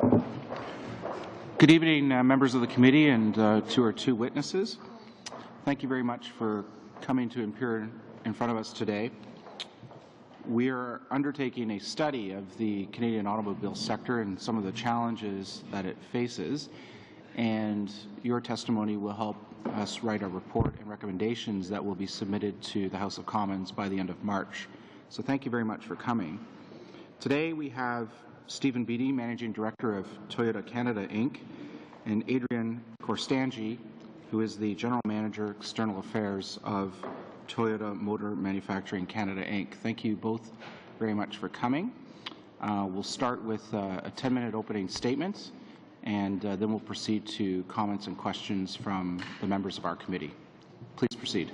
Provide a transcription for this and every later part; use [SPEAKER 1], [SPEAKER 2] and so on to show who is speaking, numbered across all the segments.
[SPEAKER 1] Good evening, members of the committee and to our two witnesses. Thank you very much for coming to appear in front of us today. We are undertaking a study of the Canadian automobile sector and some of the challenges that it faces, and your testimony will help us write a report and recommendations that will be submitted to the House of Commons by the end of March. So thank you very much for coming. Today we have Stephen Beattie, Managing Director of Toyota Canada, Inc., and Adrian Korstanji, who is the General Manager, External Affairs of Toyota Motor Manufacturing Canada, Inc. Thank you both very much for coming. We'll start with a 10-minute opening statement, and then we'll proceed to comments and questions from the members of our committee. Please proceed.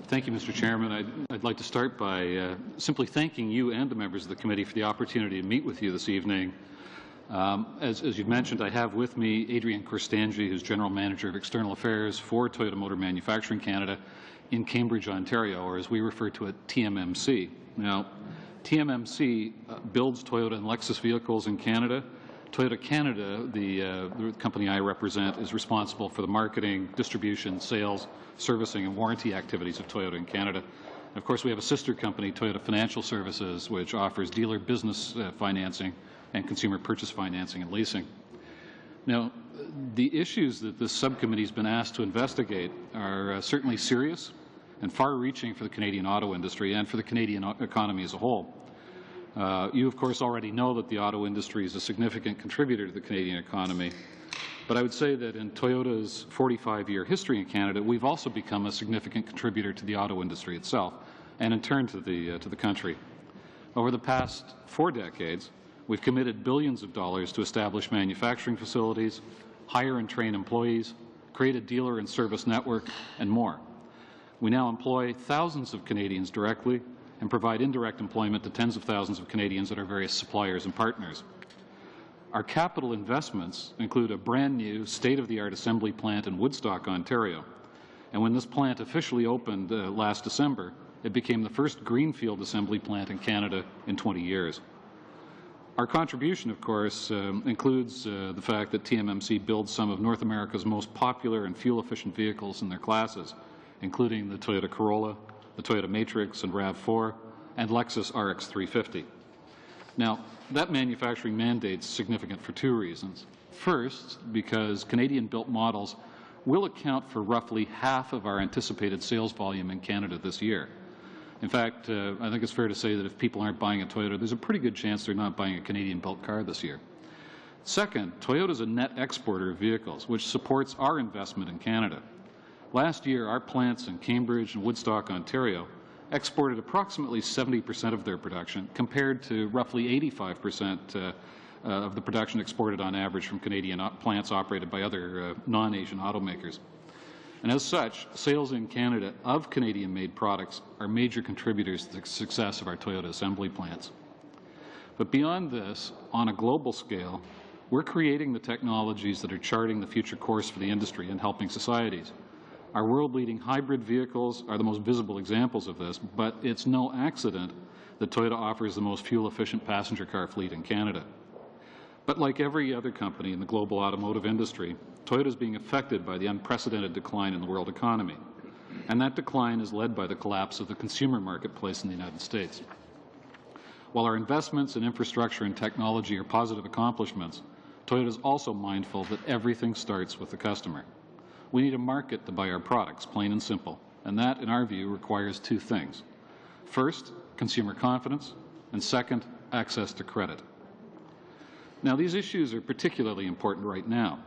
[SPEAKER 2] Thank you, Mr. Chairman. I'd like to start by simply thanking you and the members of the committee for the opportunity to meet with you this evening. As you've mentioned, I have with me Adrian Korstanji, who's General Manager of External Affairs for Toyota Motor Manufacturing Canada in Cambridge, Ontario, or as we refer to it, TMMC. Now, TMMC builds Toyota and Lexus vehicles in Canada. Toyota Canada, the company I represent, is responsible for the marketing, distribution, sales, servicing, and warranty activities of Toyota in Canada. And of course, we have a sister company, Toyota Financial Services, which offers dealer business financing and consumer purchase financing and leasing. Now, the issues that this subcommittee has been asked to investigate are certainly serious and far-reaching for the Canadian auto industry and for the Canadian economy as a whole. You, of course, already know that the auto industry is a significant contributor to the Canadian economy. But I would say that in Toyota's 45-year history in Canada, we've also become a significant contributor to the auto industry itself, and in turn to the country. Over the past 4 decades, we've committed billions of dollars to establish manufacturing facilities, hire and train employees, create a dealer and service network, and more. We now employ thousands of Canadians directly and provide indirect employment to tens of thousands of Canadians at our various suppliers and partners. Our capital investments include a brand new state-of-the-art assembly plant in Woodstock, Ontario. And when this plant officially opened last December, it became the first greenfield assembly plant in Canada in 20 years. Our contribution, of course, includes the fact that TMMC builds some of North America's most popular and fuel-efficient vehicles in their classes, including the Toyota Corolla, the Toyota Matrix and RAV4, and Lexus RX 350. Now, that manufacturing mandate is significant for 2 reasons. First, because Canadian-built models will account for roughly half of our anticipated sales volume in Canada this year. In fact, I think it's fair to say that if people aren't buying a Toyota, there's a pretty good chance they're not buying a Canadian-built car this year. Second, Toyota is a net exporter of vehicles, which supports our investment in Canada. Last year, our plants in Cambridge and Woodstock, Ontario, exported approximately 70% of their production, compared to roughly 85% of the production exported on average from Canadian plants operated by other non-Asian automakers. And as such, sales in Canada of Canadian-made products are major contributors to the success of our Toyota assembly plants. But beyond this, on a global scale, we're creating the technologies that are charting the future course for the industry and helping societies. Our world-leading hybrid vehicles are the most visible examples of this, but it's no accident that Toyota offers the most fuel-efficient passenger car fleet in Canada. But like every other company in the global automotive industry, Toyota is being affected by the unprecedented decline in the world economy. And that decline is led by the collapse of the consumer marketplace in the United States. While our investments in infrastructure and technology are positive accomplishments, Toyota is also mindful that everything starts with the customer. We need a market to buy our products, plain and simple, and that, in our view, requires 2 things. First, consumer confidence, and second, access to credit. Now, these issues are particularly important right now.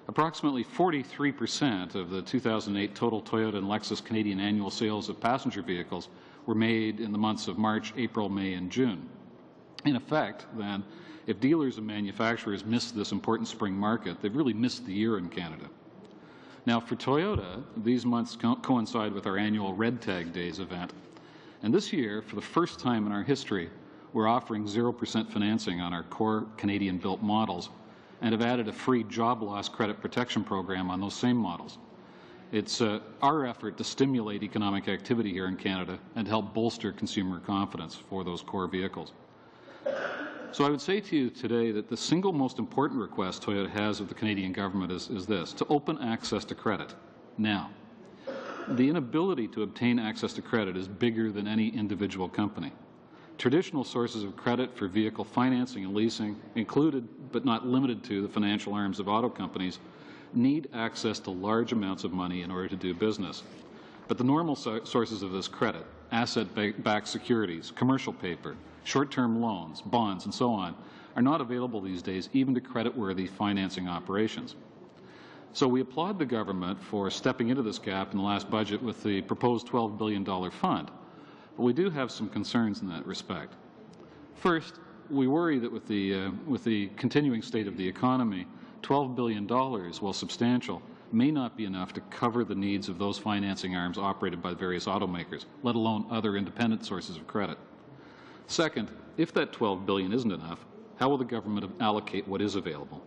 [SPEAKER 2] Approximately 43% of the 2008 total Toyota and Lexus Canadian annual sales of passenger vehicles were made in the months of March, April, May, and June. In effect, then, if dealers and manufacturers miss this important spring market, they've really missed the year in Canada. Now, for Toyota, these months coincide with our annual Red Tag Days event. And this year, for the first time in our history, we're offering 0% financing on our core Canadian-built models and have added a free job loss credit protection program on those same models. It's our effort to stimulate economic activity here in Canada and help bolster consumer confidence for those core vehicles. So I would say to you today that the single most important request Toyota has of the Canadian government is this: to open access to credit now. The inability to obtain access to credit is bigger than any individual company. Traditional sources of credit for vehicle financing and leasing, included but not limited to the financial arms of auto companies, need access to large amounts of money in order to do business. But the normal sources of this credit, asset-backed securities, commercial paper, short-term loans, bonds, and so on, are not available these days even to credit-worthy financing operations. So we applaud the government for stepping into this gap in the last budget with the proposed $12 billion fund, but we do have some concerns in that respect. First, we worry that with the continuing state of the economy, $12 billion, while substantial, may not be enough to cover the needs of those financing arms operated by various automakers, let alone other independent sources of credit. Second, if that $12 billion isn't enough, how will the government allocate what is available?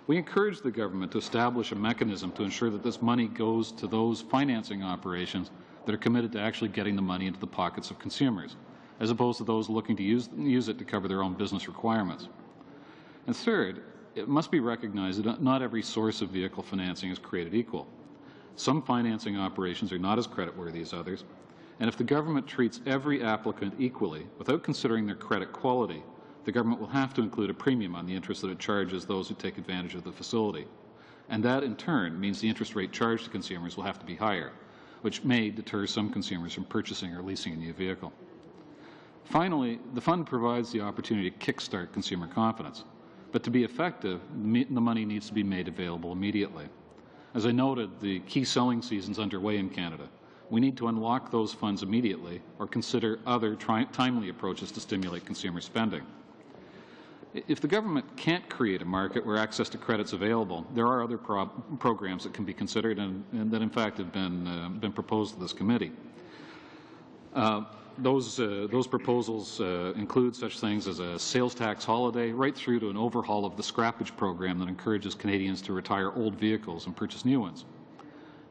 [SPEAKER 2] We encourage the government to establish a mechanism to ensure that this money goes to those financing operations that are committed to actually getting the money into the pockets of consumers, as opposed to those looking to use it to cover their own business requirements. And third, it must be recognized that not every source of vehicle financing is created equal. Some financing operations are not as creditworthy as others, and if the government treats every applicant equally without considering their credit quality, the government will have to include a premium on the interest that it charges those who take advantage of the facility. And that, in turn, means the interest rate charged to consumers will have to be higher, which may deter some consumers from purchasing or leasing a new vehicle. Finally, the fund provides the opportunity to kickstart consumer confidence. But to be effective, the money needs to be made available immediately. As I noted, the key selling season is underway in Canada. We need to unlock those funds immediately or consider other timely approaches to stimulate consumer spending. If the government can't create a market where access to credit is available, there are other programs that can be considered and that, in fact, have been proposed to this committee. Those proposals include such things as a sales tax holiday, right through to an overhaul of the scrappage program that encourages Canadians to retire old vehicles and purchase new ones.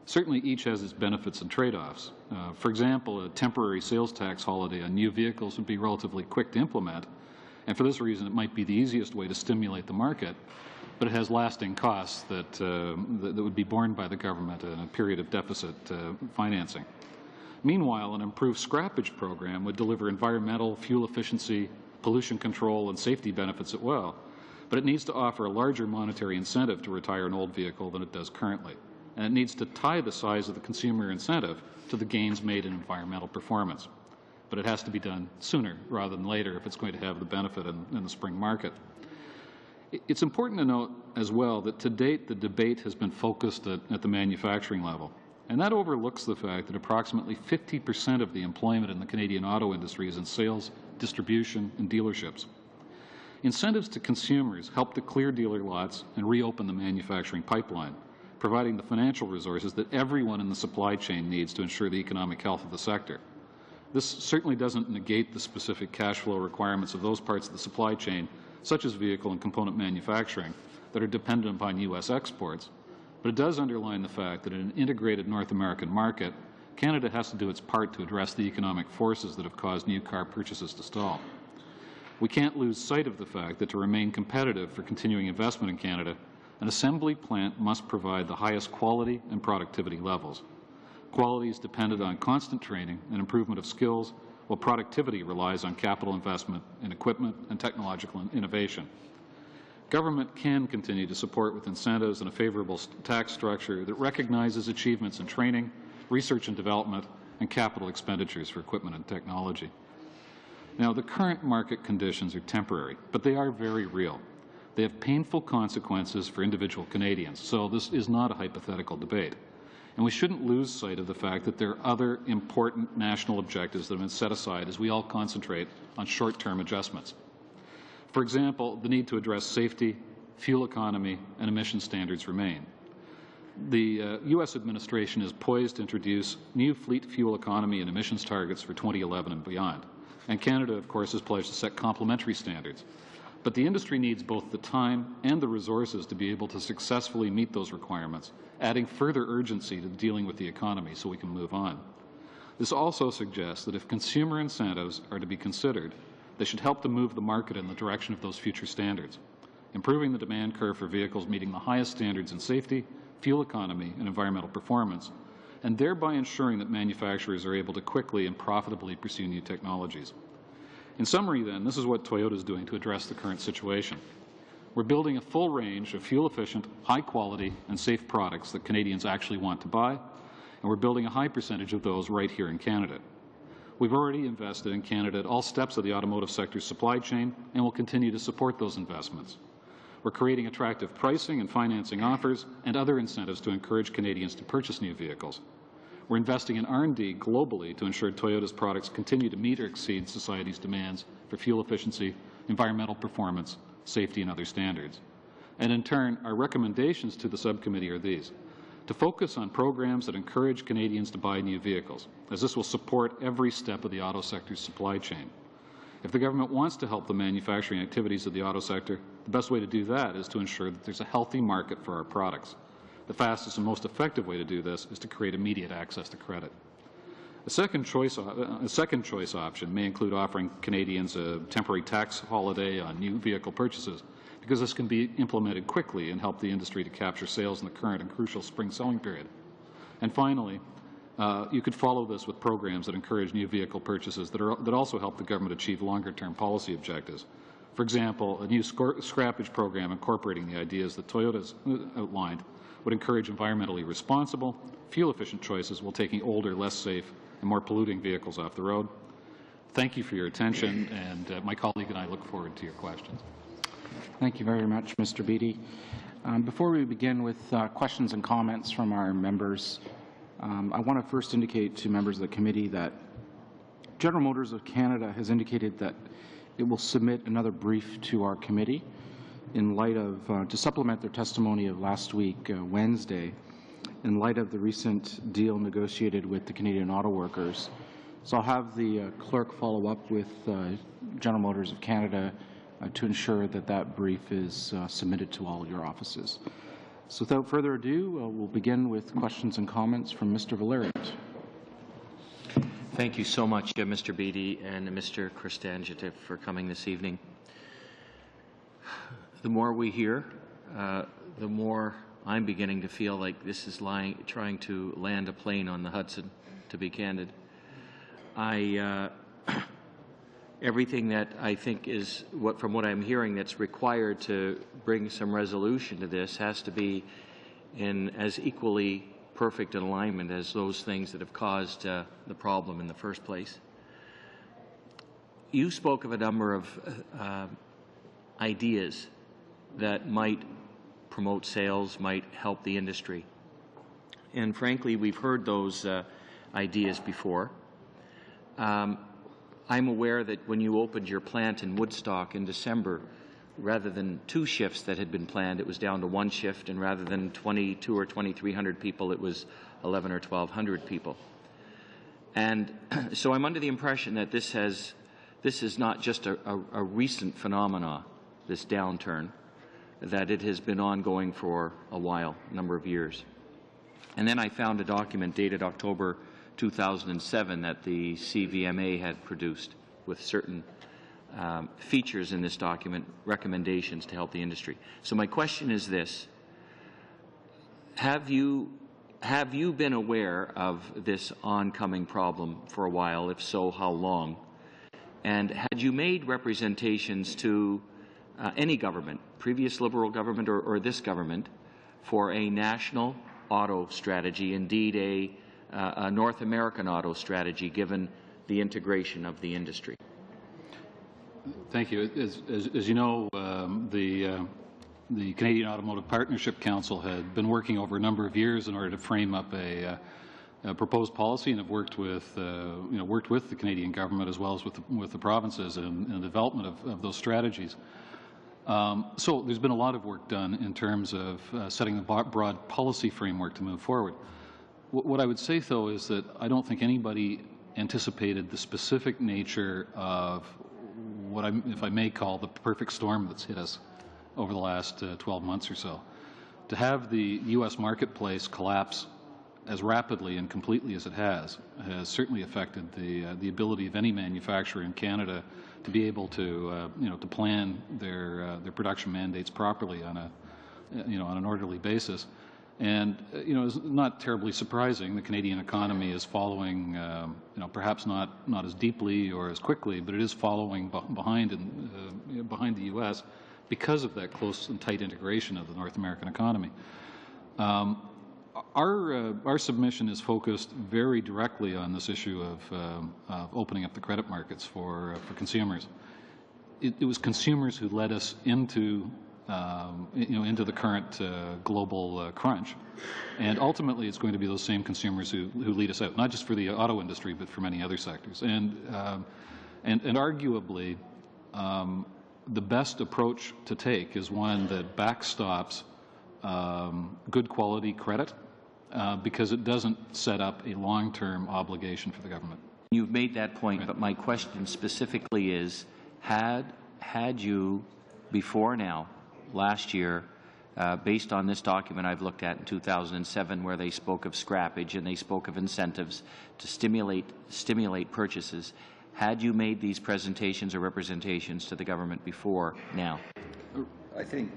[SPEAKER 2] Certainly each has its benefits and trade-offs. For example, a temporary sales tax holiday on new vehicles would be relatively quick to implement, and for this reason it might be the easiest way to stimulate the market, but it has lasting costs that would be borne by the government in a period of deficit financing. Meanwhile, an improved scrappage program would deliver environmental, fuel efficiency, pollution control, and safety benefits as well, but it needs to offer a larger monetary incentive to retire an old vehicle than it does currently, and it needs to tie the size of the consumer incentive to the gains made in environmental performance. But it has to be done sooner rather than later if it's going to have the benefit in the spring market. It's important to note as well that to date the debate has been focused at the manufacturing level. And that overlooks the fact that approximately 50% of the employment in the Canadian auto industry is in sales, distribution, and dealerships. Incentives to consumers help to clear dealer lots and reopen the manufacturing pipeline, providing the financial resources that everyone in the supply chain needs to ensure the economic health of the sector. This certainly doesn't negate the specific cash flow requirements of those parts of the supply chain, such as vehicle and component manufacturing, that are dependent upon U.S. exports, but it does underline the fact that in an integrated North American market, Canada has to do its part to address the economic forces that have caused new car purchases to stall. We can't lose sight of the fact that to remain competitive for continuing investment in Canada, an assembly plant must provide the highest quality and productivity levels. Quality is dependent on constant training and improvement of skills, while productivity relies on capital investment in equipment and technological innovation. Government can continue to support with incentives and a favorable tax structure that recognizes achievements in training, research and development, and capital expenditures for equipment and technology. Now, the current market conditions are temporary, but they are very real. They have painful consequences for individual Canadians, so this is not a hypothetical debate. And we shouldn't lose sight of the fact that there are other important national objectives that have been set aside as we all concentrate on short-term adjustments. For example, the need to address safety, fuel economy, and emission standards remain. The U.S. administration is poised to introduce new fleet fuel economy and emissions targets for 2011 and beyond. And Canada, of course, is pledged to set complementary standards. But the industry needs both the time and the resources to be able to successfully meet those requirements, adding further urgency to dealing with the economy so we can move on. This also suggests that if consumer incentives are to be considered, They should help to move the market in the direction of those future standards, improving the demand curve for vehicles meeting the highest standards in safety, fuel economy, and environmental performance, and thereby ensuring that manufacturers are able to quickly and profitably pursue new technologies. In summary, then, this is what Toyota is doing to address the current situation. We're building a full range of fuel-efficient, high-quality, and safe products that Canadians actually want to buy, and we're building a high percentage of those right here in Canada. We've already invested in Canada at all steps of the automotive sector's supply chain and will continue to support those investments. We're creating attractive pricing and financing offers and other incentives to encourage Canadians to purchase new vehicles. We're investing in R&D globally to ensure Toyota's products continue to meet or exceed society's demands for fuel efficiency, environmental performance, safety, and other standards. And in turn, our recommendations to the subcommittee are these: to focus on programs that encourage Canadians to buy new vehicles, as this will support every step of the auto sector's supply chain. If the government wants to help the manufacturing activities of the auto sector, the best way to do that is to ensure that there's a healthy market for our products. The fastest and most effective way to do this is to create immediate access to credit. A second choice option may include offering Canadians a temporary tax holiday on new vehicle purchases, because this can be implemented quickly and help the industry to capture sales in the current and crucial spring selling period. And finally, you could follow this with programs that encourage new vehicle purchases that also help the government achieve longer-term policy objectives. For example, a new scrappage program incorporating the ideas that Toyota has outlined would encourage environmentally responsible, fuel-efficient choices while taking older, less safe, and more polluting vehicles off the road. Thank you for your attention, and my colleague and I look forward to your questions.
[SPEAKER 1] Thank you very much, Mr. Beattie. Before we begin with questions and comments from our members, I want to first indicate to members of the committee that General Motors of Canada has indicated that it will submit another brief to our committee in light of, to supplement their testimony of last week, Wednesday, in light of the recent deal negotiated with the Canadian Auto Workers. So I'll have the clerk follow up with General Motors of Canada to ensure that that brief is submitted to all your offices. So without further ado, we'll begin with questions and comments from Mr. Valerius.
[SPEAKER 3] Thank you so much, Mr. Beattie and Mr. Kristanjic, for coming this evening. The more we hear, the more I'm beginning to feel like this is trying to land a plane on the Hudson, to be candid. Everything that I think is, from what I'm hearing, that's required to bring some resolution to this has to be in as equally perfect an alignment as those things that have caused the problem in the first place. You spoke of a number of ideas that might promote sales, might help the industry. And frankly, we've heard those ideas before. I'm aware that when you opened your plant in Woodstock in December, rather than 2 shifts that had been planned, it was down to 1 shift, and rather than 2,200 or 2,300 people, it was 1,100 or 1,200 people. And so I'm under the impression that this is not just a recent phenomena, this downturn, that it has been ongoing for a while, a number of years. And then I found a document dated October 2007 that the CVMA had produced with certain features in this document, recommendations to help the industry. So my question is this: have you been aware of this oncoming problem for a while? If so, how long? And had you made representations to any government, previous Liberal government or this government, for a national auto strategy, indeed a North American auto strategy, given the integration of the industry?
[SPEAKER 2] Thank you. As you know, the Canadian Automotive Partnership Council had been working over a number of years in order to frame up a proposed policy, and have worked with the Canadian government as well as with the provinces in the development of those strategies. So there's been a lot of work done in terms of setting a broad policy framework to move forward. What I would say, though, is that I don't think anybody anticipated the specific nature of what if I may call the perfect storm that's hit us over the last 12 months or so. To have the U.S. marketplace collapse as rapidly and completely as it has certainly affected the ability of any manufacturer in Canada to be able to to plan their production mandates properly on a on an orderly basis. And it's not terribly surprising. The Canadian economy is following, perhaps not as deeply or as quickly, but it is following behind the U.S. because of that close and tight integration of the North American economy. Our submission is focused very directly on this issue of opening up the credit markets for consumers. It was consumers who led us into into the current global crunch, and ultimately it's going to be those same consumers who lead us out, not just for the auto industry, but for many other sectors. And arguably, the best approach to take is one that backstops good quality credit, because it doesn't set up a long-term obligation for the government.
[SPEAKER 3] You've made that point, right. But my question specifically is, had you before now, last year, based on this document I've looked at in 2007, where they spoke of scrappage and they spoke of incentives to stimulate purchases, had you made these presentations or representations to the government before now?
[SPEAKER 4] I think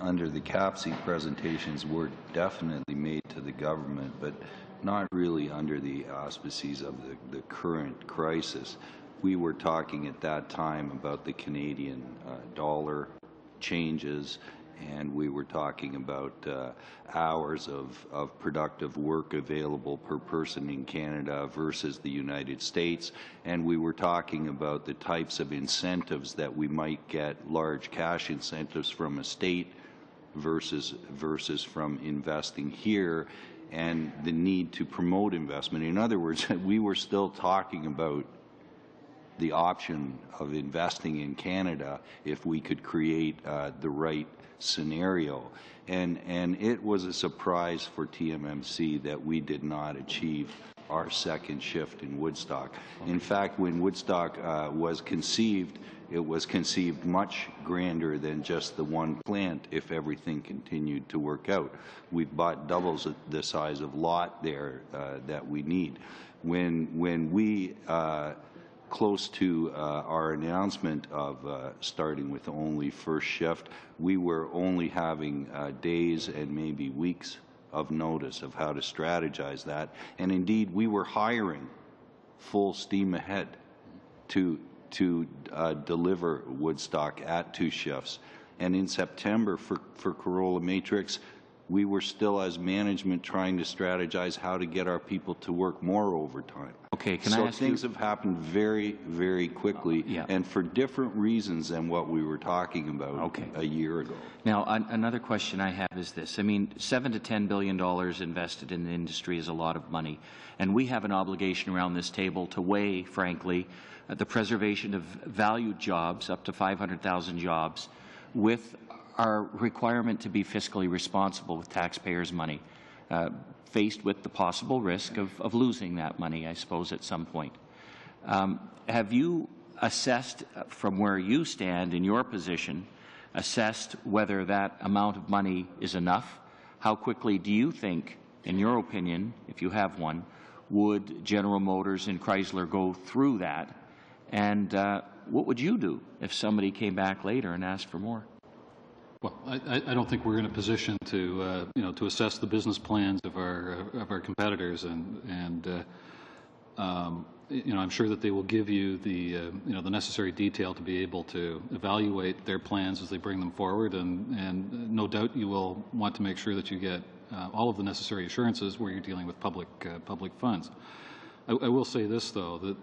[SPEAKER 4] under the CAPC presentations were definitely made to the government, but not really under the auspices of the current crisis. We were talking at that time about the Canadian dollar changes, and we were talking about hours of productive work available per person in Canada versus the United States, and we were talking about the types of incentives that we might get, large cash incentives from a state versus from investing here, and the need to promote investment. In other words, we were still talking about the option of investing in Canada if we could create the right scenario. And it was a surprise for TMMC that we did not achieve our second shift in Woodstock. In fact, when Woodstock was conceived, it was conceived much grander than just the one plant if everything continued to work out. We've bought doubles the size of lot there that we need. When we close to our announcement of starting with only first shift, we were only having days and maybe weeks of notice of how to strategize that. And indeed, we were hiring full steam ahead to deliver Woodstock at 2 shifts. And in September for Corolla Matrix, we were still, as management, trying to strategize how to get our people to work more overtime.
[SPEAKER 3] Okay,
[SPEAKER 4] so things have happened very, very quickly, and for different reasons than what we were talking about a year ago.
[SPEAKER 3] Now, another question I have is this. I mean, $7 to $10 billion invested in the industry is a lot of money, and we have an obligation around this table to weigh, frankly, the preservation of valued jobs, up to 500,000 jobs, with our requirement to be fiscally responsible with taxpayers' money, faced with the possible risk of losing that money, I suppose, at some point. Have you assessed, from where you stand in your position, assessed whether that amount of money is enough? How quickly do you think, in your opinion, if you have one, would General Motors and Chrysler go through that? And what would you do if somebody came back later and asked for more?
[SPEAKER 2] Well, I don't think we're in a position to to assess the business plans of our competitors, and I'm sure that they will give you the the necessary detail to be able to evaluate their plans as they bring them forward, and no doubt you will want to make sure that you get all of the necessary assurances where you're dealing with public funds. I will say this, though, that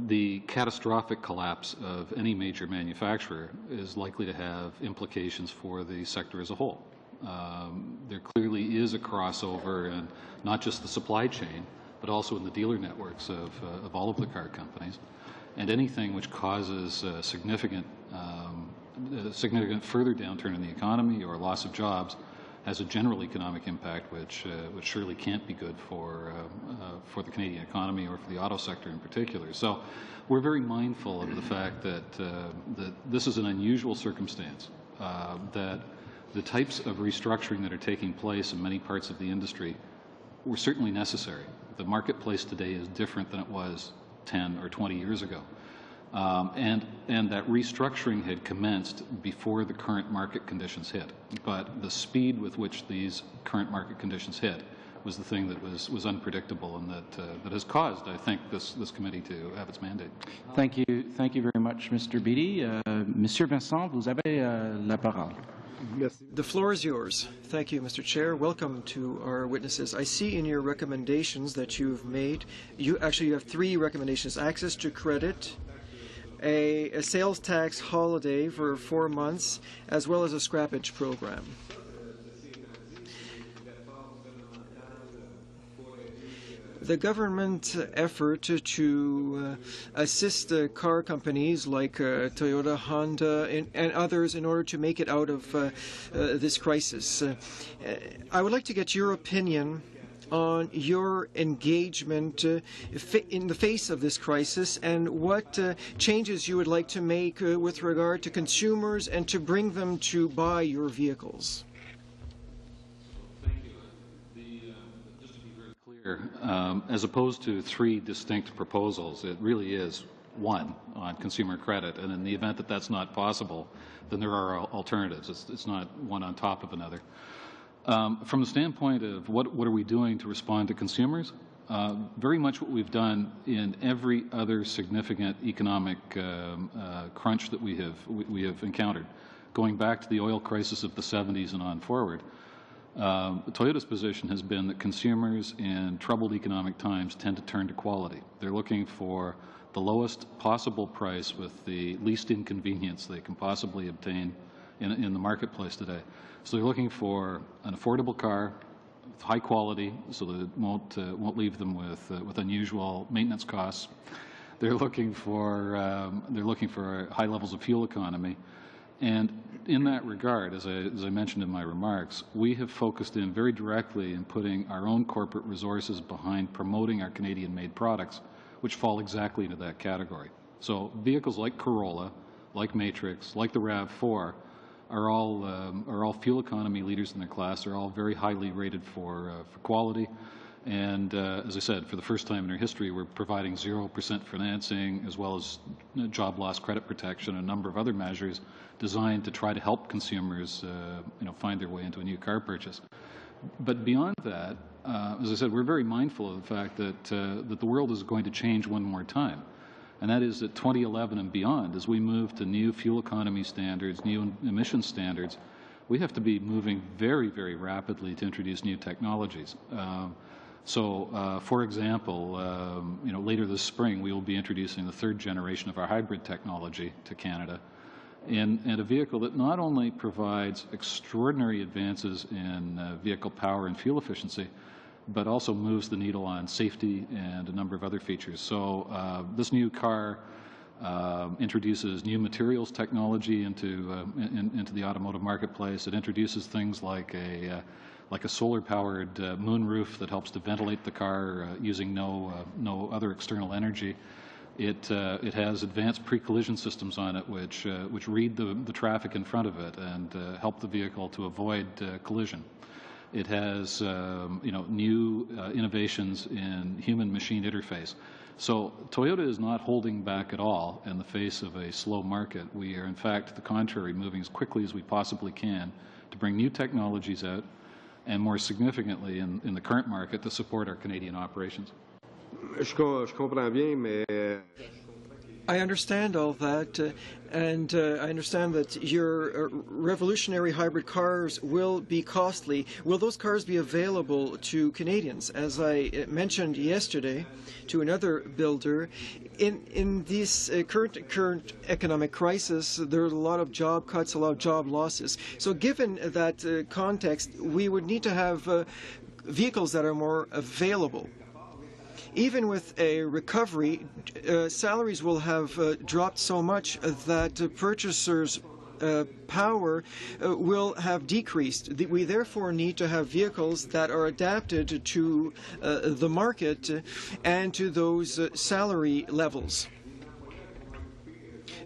[SPEAKER 2] the catastrophic collapse of any major manufacturer is likely to have implications for the sector as a whole. There clearly is a crossover in not just the supply chain, but also in the dealer networks of all of the car companies. And anything which causes significant further downturn in the economy or loss of jobs has a general economic impact which surely can't be good for the Canadian economy or for the auto sector in particular. So we're very mindful of the fact that this is an unusual circumstance, that the types of restructuring that are taking place in many parts of the industry were certainly necessary. The marketplace today is different than it was 10 or 20 years ago. And that restructuring had commenced before the current market conditions hit. But the speed with which these current market conditions hit was the thing that was unpredictable and that has caused, I think, this committee to have its mandate.
[SPEAKER 1] Thank you very much, Mr. Beatty. Monsieur Vincent, vous avez la parole.
[SPEAKER 5] The floor is yours. Thank you, Mr. Chair. Welcome to our witnesses. I see in your recommendations that you've made, you have 3 recommendations: access to credit, a sales tax holiday for 4 months, as well as a scrappage program. The government effort to assist car companies like Toyota, Honda, and others in order to make it out of this crisis. I would like to get your opinion on your engagement in the face of this crisis and what changes you would like to make with regard to consumers and to bring them to buy your vehicles.
[SPEAKER 2] As opposed to 3 distinct proposals, it really is one on consumer credit, and in the event that that's not possible, then there are alternatives. It's not one on top of another. From the standpoint of what are we doing to respond to consumers, very much what we've done in every other significant economic crunch that we have encountered, going back to the oil crisis of the 70s and on forward. Toyota's position has been that consumers in troubled economic times tend to turn to quality. They're looking for the lowest possible price with the least inconvenience they can possibly obtain in the marketplace today. So they're looking for an affordable car, with high quality, so that it won't leave them with unusual maintenance costs. They're looking for high levels of fuel economy. And in that regard, as I mentioned in my remarks, we have focused in very directly in putting our own corporate resources behind promoting our Canadian-made products, which fall exactly into that category. So vehicles like Corolla, like Matrix, like the RAV4 are all fuel economy leaders in their class. They're all very highly rated for quality. And as I said, for the first time in our history, we're providing 0% financing as well as job loss credit protection and a number of other measures designed to try to help consumers find their way into a new car purchase. But beyond that, as I said, we're very mindful of the fact that the world is going to change one more time. And that is that 2011 and beyond, as we move to new fuel economy standards, new emission standards, we have to be moving very, very rapidly to introduce new technologies. For example, later this spring, we will be introducing the 3rd generation of our hybrid technology to Canada, and a vehicle that not only provides extraordinary advances in vehicle power and fuel efficiency, but also moves the needle on safety and a number of other features. So this new car introduces new materials technology into the automotive marketplace. It introduces things like a solar-powered moonroof that helps to ventilate the car using no other external energy. It has advanced pre-collision systems on it, which read the traffic in front of it and help the vehicle to avoid collision. It has new innovations in human-machine interface. So Toyota is not holding back at all in the face of a slow market. We are, in fact, to the contrary, moving as quickly as we possibly can to bring new technologies out, and more significantly in the current market to support our Canadian operations.
[SPEAKER 5] I understand all that, and I understand that your revolutionary hybrid cars will be costly. Will those cars be available to Canadians? As I mentioned yesterday to another builder, in this current economic crisis, there are a lot of job cuts, a lot of job losses. So given that context, we would need to have vehicles that are more available. Even with a recovery, salaries will have dropped so much that purchasers' power will have decreased. We therefore need to have vehicles that are adapted to the market and to those salary levels.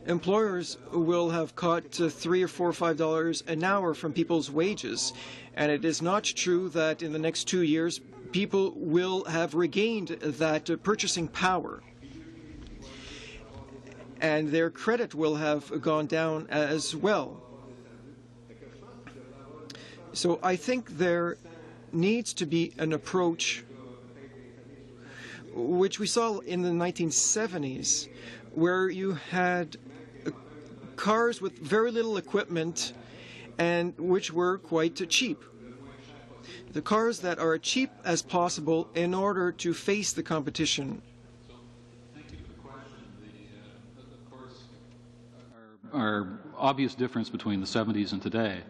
[SPEAKER 5] Employers will have cut $3 or $4 or $5 an hour from people's wages, and it is not true that in the next 2 years people will have regained that purchasing power, and their credit will have gone down as well. So I think there needs to be an approach which we saw in the 1970s, where you had cars with very little equipment and which were quite cheap. The cars that are cheap as possible in order to face the competition.
[SPEAKER 2] Thank you for the question. Of course, our obvious difference between the 70s and today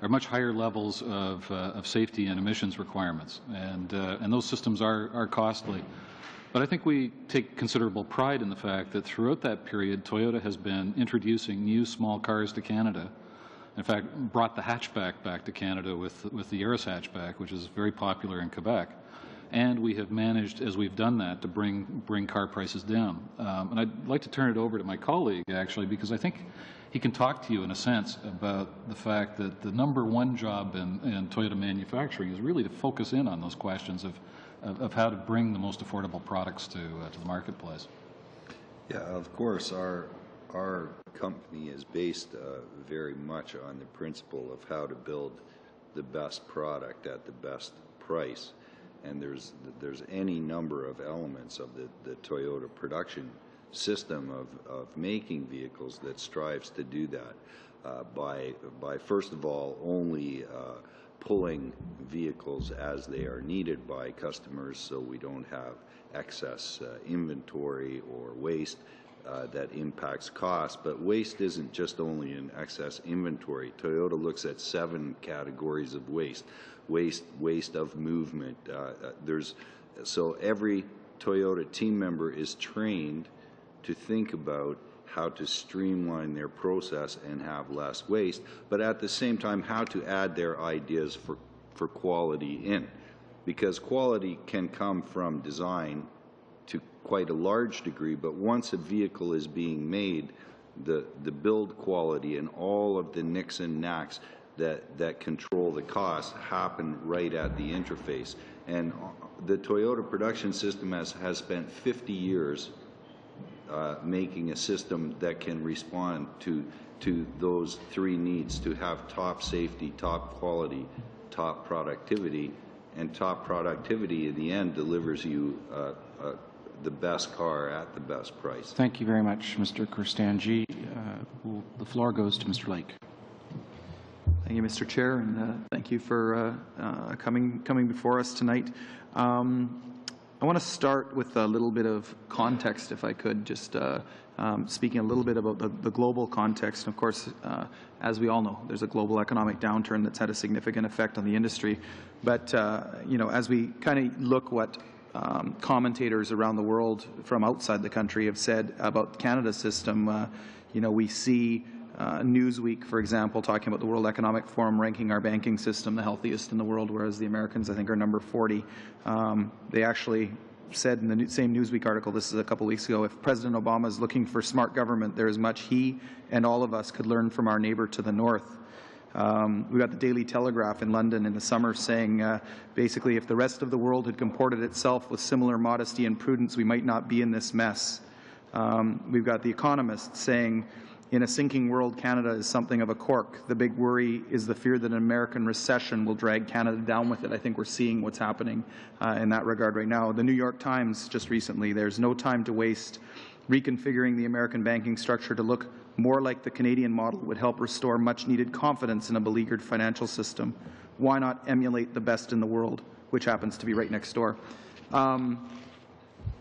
[SPEAKER 2] are much higher levels of safety and emissions requirements, and those systems are costly. But I think we take considerable pride in the fact that throughout that period, Toyota has been introducing new small cars to Canada. In fact, brought the hatchback back to Canada with the Yaris hatchback, which is very popular in Quebec. And we have managed, as we've done that, to bring car prices down. And I'd like to turn it over to my colleague, actually, because I think he can talk to you, in a sense, about the fact that the #1 job in Toyota manufacturing is really to focus in on those questions of how to bring the most affordable products to the marketplace.
[SPEAKER 4] Yeah, of course, our company is based very much on the principle of how to build the best product at the best price. And there's any number of elements of the Toyota production system of making vehicles that strives to do that by first of all only pulling vehicles as they are needed by customers, so we don't have excess inventory or waste that impacts cost. But waste isn't just only in excess inventory. Toyota looks at 7 categories of waste. Waste of movement. So every Toyota team member is trained to think about how to streamline their process and have less waste, but at the same time how to add their ideas for quality in. Because quality can come from design to quite a large degree, but once a vehicle is being made, the build quality and all of the nicks and knacks that control the cost happen right at the interface. And the Toyota production system has spent 50 years making a system that can respond to those 3 needs: to have top safety, top quality, top productivity, and top productivity in the end delivers you the best car at the best price.
[SPEAKER 1] Thank you very much, Mr. Kurstanji. The floor goes to Mr. Lake.
[SPEAKER 6] Thank you, Mr. Chair, and thank you for coming before us tonight. I want to start with a little bit of context, if I could, just speaking a little bit about the global context. Of course, as we all know, there's a global economic downturn that's had a significant effect on the industry. But you know, as we kind of look what commentators around the world from outside the country have said about Canada's system, you know, we see Newsweek, for example, talking about the World Economic Forum ranking our banking system the healthiest in the world, whereas the Americans, I think, are number 40. They actually said in the same Newsweek article, this is a couple weeks ago, if President Obama is looking for smart government, there is much he and all of us could learn from our neighbor to the north. We got the Daily Telegraph in London in the summer saying, basically, if the rest of the world had comported itself with similar modesty and prudence, we might not be in this mess. We've got The Economist saying, in a sinking world, Canada is something of a cork. The big worry is the fear that an American recession will drag Canada down with it. I think we're seeing what's happening in that regard right now. The New York Times just recently, there's no time to waste. Reconfiguring the American banking structure to look more like the Canadian model would help restore much-needed confidence in a beleaguered financial system. Why not emulate the best in the world, which happens to be right next door?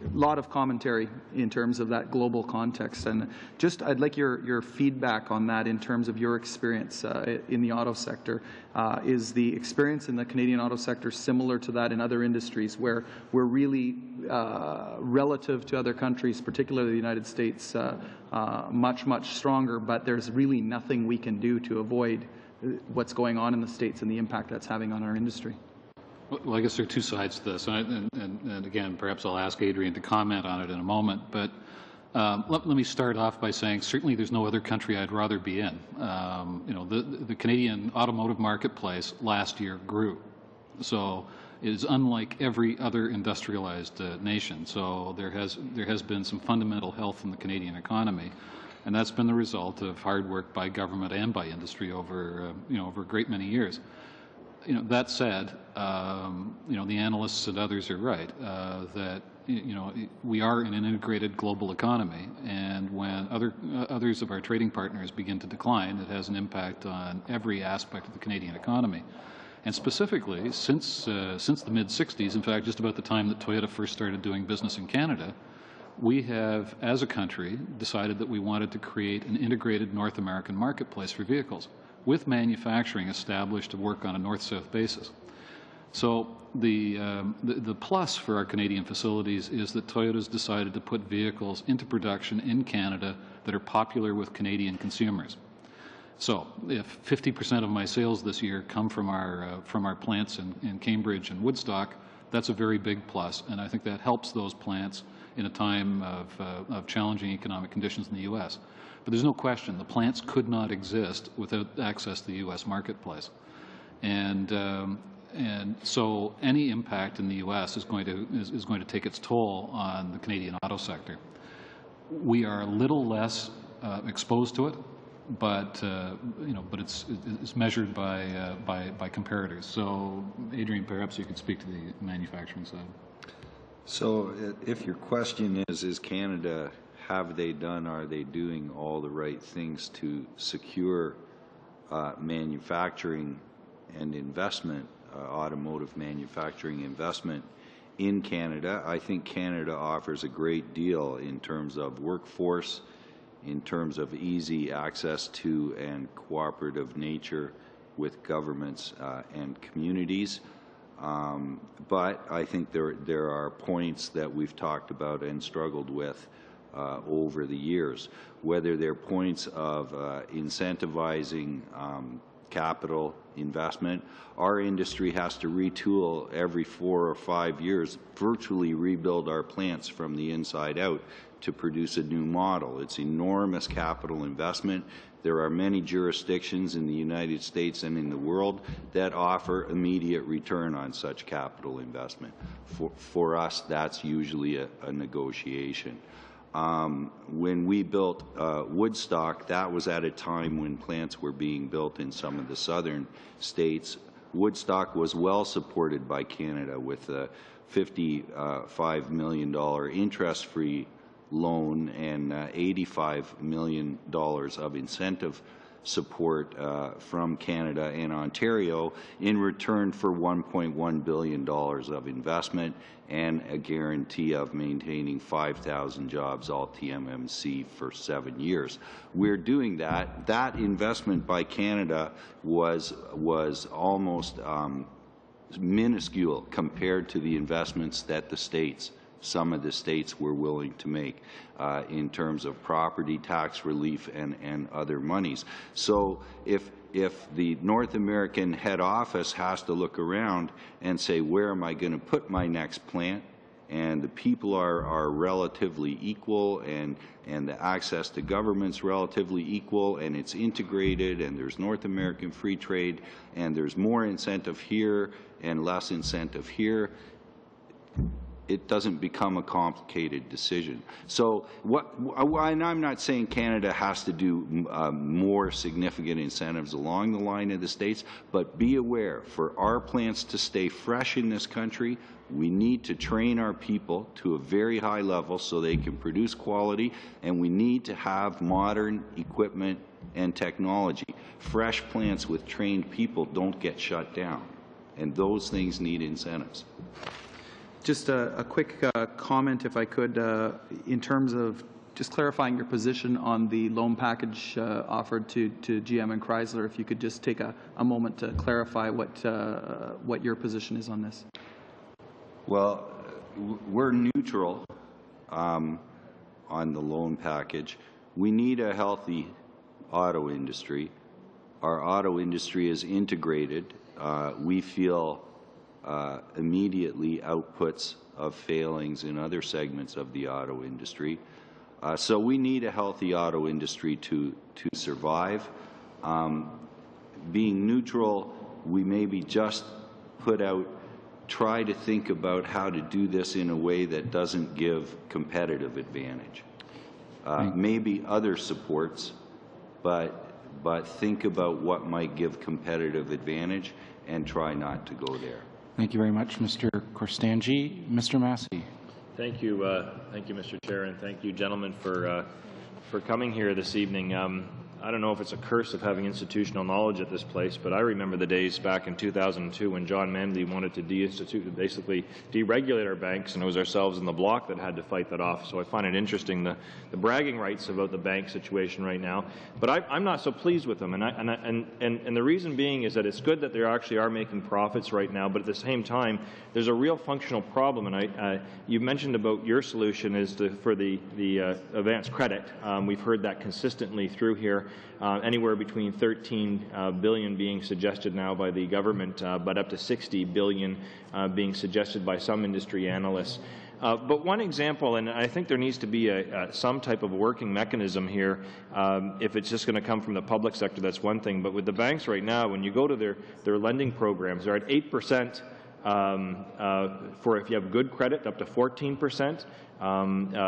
[SPEAKER 6] A lot of commentary in terms of that global context, and just I'd like your feedback on that in terms of your experience in the auto sector. Is the experience in the Canadian auto sector similar to that in other industries where we're really, relative to other countries, particularly the United States, much stronger, but there's really nothing we can do to avoid what's going on in the States and the impact that's having on our industry?
[SPEAKER 2] Well, I guess there are 2 sides to this, and again, perhaps I'll ask Adrian to comment on it in a moment, but let me start off by saying certainly there's no other country I'd rather be in. You know, the Canadian automotive marketplace last year grew. So is unlike every other industrialized nation. So there has been some fundamental health in the Canadian economy, and that's been the result of hard work by government and by industry over over a great many years. That said, the analysts and others are right that we are in an integrated global economy, and when others of our trading partners begin to decline, it has an impact on every aspect of the Canadian economy. And specifically, since the mid-'60s, in fact, just about the time that Toyota first started doing business in Canada, we have, as a country, decided that we wanted to create an integrated North American marketplace for vehicles, with manufacturing established to work on a north-south basis. So the plus for our Canadian facilities is that Toyota's decided to put vehicles into production in Canada that are popular with Canadian consumers. So if 50% of my sales this year come from our plants in Cambridge and Woodstock, that's a very big plus, and I think that helps those plants in a time of challenging economic conditions in the U.S. But there's no question the plants could not exist without access to the U.S. marketplace, and so any impact in the U.S. is going to take its toll on the Canadian auto sector. We are a little less exposed to it, but it's measured by comparators. So, Adrian, perhaps you could speak to the manufacturing side.
[SPEAKER 4] So, if your question is Canada, have they done, are they doing all the right things to secure manufacturing and investment, automotive manufacturing investment in Canada? I think Canada offers a great deal in terms of workforce, in terms of easy access to and cooperative nature with governments and communities. But I think there are points that we've talked about and struggled with over the years, whether they're points of incentivizing capital investment. Our industry has to retool every 4 or 5 years, virtually rebuild our plants from the inside out to produce a new model. It's enormous capital investment. There are many jurisdictions in the United States and in the world that offer immediate return on such capital investment. For us, that's usually a negotiation. When we built Woodstock, that was at a time when plants were being built in some of the southern states. Woodstock was well supported by Canada with a $55 million interest-free loan and $85 million of incentive support from Canada and Ontario in return for $1.1 billion of investment and a guarantee of maintaining 5,000 jobs, all TMMC, for 7 years. We're doing that. That investment by Canada was almost minuscule compared to the investments that some of the states were willing to make in terms of property tax relief and other monies. So if the North American head office has to look around and say, where am I going to put my next plant? And the people are relatively equal, and the access to government's relatively equal, and it's integrated, and there's North American free trade, and there's more incentive here and less incentive here, it doesn't become a complicated decision. So and I'm not saying Canada has to do more significant incentives along the line of the states, but be aware, for our plants to stay fresh in this country, we need to train our people to a very high level so they can produce quality, and we need to have modern equipment and technology. Fresh plants with trained people don't get shut down, and those things need incentives.
[SPEAKER 6] Just a quick comment, if I could, in terms of just clarifying your position on the loan package offered to GM and Chrysler. If you could just take a moment to clarify what your position is on this.
[SPEAKER 4] Well, we're neutral on the loan package. We need a healthy auto industry. Our auto industry is integrated. We feel immediately outputs of failings in other segments of the auto industry. So we need a healthy auto industry to survive. Being neutral, we maybe just put out try to think about how to do this in a way that doesn't give competitive advantage. Maybe other supports, but think about what might give competitive advantage and try not to go there.
[SPEAKER 1] Thank you very much, Mr. Korstanji. Mr. Massey.
[SPEAKER 7] Thank you, Mr. Chair, and thank you, gentlemen, for coming here this evening. I don't know if it's a curse of having institutional knowledge at this place, but I remember the days back in 2002 when John Manley wanted to basically deregulate our banks, and it was ourselves in the bloc that had to fight that off. So I find it interesting, the bragging rights about the bank situation right now. But I'm not so pleased with them, and the reason being is that it's good that they actually are making profits right now, but at the same time, there's a real functional problem. And you mentioned about your solution is for the advanced credit. We've heard that consistently through here. Anywhere between 13 billion being suggested now by the government, but up to 60 billion being suggested by some industry analysts. But one example, and I think there needs to be some type of working mechanism here. If it's just going to come from the public sector, that's one thing. But with the banks right now, when you go to their lending programs, they're at 8%. For if you have good credit, up to 14%.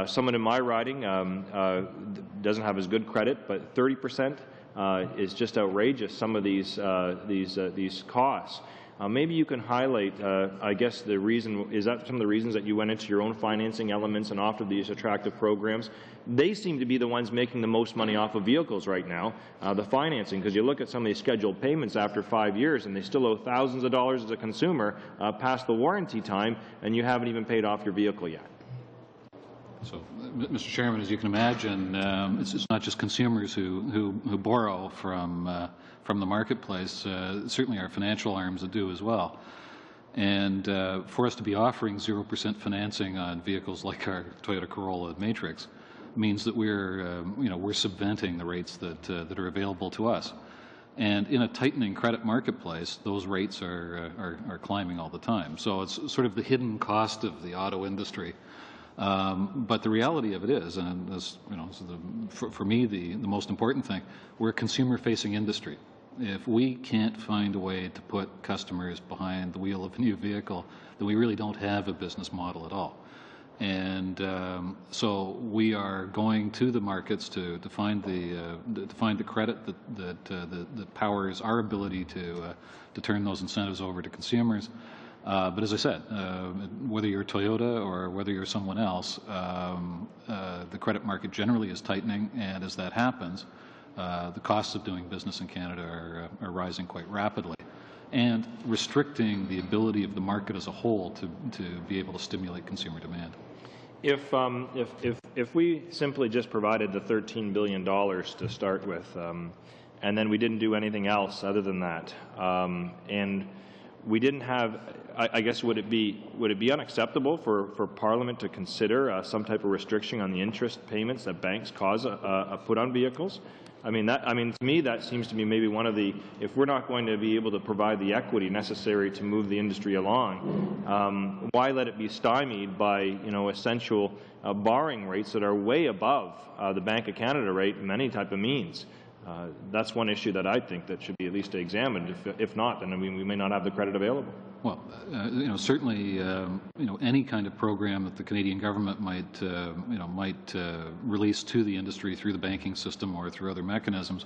[SPEAKER 7] Someone in my riding doesn't have as good credit, but 30% is just outrageous. Some of these costs. Maybe you can highlight, I guess, the reason, is that some of the reasons that you went into your own financing elements and offered these attractive programs? They seem to be the ones making the most money off of vehicles right now, the financing, because you look at some of these scheduled payments after 5 years and they still owe thousands of dollars as a consumer past the warranty time, and you haven't even paid off your vehicle yet.
[SPEAKER 2] So, Mr. Chairman, as you can imagine, it's not just consumers who borrow from the marketplace. Certainly our financial arms that do as well. And for us to be offering 0% financing on vehicles like our Toyota Corolla Matrix means that we're subventing the rates that are available to us. And in a tightening credit marketplace, those rates are climbing all the time. So it's sort of the hidden cost of the auto industry. But the reality of it is, and this, for me, the most important thing, we're a consumer-facing industry. If we can't find a way to put customers behind the wheel of a new vehicle, then we really don't have a business model at all. And so we are going to the markets to find the credit that powers our ability to turn those incentives over to consumers. But as I said, whether you're Toyota or whether you're someone else, the credit market generally is tightening, and as that happens, the costs of doing business in Canada are rising quite rapidly, and restricting the ability of the market as a whole to be able to stimulate consumer demand.
[SPEAKER 7] If we simply just provided the $13 billion to start with, and then we didn't do anything else other than that, and we didn't have, I guess, would it be unacceptable for Parliament to consider some type of restriction on the interest payments that banks put on vehicles? I mean, to me, that seems to be maybe one of the, if we're not going to be able to provide the equity necessary to move the industry along, why let it be stymied by, essential borrowing rates that are way above the Bank of Canada rate in many type of means? That's one issue that I think that should be at least examined. If not, then we may not have the credit available.
[SPEAKER 2] Well, certainly, any kind of program that the Canadian government might release to the industry through the banking system or through other mechanisms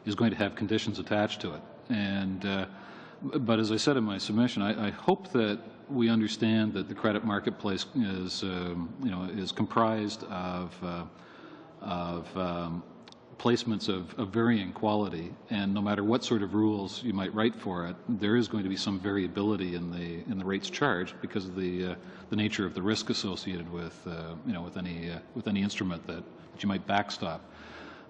[SPEAKER 2] is going to have conditions attached to it. And, but as I said in my submission, I hope that we understand that the credit marketplace is comprised of placements of varying quality, and no matter what sort of rules you might write for it, there is going to be some variability in the rates charged because of the nature of the risk associated with with any instrument that you might backstop.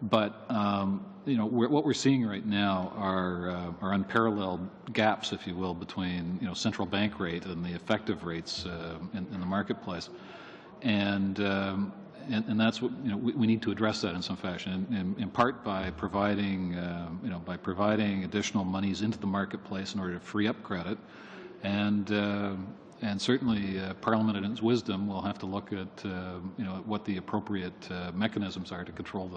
[SPEAKER 2] But what we're seeing right now are unparalleled gaps, if you will, between central bank rate and the effective rates in the marketplace, and that's what we need to address that in some fashion, in part by providing additional monies into the marketplace in order to free up credit, and certainly Parliament in its wisdom will have to look at what the appropriate mechanisms are to control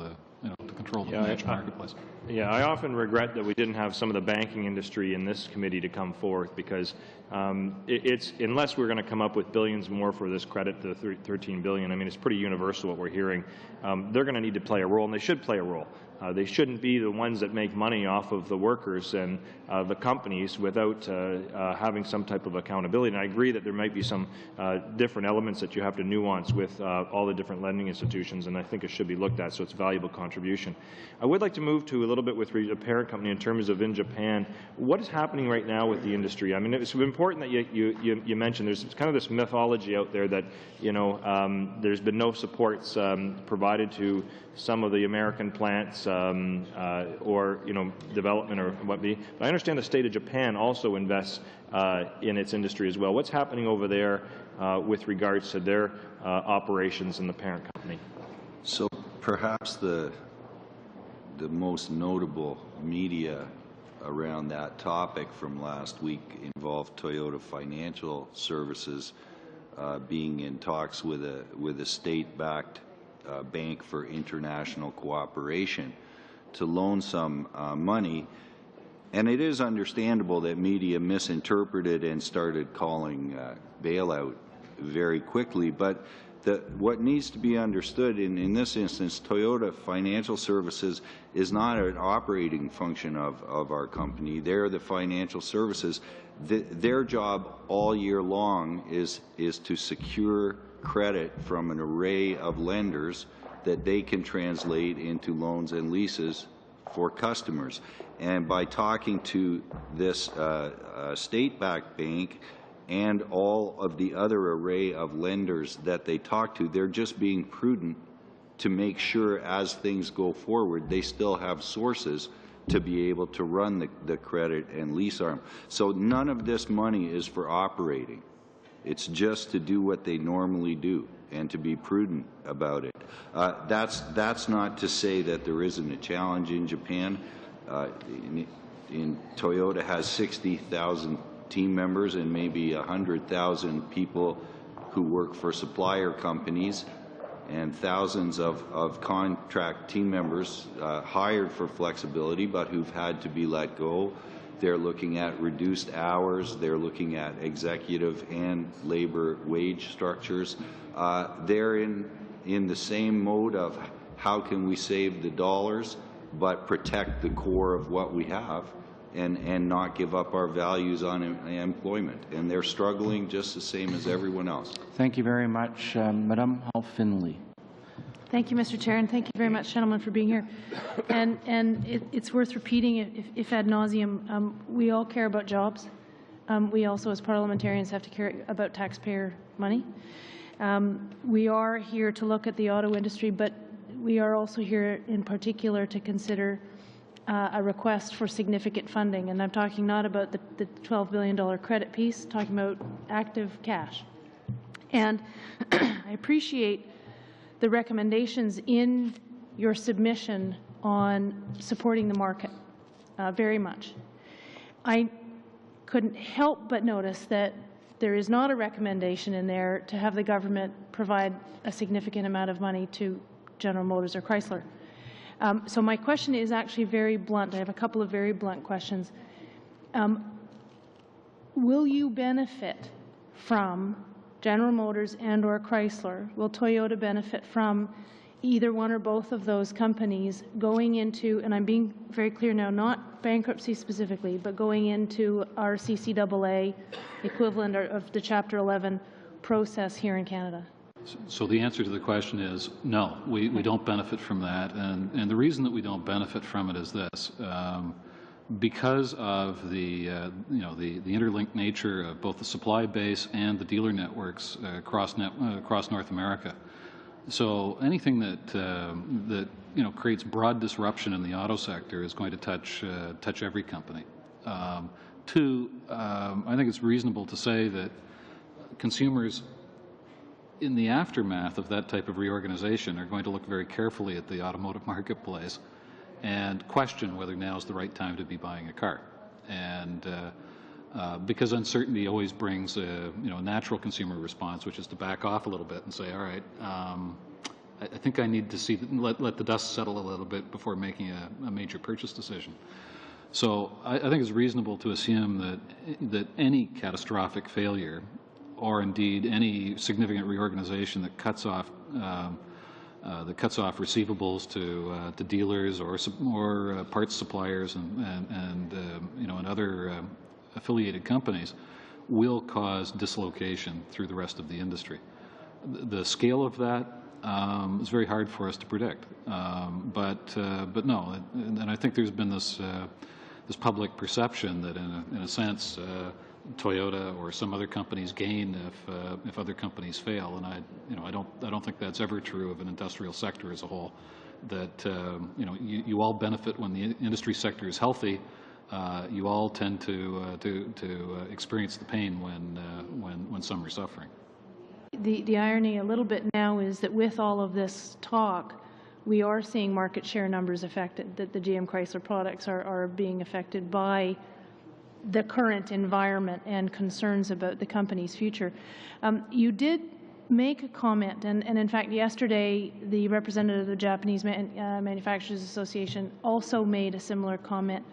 [SPEAKER 2] to control the
[SPEAKER 7] Yeah,
[SPEAKER 2] financial marketplace.
[SPEAKER 7] Yeah, I often regret that we didn't have some of the banking industry in this committee to come forth, because it's unless we're going to come up with billions more for this credit, the 13 billion. I mean, it's pretty universal what we're hearing. They're going to need to play a role, and they should play a role. They shouldn't be the ones that make money off of the workers and the companies without having some type of accountability. And I agree that there might be some different elements that you have to nuance with all the different lending institutions, and I think it should be looked at, so it's a valuable contribution. I would like to move to a little bit with the parent company in terms of in Japan. What is happening right now with the industry? I mean, it's important that you mentioned there's kind of this mythology out there that, you know, there's been no supports provided to some of the American plants or, you know, development or what be. But I understand the state of Japan also invests in its industry as well. What's happening over there with regards to their operations in the parent company?
[SPEAKER 4] So perhaps the most notable media around that topic from last week involved Toyota Financial Services being in talks with a state-backed bank for international cooperation to loan some money. And it is understandable that media misinterpreted and started calling bailout very quickly, but what needs to be understood in this instance, Toyota Financial Services is not an operating function of our company. They're the financial services. Their job all year long is to secure credit from an array of lenders that they can translate into loans and leases for customers. And by talking to this state-backed bank and all of the other array of lenders that they talk to, they're just being prudent to make sure as things go forward, they still have sources to be able to run the credit and lease arm. So none of this money is for operating. It's just to do what they normally do and to be prudent about it. That's not to say that there isn't a challenge in Japan. Toyota has 60,000 team members and maybe 100,000 people who work for supplier companies, and thousands of contract team members hired for flexibility but who've had to be let go. They're looking at reduced hours. They're looking at executive and labor wage structures. They're in the same mode of how can we save the dollars but protect the core of what we have and not give up our values on employment. And they're struggling just the same as everyone else.
[SPEAKER 1] Thank you very much. Madame Hall Finley.
[SPEAKER 8] Thank you, Mr. Chair, and thank you very much, gentlemen, for being here. And it's worth repeating, if ad nauseum, we all care about jobs. We also, as parliamentarians, have to care about taxpayer money. We are here to look at the auto industry, but we are also here in particular to consider a request for significant funding. And I'm talking not about the $12 billion credit piece, talking about active cash. And I appreciate the recommendations in your submission on supporting the market very much. I couldn't help but notice that there is not a recommendation in there to have the government provide a significant amount of money to General Motors or Chrysler. So my question is actually very blunt. I have a couple of very blunt questions. Will you benefit from General Motors and or Chrysler? Will Toyota benefit from either one or both of those companies going into, and I'm being very clear now, not bankruptcy specifically, but going into our CCAA equivalent of the Chapter 11 process here in Canada?
[SPEAKER 2] So the answer to the question is no, we don't benefit from that. And the reason that we don't benefit from it is this. Because of the interlinked nature of both the supply base and the dealer networks across North America. So anything that creates broad disruption in the auto sector is going to touch every company. Two, I think it's reasonable to say that consumers in the aftermath of that type of reorganization are going to look very carefully at the automotive marketplace and question whether now is the right time to be buying a car. And because uncertainty always brings a natural consumer response, which is to back off a little bit and say, all right, I think I need to see let the dust settle a little bit before making a major purchase decision. So I think it's reasonable to assume that any catastrophic failure, or indeed any significant reorganization that cuts off receivables to dealers or parts suppliers and other affiliated companies, will cause dislocation through the rest of the industry. The scale of that is very hard for us to predict, but no, and I think there's been this public perception that in a sense Toyota or some other companies gain if other companies fail, and I don't think that's ever true of an industrial sector as a whole. That you all benefit when the industry sector is healthy. You all tend to experience the pain when some are suffering.
[SPEAKER 8] The irony a little bit now is that with all of this talk, we are seeing market share numbers affected, that the GM Chrysler products are being affected by the current environment and concerns about the company's future. You did make a comment, and in fact yesterday the representative of the Japanese Manufacturers Association also made a similar comment,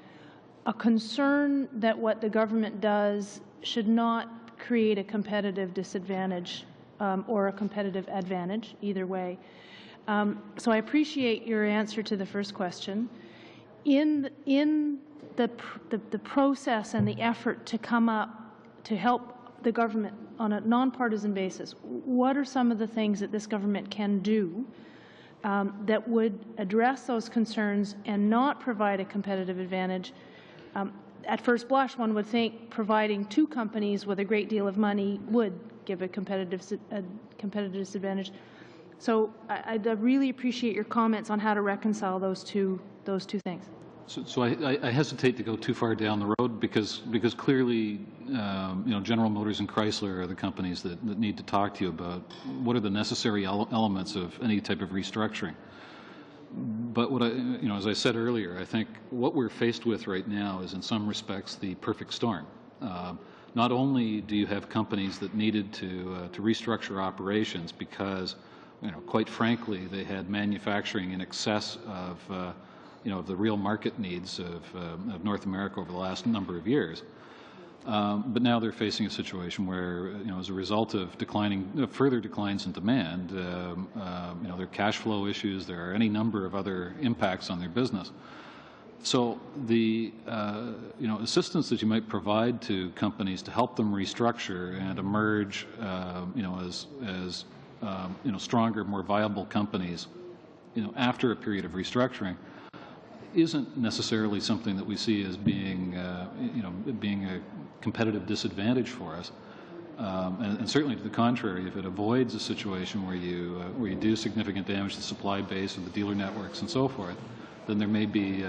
[SPEAKER 8] a concern that what the government does should not create a competitive disadvantage or a competitive advantage, either way. So I appreciate your answer to the first question. In the process and the effort to come up to help the government on a nonpartisan basis, what are some of the things that this government can do that would address those concerns and not provide a competitive advantage? At first blush, one would think providing two companies with a great deal of money would give a competitive disadvantage. So I'd really appreciate your comments on how to reconcile those two things.
[SPEAKER 2] So I hesitate to go too far down the road because clearly, General Motors and Chrysler are the companies that need to talk to you about what are the necessary elements of any type of restructuring. But as I said earlier, I think what we're faced with right now is in some respects the perfect storm. Not only do you have companies that needed to restructure operations because, quite frankly, they had manufacturing in excess of the real market needs of North America over the last number of years. But now they're facing a situation where, as a result of further declines in demand, there are cash flow issues, there are any number of other impacts on their business. So the assistance that you might provide to companies to help them restructure and emerge, as stronger, more viable companies, after a period of restructuring, isn't necessarily something that we see as being a competitive disadvantage for us, and certainly to the contrary, if it avoids a situation where you do significant damage to the supply base and the dealer networks and so forth, then there may be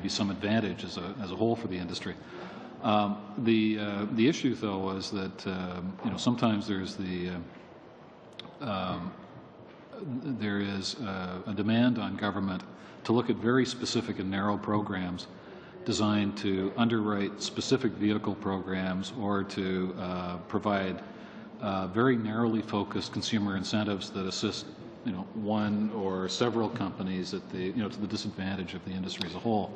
[SPEAKER 2] some advantage as a whole for the industry. The issue, though, was that sometimes there is a demand on government to look at very specific and narrow programs designed to underwrite specific vehicle programs or to provide very narrowly focused consumer incentives that assist one or several companies at the to the disadvantage of the industry as a whole.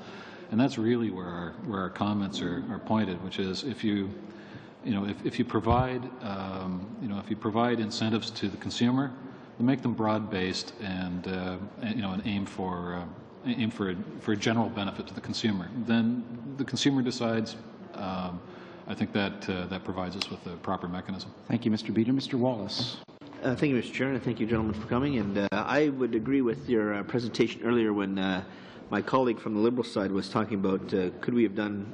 [SPEAKER 2] And that's really where our comments are pointed, which is if you provide incentives to the consumer, make them broad-based and aim for a general benefit to the consumer. Then the consumer decides. I think that provides us with a proper mechanism.
[SPEAKER 1] Thank you, Mr. Beater. Mr. Wallace.
[SPEAKER 9] Thank you, Mr. Chair, and thank you, gentlemen, for coming. And I would agree with your presentation earlier when my colleague from the Liberal side was talking about could we have done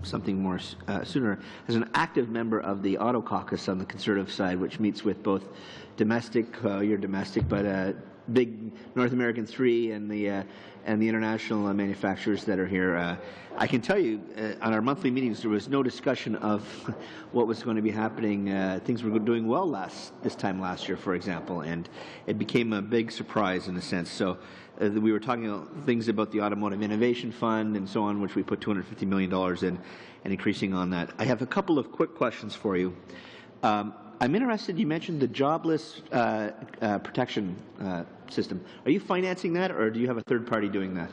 [SPEAKER 9] something more sooner. As an active member of the Auto Caucus on the Conservative side, which meets with both domestic, you're domestic, but big North American 3 and the international manufacturers that are here, I can tell you on our monthly meetings there was no discussion of what was going to be happening. Things were doing well this time last year, for example, and it became a big surprise in a sense. So we were talking things about the Automotive Innovation Fund and so on, which we put $250 million in, and increasing on that. I have a couple of quick questions for you. I'm interested, you mentioned the jobless protection system. Are you financing that, or do you have a third party doing that?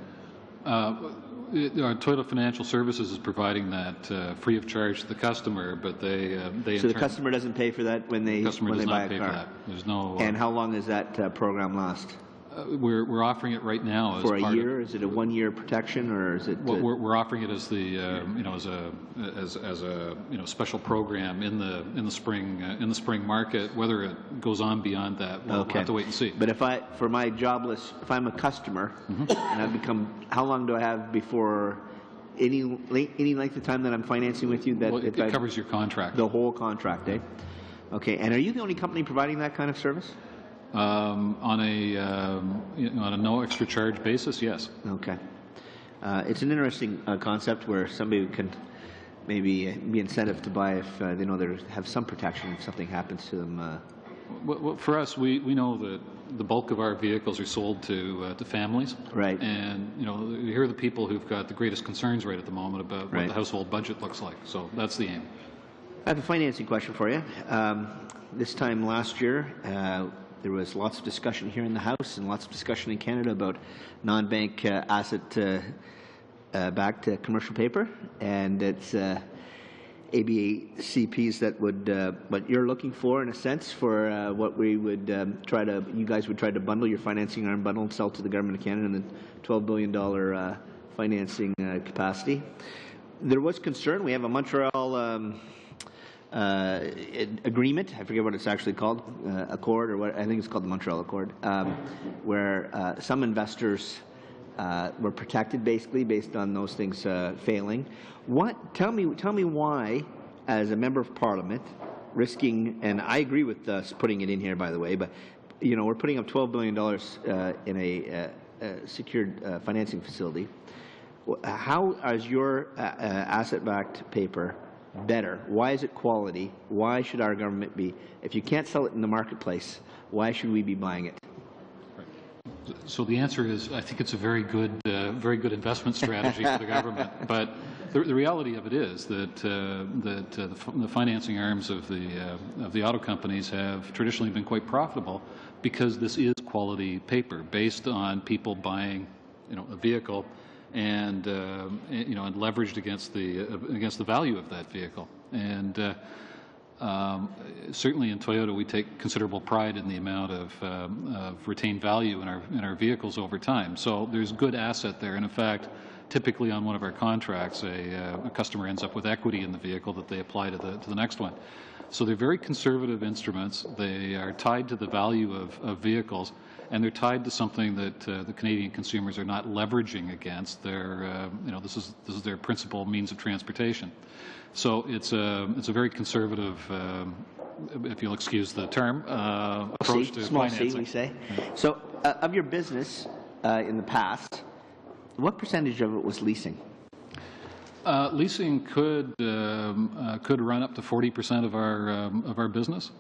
[SPEAKER 2] Toyota Financial Services is providing that free of charge to the customer, but they
[SPEAKER 9] so the customer doesn't pay for that when they buy a car?
[SPEAKER 2] The customer does not pay for that. There's no.
[SPEAKER 9] And how long does that program last?
[SPEAKER 2] We're offering it right now as
[SPEAKER 9] for a
[SPEAKER 2] part
[SPEAKER 9] year. Is it a 1 year protection, or is it?
[SPEAKER 2] We're offering it as the you know, as a you know, special program in the spring market. Whether it goes on beyond that, we'll have to wait and see.
[SPEAKER 9] But if I'm a customer and I've become, how long do I have before any length of time that I'm financing with you? That
[SPEAKER 2] well, it covers your contract.
[SPEAKER 9] The whole contract, eh? Okay. And are you the only company providing that kind of service?
[SPEAKER 2] On a no extra charge basis, yes.
[SPEAKER 9] Okay. It's an interesting concept where somebody can maybe be incentive to buy if they know they have some protection if something happens to them.
[SPEAKER 2] Well, for us, we know that the bulk of our vehicles are sold to families.
[SPEAKER 9] Right.
[SPEAKER 2] And, you know, here are the people who've got the greatest concerns right at the moment about what the household budget looks like. So that's the aim. I
[SPEAKER 9] have a financing question for you. This time last year, there was lots of discussion here in the House and lots of discussion in Canada about non-bank asset-backed commercial paper, and it's ABCPs that would what you're looking for, in a sense, for what we would you guys would try to bundle your financing arm bundle and sell to the Government of Canada in the $12 billion financing capacity. There was concern. We have a Montreal agreement, I forget what it's actually called, Accord, or what I think it's called the Montreal Accord, where some investors were protected basically based on those things failing. Tell me why, as a member of Parliament, risking, and I agree with us putting it in here, by the way, but you know, we're putting up $12 billion in a secured financing facility. How is your asset-backed paper better? Why is it quality? Why should our government be, if you can't sell it in the marketplace, why should we be buying it?
[SPEAKER 2] So the answer is, I think it's a very good investment strategy for the government. But the reality of it is that the financing arms of the auto companies have traditionally been quite profitable because this is quality paper based on people buying, you know, a vehicle and you know, and leveraged against the value of that vehicle. And certainly in Toyota, we take considerable pride in the amount of retained value in our vehicles over time. So there's good asset there. And in fact, typically on one of our contracts, a customer ends up with equity in the vehicle that they apply to the next one. So they're very conservative instruments. They are tied to the value of vehicles, and they're tied to something that the Canadian consumers are not leveraging against. Their, you know, this is their principal means of transportation. So it's a very conservative, if you'll excuse the term, approach to
[SPEAKER 9] small
[SPEAKER 2] financing.
[SPEAKER 9] C, we say. So, of your business in the past, what percentage of it was leasing?
[SPEAKER 2] Leasing could run up to 40% of our business,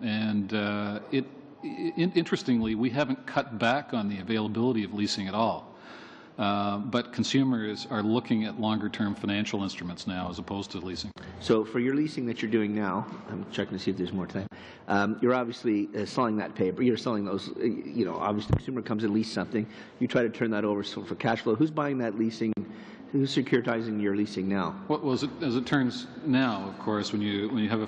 [SPEAKER 2] and interestingly, we haven't cut back on the availability of leasing at all. But consumers are looking at longer-term financial instruments now as opposed to leasing.
[SPEAKER 9] So for your leasing that you're doing now, I'm checking to see if there's more time, you're obviously selling that paper. You're selling those, you know, obviously the consumer comes and leases something. You try to turn that over for cash flow. Who's buying that leasing? Who's securitizing your leasing now?
[SPEAKER 2] Well, as it turns now, of course, when you have a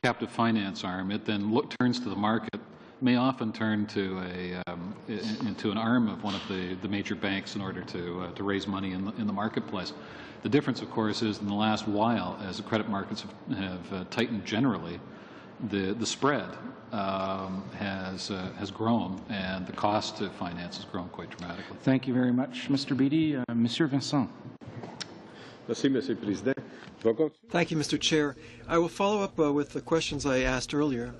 [SPEAKER 2] captive finance arm, it then turns to the market, may often turn to into an arm of one of the major banks in order to raise money in the marketplace. The difference, of course, is in the last while, as the credit markets have tightened generally, the spread has grown, and the cost to finance has grown quite dramatically.
[SPEAKER 1] Thank you very much, Mr. Beatty. Monsieur Vincent.
[SPEAKER 5] Thank you, Mr. Chair. I will follow up with the questions I asked earlier.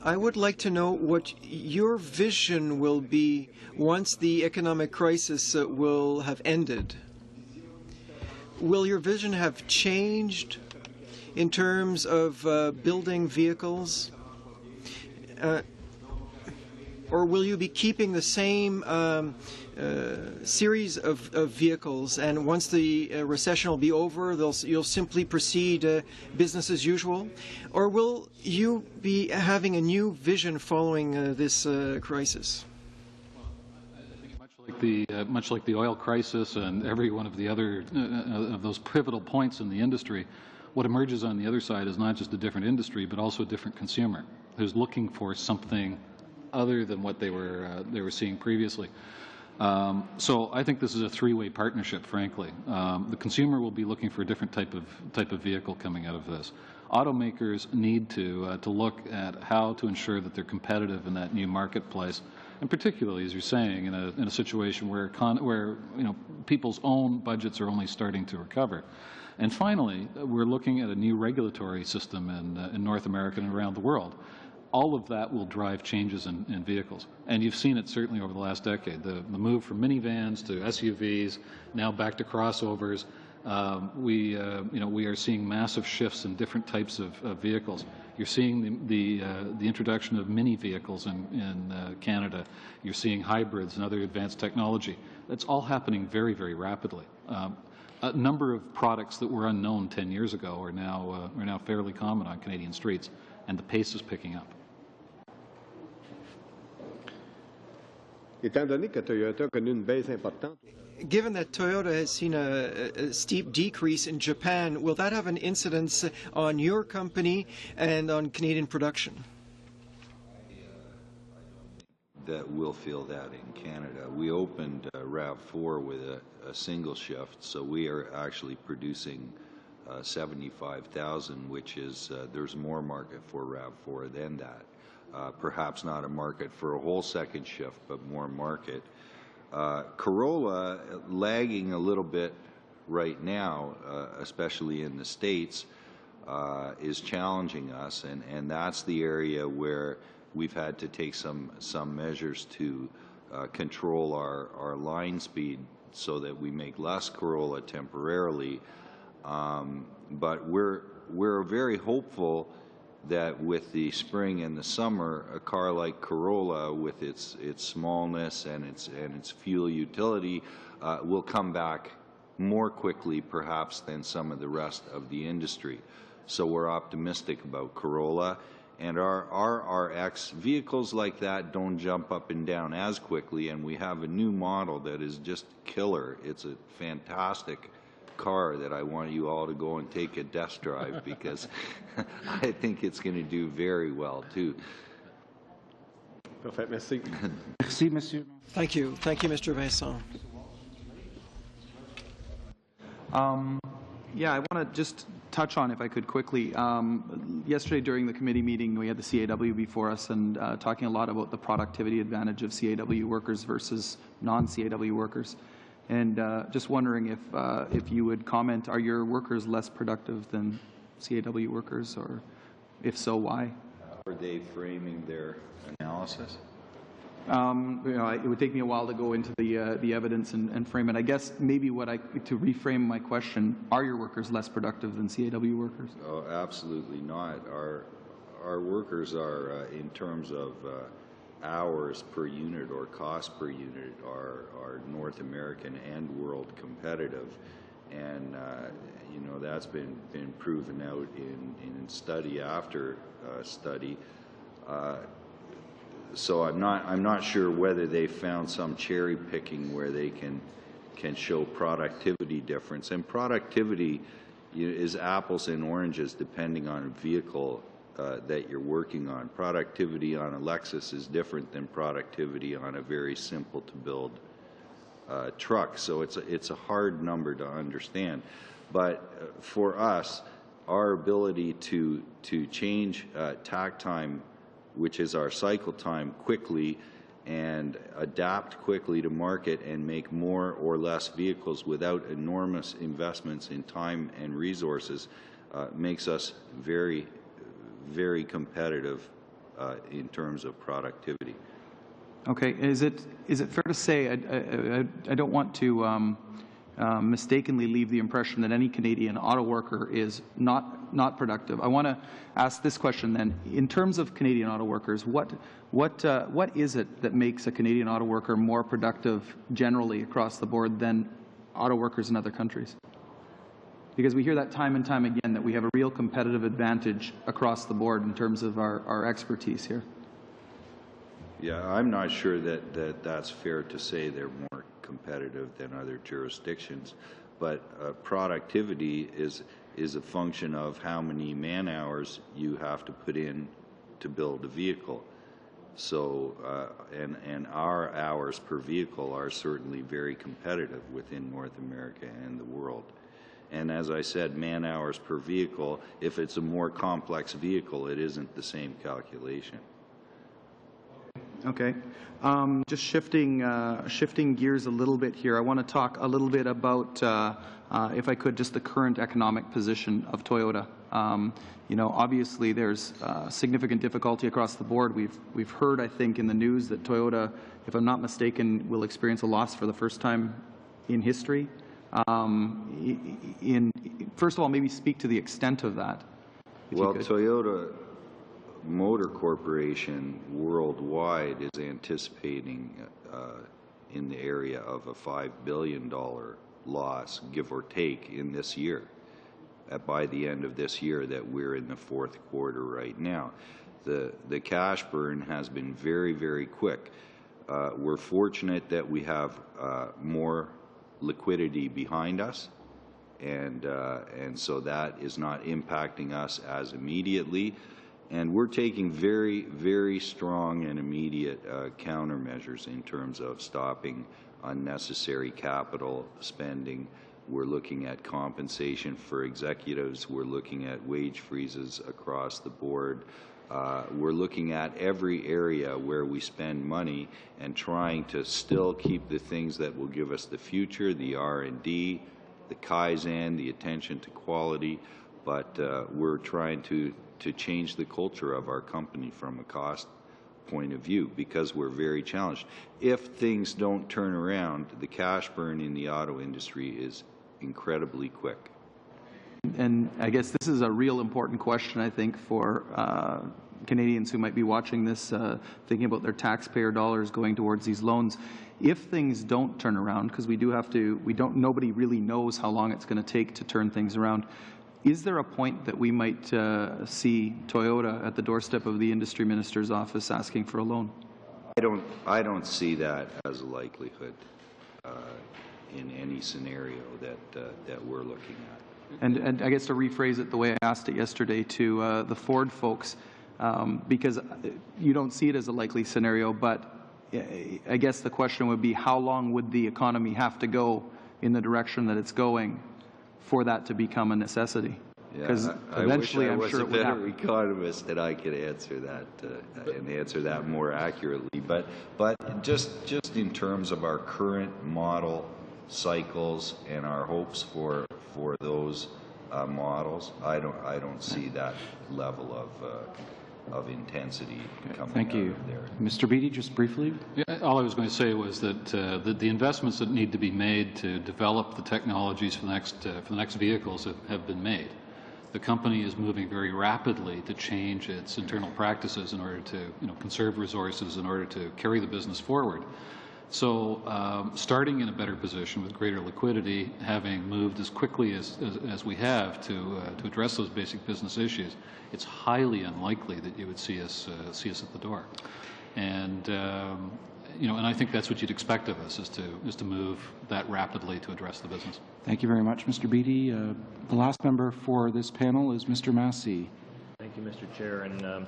[SPEAKER 5] I would like to know what your vision will be once the economic crisis will have ended. Will your vision have changed in terms of building vehicles? or will you be keeping the same series of vehicles, and once the recession will be over, you'll simply proceed business as usual? Or will you be having a new vision following this crisis?
[SPEAKER 2] Much like the oil crisis and every one of the other of those pivotal points in the industry, what emerges on the other side is not just a different industry, but also a different consumer who's looking for something other than what they were seeing previously. So I think this is a three-way partnership, frankly. The consumer will be looking for a different type of vehicle coming out of this. Automakers need to look at how to ensure that they're competitive in that new marketplace, and particularly, as you're saying, in a situation where people's own budgets are only starting to recover. And finally, we're looking at a new regulatory system in North America and around the world. All of that will drive changes in vehicles. And you've seen it certainly over the last decade. The move from minivans to SUVs, now back to crossovers. We are seeing massive shifts in different types of vehicles. You're seeing the introduction of mini vehicles in Canada. You're seeing hybrids and other advanced technology. That's all happening very, very rapidly. A number of products that were unknown 10 years ago are now fairly common on Canadian streets, and the pace is picking up.
[SPEAKER 10] Étant donné que Toyota a connu une baisse importante.
[SPEAKER 5] Given that Toyota has seen a steep decrease in Japan, will that have an incidence on your company and on Canadian production?
[SPEAKER 4] That we'll feel that in Canada. We opened RAV4 with a single shift, so we are actually producing 75,000, which is, there's more market for RAV4 than that. Perhaps not a market for a whole second shift, but more market. Corolla lagging a little bit right now, especially in the States, is challenging us, and that's the area where we've had to take some measures to control our line speed so that we make less Corolla temporarily. But we're very hopeful that with the spring and the summer, a car like Corolla, with its smallness and its fuel utility, will come back more quickly, perhaps, than some of the rest of the industry. So we're optimistic about Corolla, and our RX vehicles like that don't jump up and down as quickly. And we have a new model that is just killer. It's a fantastic car that I want you all to go and take a test drive because I think it's going to do very well too.
[SPEAKER 10] Parfait, merci.
[SPEAKER 1] Merci, monsieur.
[SPEAKER 5] Thank you, Mr. Vincent.
[SPEAKER 6] Yeah, I want to just touch on, if I could quickly, yesterday during the committee meeting, we had the CAW before us and talking a lot about the productivity advantage of CAW workers versus non-CAW workers. And just wondering if you would comment, are your workers less productive than CAW workers, or if so, why?
[SPEAKER 4] Are they framing their analysis?
[SPEAKER 6] It would take me a while to go into the evidence and frame it. I guess maybe to reframe my question, are your workers less productive than CAW workers?
[SPEAKER 4] Oh, absolutely not. Our workers are, in terms of hours per unit or cost per unit, are North American and world competitive, and that's been proven out in study after study. So I'm not sure whether they found some cherry picking where they can show productivity difference, and productivity is apples and oranges depending on a vehicle that you're working on. Productivity on a Lexus is different than productivity on a very simple to build truck. So it's a hard number to understand. But for us, our ability to change takt time, which is our cycle time, quickly and adapt quickly to market and make more or less vehicles without enormous investments in time and resources, makes us very, very competitive in terms of productivity.
[SPEAKER 6] Okay. Is it fair to say, I don't want to mistakenly leave the impression that any Canadian auto worker is not productive. I want to ask this question then. In terms of Canadian auto workers, what is it that makes a Canadian auto worker more productive generally across the board than auto workers in other countries? Because we hear that time and time again, that we have a real competitive advantage across the board in terms of our expertise here.
[SPEAKER 4] Yeah, I'm not sure that that's fair to say they're more competitive than other jurisdictions, but productivity is a function of how many man-hours you have to put in to build a vehicle. So, and our hours per vehicle are certainly very competitive within North America and the world. And as I said, man-hours per vehicle, if it's a more complex vehicle, it isn't the same calculation.
[SPEAKER 6] Okay. Just shifting gears a little bit here, I want to talk a little bit about, if I could, just the current economic position of Toyota. You know, obviously there's significant difficulty across the board. We've heard, I think, in the news that Toyota, if I'm not mistaken, will experience a loss for the first time in history. First of all, maybe speak to the extent of that.
[SPEAKER 4] Well, Toyota Motor Corporation worldwide is anticipating in the area of a $5 billion loss, give or take, in this year, by the end of this year that we're in the fourth quarter right now. The cash burn has been very, very quick. We're fortunate that we have more liquidity behind us, and so that is not impacting us as immediately. And we're taking very, very strong and immediate countermeasures in terms of stopping unnecessary capital spending. We're looking at compensation for executives. We're looking at wage freezes across the board. We're looking at every area where we spend money and trying to still keep the things that will give us the future, the R&D, the Kaizen, the attention to quality, but we're trying to change the culture of our company from a cost point of view because we're very challenged. If things don't turn around, the cash burn in the auto industry is incredibly quick.
[SPEAKER 6] And I guess this is a real important question, I think, for Canadians who might be watching this, thinking about their taxpayer dollars going towards these loans. If things don't turn around, because nobody really knows how long it's going to take to turn things around, is there a point that we might see Toyota at the doorstep of the industry minister's office asking for a loan?
[SPEAKER 4] I don't see that as a likelihood in any scenario that we're looking at.
[SPEAKER 6] And I guess to rephrase it the way I asked it yesterday to the Ford folks, because you don't see it as a likely scenario, but I guess the question would be, how long would the economy have to go in the direction that it's going for that to become a necessity? Because eventually, I'm sure it would happen. I wish I was a better economist
[SPEAKER 4] that I could answer that and answer that more accurately. But just in terms of our current model cycles and our hopes for those models, I don't see that level of intensity coming
[SPEAKER 1] Thank you.
[SPEAKER 4] out of there.
[SPEAKER 1] Mr. Beattie, just briefly.
[SPEAKER 2] Yeah, all I was going to say was that the investments that need to be made to develop the technologies for the next vehicles have been made. The company is moving very rapidly to change its internal practices in order to conserve resources in order to carry the business forward. So starting in a better position with greater liquidity, having moved as quickly as we have to address those basic business issues, it's highly unlikely that you would see us at the door. And and I think that's what you'd expect of us is to move that rapidly to address the business.
[SPEAKER 1] Thank you very much, Mr. Beattie. The last member for this panel is Mr. Massey.
[SPEAKER 7] Thank you, Mr. Chair. And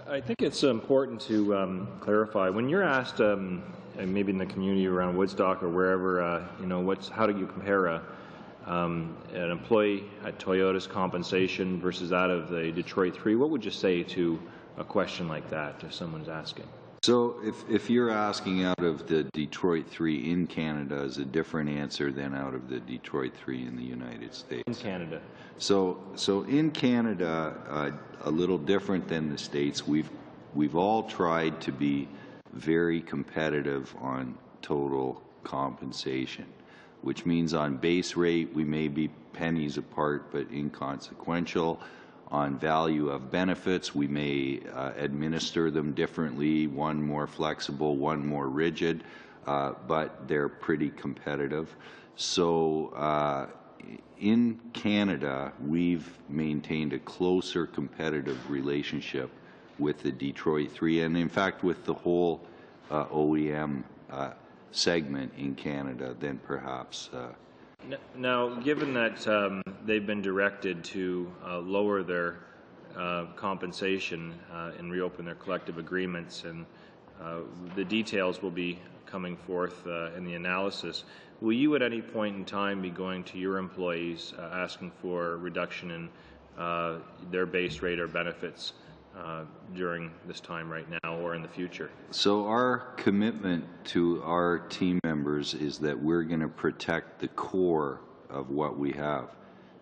[SPEAKER 7] I think it's important to clarify when you're asked. Maybe in the community around Woodstock or wherever, how do you compare an employee at Toyota's compensation versus that of the Detroit 3? What would you say to a question like that if someone's asking?
[SPEAKER 4] So if you're asking out of the Detroit 3 in Canada is a different answer than out of the Detroit 3 in the United States.
[SPEAKER 7] In Canada.
[SPEAKER 4] So in Canada, a little different than the States, we've all tried to be very competitive on total compensation. which means on base rate we may be pennies apart but inconsequential. On value of benefits, we may administer them differently, one more flexible, one more rigid, but they're pretty competitive. So in Canada, we've maintained a closer competitive relationship with the Detroit 3 and in fact with the whole OEM segment in Canada than perhaps.
[SPEAKER 7] Now, given that they've been directed to lower their compensation and reopen their collective agreements, and the details will be coming forth in the analysis, will you at any point in time be going to your employees asking for a reduction in their base rate or benefits during this time right now or in the future?
[SPEAKER 4] So our commitment to our team members is that we're going to protect the core of what we have.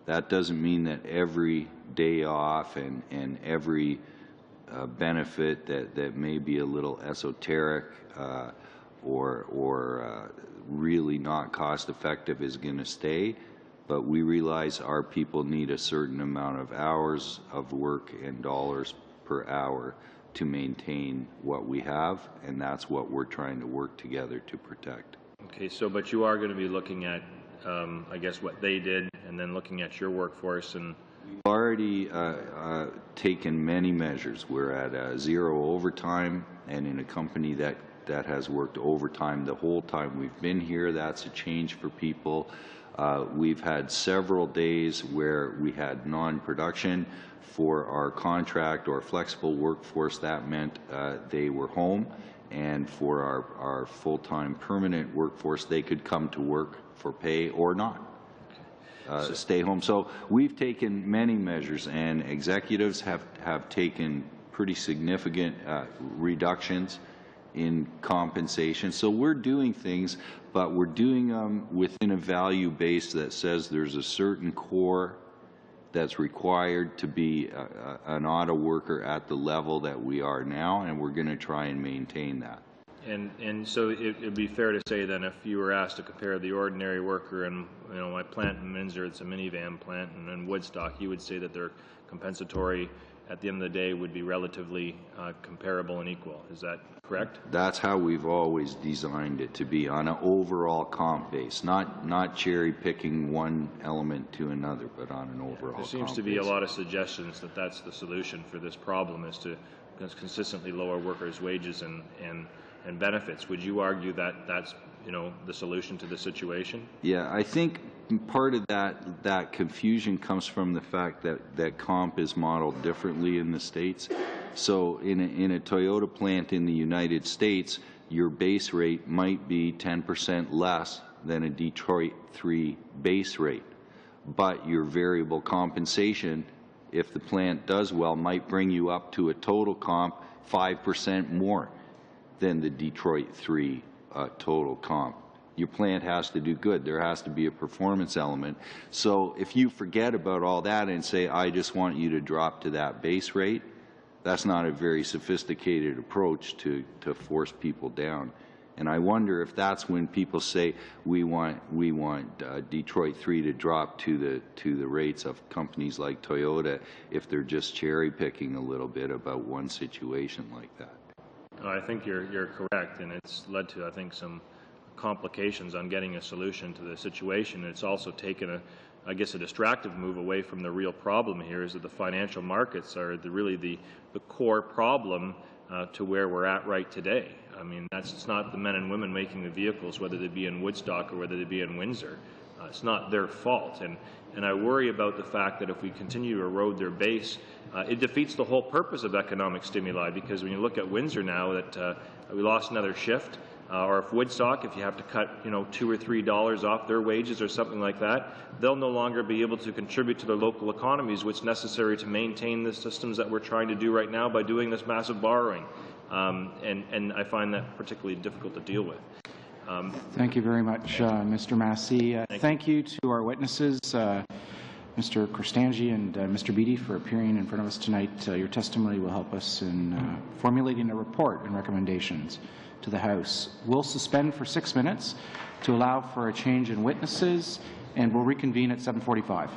[SPEAKER 4] That doesn't mean that every day off and every benefit that may be a little esoteric or really not cost effective is going to stay, but we realize our people need a certain amount of hours of work and dollars per hour to maintain what we have, and that's what we're trying to work together to protect.
[SPEAKER 7] Okay, so but you are going to be looking at, I guess, what they did, and then looking at your workforce. And
[SPEAKER 4] we've already taken many measures. We're at zero overtime, and in a company that has worked overtime the whole time we've been here, that's a change for people. We've had several days where we had non-production. For our contract or flexible workforce, that meant they were home, and for our full-time permanent workforce, they could come to work for pay or not, stay home. So we've taken many measures, and executives have taken pretty significant reductions in compensation. So we're doing things, but we're doing them within a value base that says there's a certain core that's required to be an auto worker at the level that we are now, and we're going to try and maintain that.
[SPEAKER 7] And so it would be fair to say then, if you were asked to compare the ordinary worker and my plant in Windsor, it's a minivan plant, and in Woodstock, you would say that their compensatory at the end of the day would be relatively comparable and equal. Is that correct?
[SPEAKER 4] That's how we've always designed it to be, on an overall comp base, not cherry picking one element to another, but on an overall
[SPEAKER 7] There seems to be a lot of suggestions that that's the solution for this problem, is to consistently lower workers' wages and benefits. Would you argue that that's the solution to the situation?
[SPEAKER 4] Yeah, I think part of that confusion comes from the fact that comp is modeled differently in the States. So in a Toyota plant in the United States, your base rate might be 10% less than a Detroit 3 base rate, but your variable compensation, if the plant does well, might bring you up to a total comp 5% more than the Detroit 3 total comp. Your plant has to do good. There has to be a performance element. So if you forget about all that and say, I just want you to drop to that base rate, that's not a very sophisticated approach to force people down. And I wonder if that's when people say we want Detroit 3 to drop to the rates of companies like Toyota, if they're just cherry picking a little bit about one situation like that.
[SPEAKER 7] I think you're correct, and it's led to, I think, some complications on getting a solution to the situation. It's also taken a distractive move away from the real problem here, is that the financial markets are really the core problem to where we're at right today. I mean, it's not the men and women making the vehicles, whether they be in Woodstock or whether they be in Windsor. It's not their fault, and I worry about the fact that if we continue to erode their base, it defeats the whole purpose of economic stimuli, because when you look at Windsor now that we lost another shift, or if Woodstock, if you have to cut $2 or $3 off their wages or something like that, they'll no longer be able to contribute to their local economies, which is necessary to maintain the systems that we're trying to do right now by doing this massive borrowing. And I find that particularly difficult to deal with.
[SPEAKER 1] Thank you very much, Mr. Massey. Thank you to our witnesses. Mr. Korstanji and Mr. Beattie for appearing in front of us tonight. Your testimony will help us in formulating a report and recommendations to the House. We'll suspend for 6 minutes to allow for a change in witnesses, and we'll reconvene at 7:45.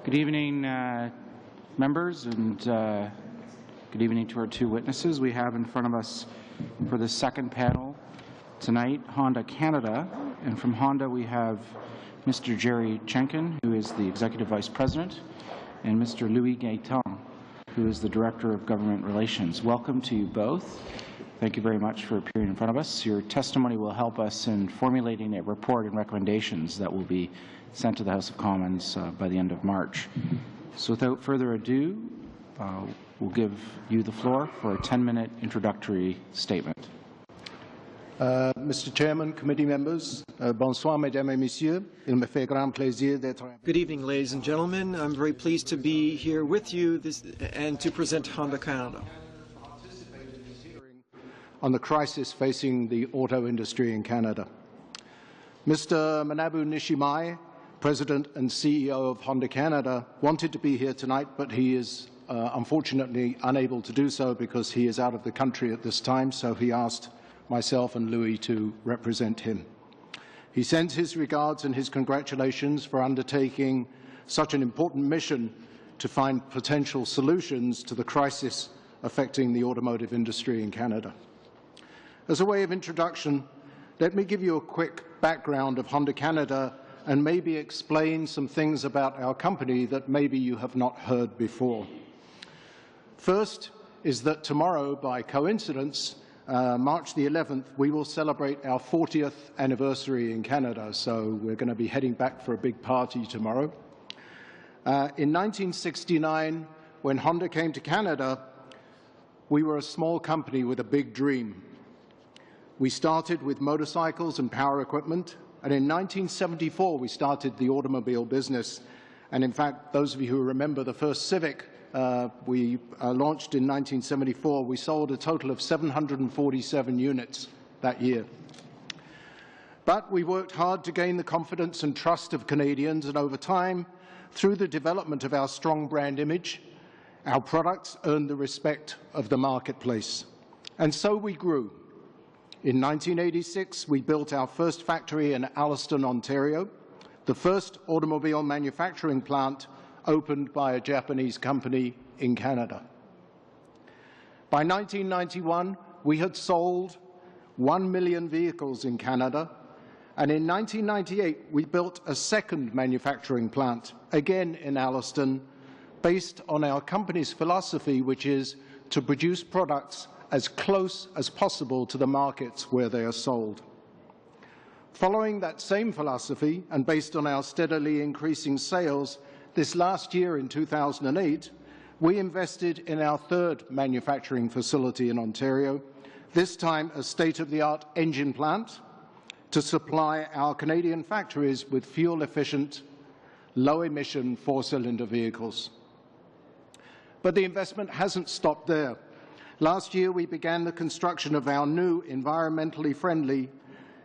[SPEAKER 1] Good evening, members, and good evening to our two witnesses. We have in front of us for the second panel tonight Honda Canada, and from Honda we have Mr. Jerry Chenkin, who is the Executive Vice President, and Mr. Louis Gaetan, who is the Director of Government Relations. Welcome to you both. Thank you very much for appearing in front of us. Your testimony will help us in formulating a report and recommendations that will be sent to the House of Commons by the end of March. So without further ado, we'll give you the floor for a 10-minute introductory statement.
[SPEAKER 11] Mr. Chairman, committee members, bonsoir, mesdames et messieurs. Il me fait grand plaisir d'être.
[SPEAKER 5] Good evening, ladies and gentlemen. I'm very pleased to be here with you and to present Honda Canada.
[SPEAKER 11] On the crisis facing the auto industry in Canada. Mr. Manabu Nishimai, President and CEO of Honda Canada, wanted to be here tonight, but he is unfortunately unable to do so because he is out of the country at this time, so he asked myself and Louis to represent him. He sends his regards and his congratulations for undertaking such an important mission to find potential solutions to the crisis affecting the automotive industry in Canada. As a way of introduction, let me give you a quick background of Honda Canada and maybe explain some things about our company that maybe you have not heard before. First is that tomorrow, by coincidence, March the 11th, we will celebrate our 40th anniversary in Canada, so we're going to be heading back for a big party tomorrow. In 1969, when Honda came to Canada, we were a small company with a big dream. We started with motorcycles and power equipment, and in 1974 we started the automobile business. And in fact, those of you who remember the first Civic we launched in 1974, we sold a total of 747 units that year. But we worked hard to gain the confidence and trust of Canadians, and over time, through the development of our strong brand image, our products earned the respect of the marketplace. And so we grew. In 1986, we built our first factory in Alliston, Ontario, the first automobile manufacturing plant opened by a Japanese company in Canada. By 1991, we had sold 1 million vehicles in Canada, and in 1998, we built a second manufacturing plant, again in Alliston, based on our company's philosophy, which is to produce products as close as possible to the markets where they are sold. Following that same philosophy, and based on our steadily increasing sales, this last year in 2008, we invested in our third manufacturing facility in Ontario, this time a state-of-the-art engine plant to supply our Canadian factories with fuel-efficient, low-emission four-cylinder vehicles. But the investment hasn't stopped there. Last year, we began the construction of our new environmentally friendly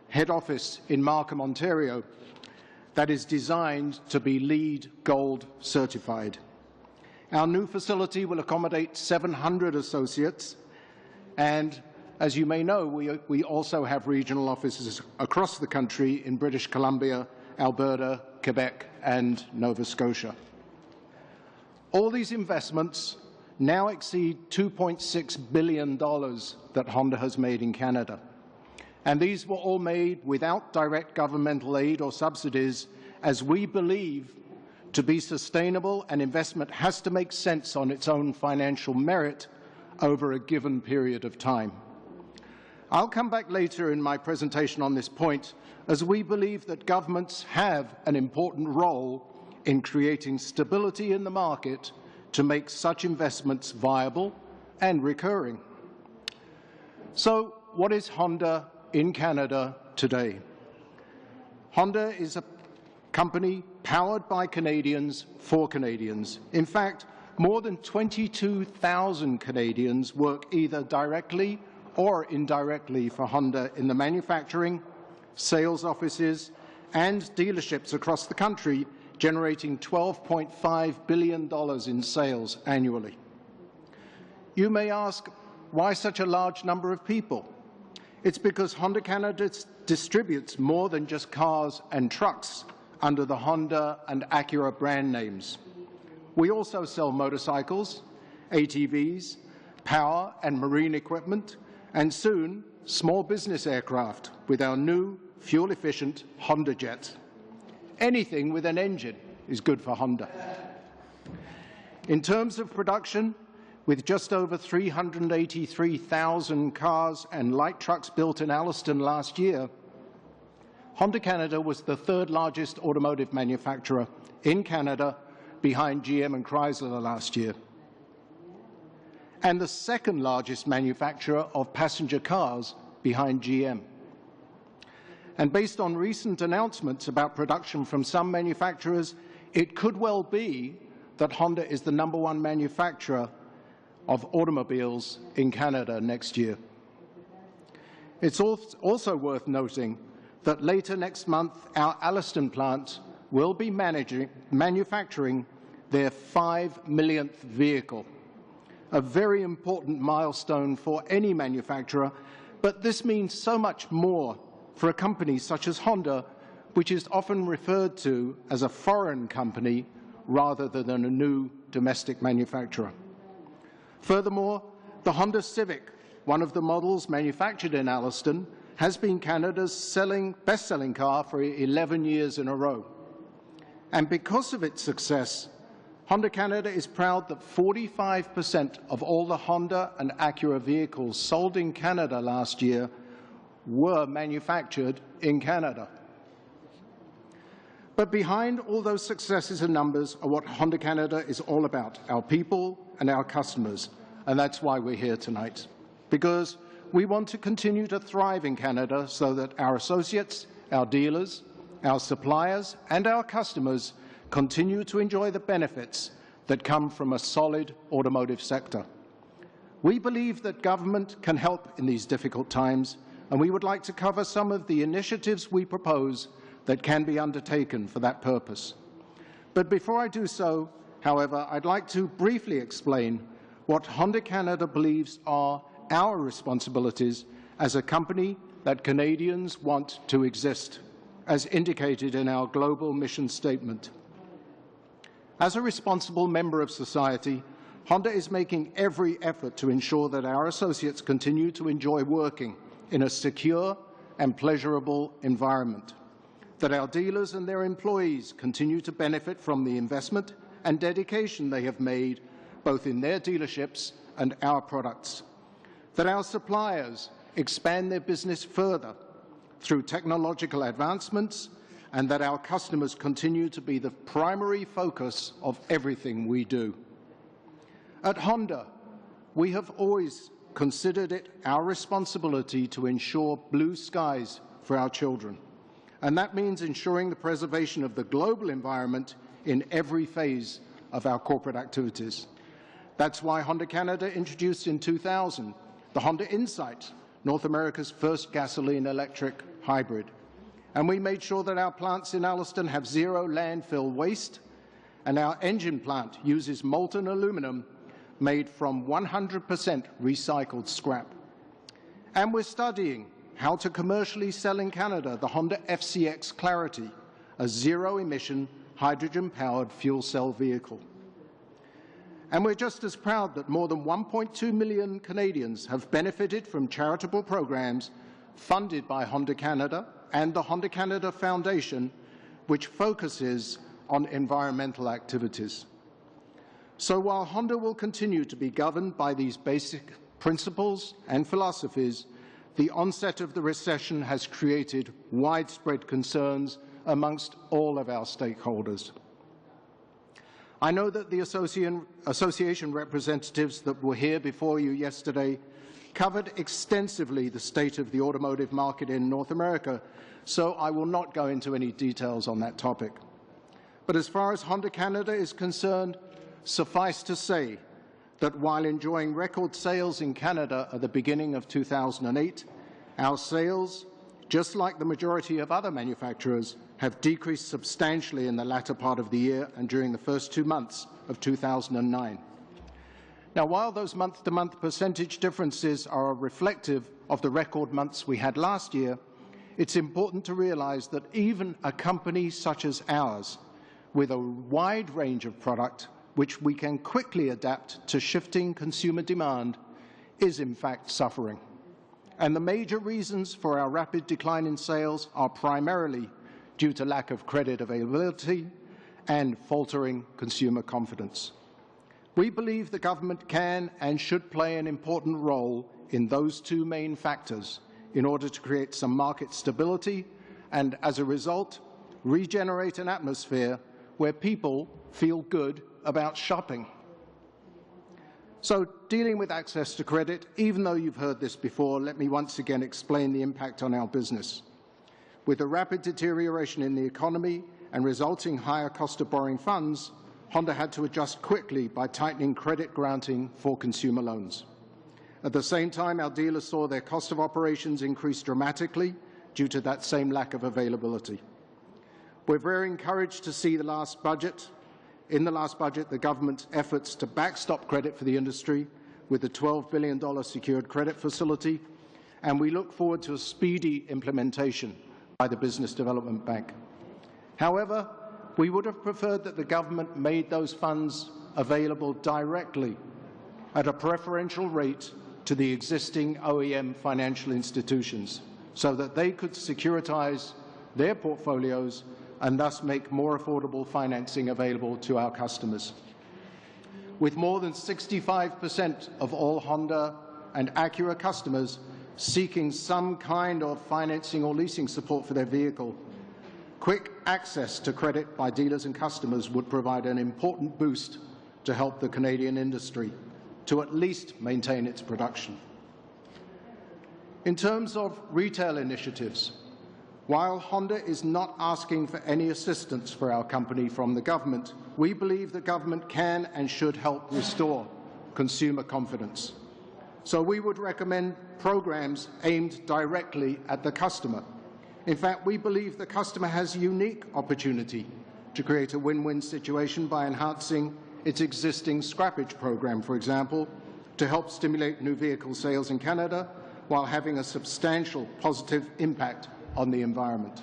[SPEAKER 11] head office in Markham, Ontario, that is designed to be LEED Gold certified. Our new facility will accommodate 700 associates, and as you may know, we also have regional offices across the country in British Columbia, Alberta, Quebec, and Nova Scotia. All these investments now exceed $2.6 billion that Honda has made in Canada. And these were all made without direct governmental aid or subsidies, as we believe to be sustainable, and investment has to make sense on its own financial merit over a given period of time. I'll come back later in my presentation on this point, as we believe that governments have an important role in creating stability in the market to make such investments viable and recurring. So, what is Honda in Canada today? Honda is a company powered by Canadians for Canadians. In fact, more than 22,000 Canadians work either directly or indirectly for Honda in the manufacturing, sales offices, and dealerships across the country, generating $12.5 billion in sales annually. You may ask, why such a large number of people? It's because Honda Canada distributes more than just cars and trucks under the Honda and Acura brand names. We also sell motorcycles, ATVs, power and marine equipment, and soon small business aircraft with our new fuel-efficient Honda Jet. Anything with an engine is good for Honda. In terms of production, with just over 383,000 cars and light trucks built in Alliston last year, Honda Canada was the third largest automotive manufacturer in Canada behind GM and Chrysler last year, and the second largest manufacturer of passenger cars behind GM. And based on recent announcements about production from some manufacturers, it could well be that Honda is the #1 manufacturer of automobiles in Canada next year. It's also worth noting that later next month, our Alliston plant will be manufacturing their 5 millionth vehicle, a very important milestone for any manufacturer, but this means so much more for a company such as Honda, which is often referred to as a foreign company rather than a new domestic manufacturer. Furthermore, the Honda Civic, one of the models manufactured in Alliston, has been Canada's best-selling car for 11 years in a row. And because of its success, Honda Canada is proud that 45% of all the Honda and Acura vehicles sold in Canada last year were manufactured in Canada. But behind all those successes and numbers are what Honda Canada is all about, our people and our customers. And that's why we're here tonight, because we want to continue to thrive in Canada so that our associates, our dealers, our suppliers, and our customers continue to enjoy the benefits that come from a solid automotive sector. We believe that government can help in these difficult times, and we would like to cover some of the initiatives we propose that can be undertaken for that purpose. But before I do so, however, I'd like to briefly explain what Honda Canada believes are our responsibilities as a company that Canadians want to exist, as indicated in our global mission statement. As a responsible member of society, Honda is making every effort to ensure that our associates continue to enjoy working in a secure and pleasurable environment, that our dealers and their employees continue to benefit from the investment and dedication they have made both in their dealerships and our products, that our suppliers expand their business further through technological advancements, and that our customers continue to be the primary focus of everything we do. At Honda, we have always considered it our responsibility to ensure blue skies for our children, and that means ensuring the preservation of the global environment in every phase of our corporate activities. That's why Honda Canada introduced in 2000 the Honda Insight, North America's first gasoline-electric hybrid. And we made sure that our plants in Alliston have zero landfill waste, and our engine plant uses molten aluminum made from 100% recycled scrap. And we're studying how to commercially sell in Canada the Honda FCX Clarity, a zero-emission, hydrogen-powered fuel cell vehicle. And we're just as proud that more than 1.2 million Canadians have benefited from charitable programs funded by Honda Canada and the Honda Canada Foundation, which focuses on environmental activities. So while Honda will continue to be governed by these basic principles and philosophies, the onset of the recession has created widespread concerns amongst all of our stakeholders. I know that the association representatives that were here before you yesterday covered extensively the state of the automotive market in North America, so I will not go into any details on that topic. But as far as Honda Canada is concerned, suffice to say that while enjoying record sales in Canada at the beginning of 2008, our sales, just like the majority of other manufacturers, have decreased substantially in the latter part of the year and during the first 2 months of 2009. Now, while those month-to-month percentage differences are reflective of the record months we had last year, it's important to realize that even a company such as ours, with a wide range of product, which we can quickly adapt to shifting consumer demand, is in fact suffering. And the major reasons for our rapid decline in sales are primarily due to lack of credit availability and faltering consumer confidence. We believe the government can and should play an important role in those two main factors in order to create some market stability and, as a result, regenerate an atmosphere where people feel good about shopping. So, dealing with access to credit, even though you've heard this before, let me once again explain the impact on our business. With the rapid deterioration in the economy and resulting higher cost of borrowing funds, Honda had to adjust quickly by tightening credit granting for consumer loans. At the same time, our dealers saw their cost of operations increase dramatically due to that same lack of availability. We're very encouraged to see in the last budget, the government's efforts to backstop credit for the industry with the $12 billion secured credit facility, and we look forward to a speedy implementation by the Business Development Bank. However, we would have preferred that the government made those funds available directly at a preferential rate to the existing OEM financial institutions so that they could securitize their portfolios and thus make more affordable financing available to our customers. With more than 65% of all Honda and Acura customers seeking some kind of financing or leasing support for their vehicle, quick access to credit by dealers and customers would provide an important boost to help the Canadian industry to at least maintain its production. In terms of retail initiatives, while Honda is not asking for any assistance for our company from the government, we believe the government can and should help restore consumer confidence. So we would recommend programs aimed directly at the customer. In fact, we believe the customer has a unique opportunity to create a win-win situation by enhancing its existing scrappage program, for example, to help stimulate new vehicle sales in Canada while having a substantial positive impact on the environment.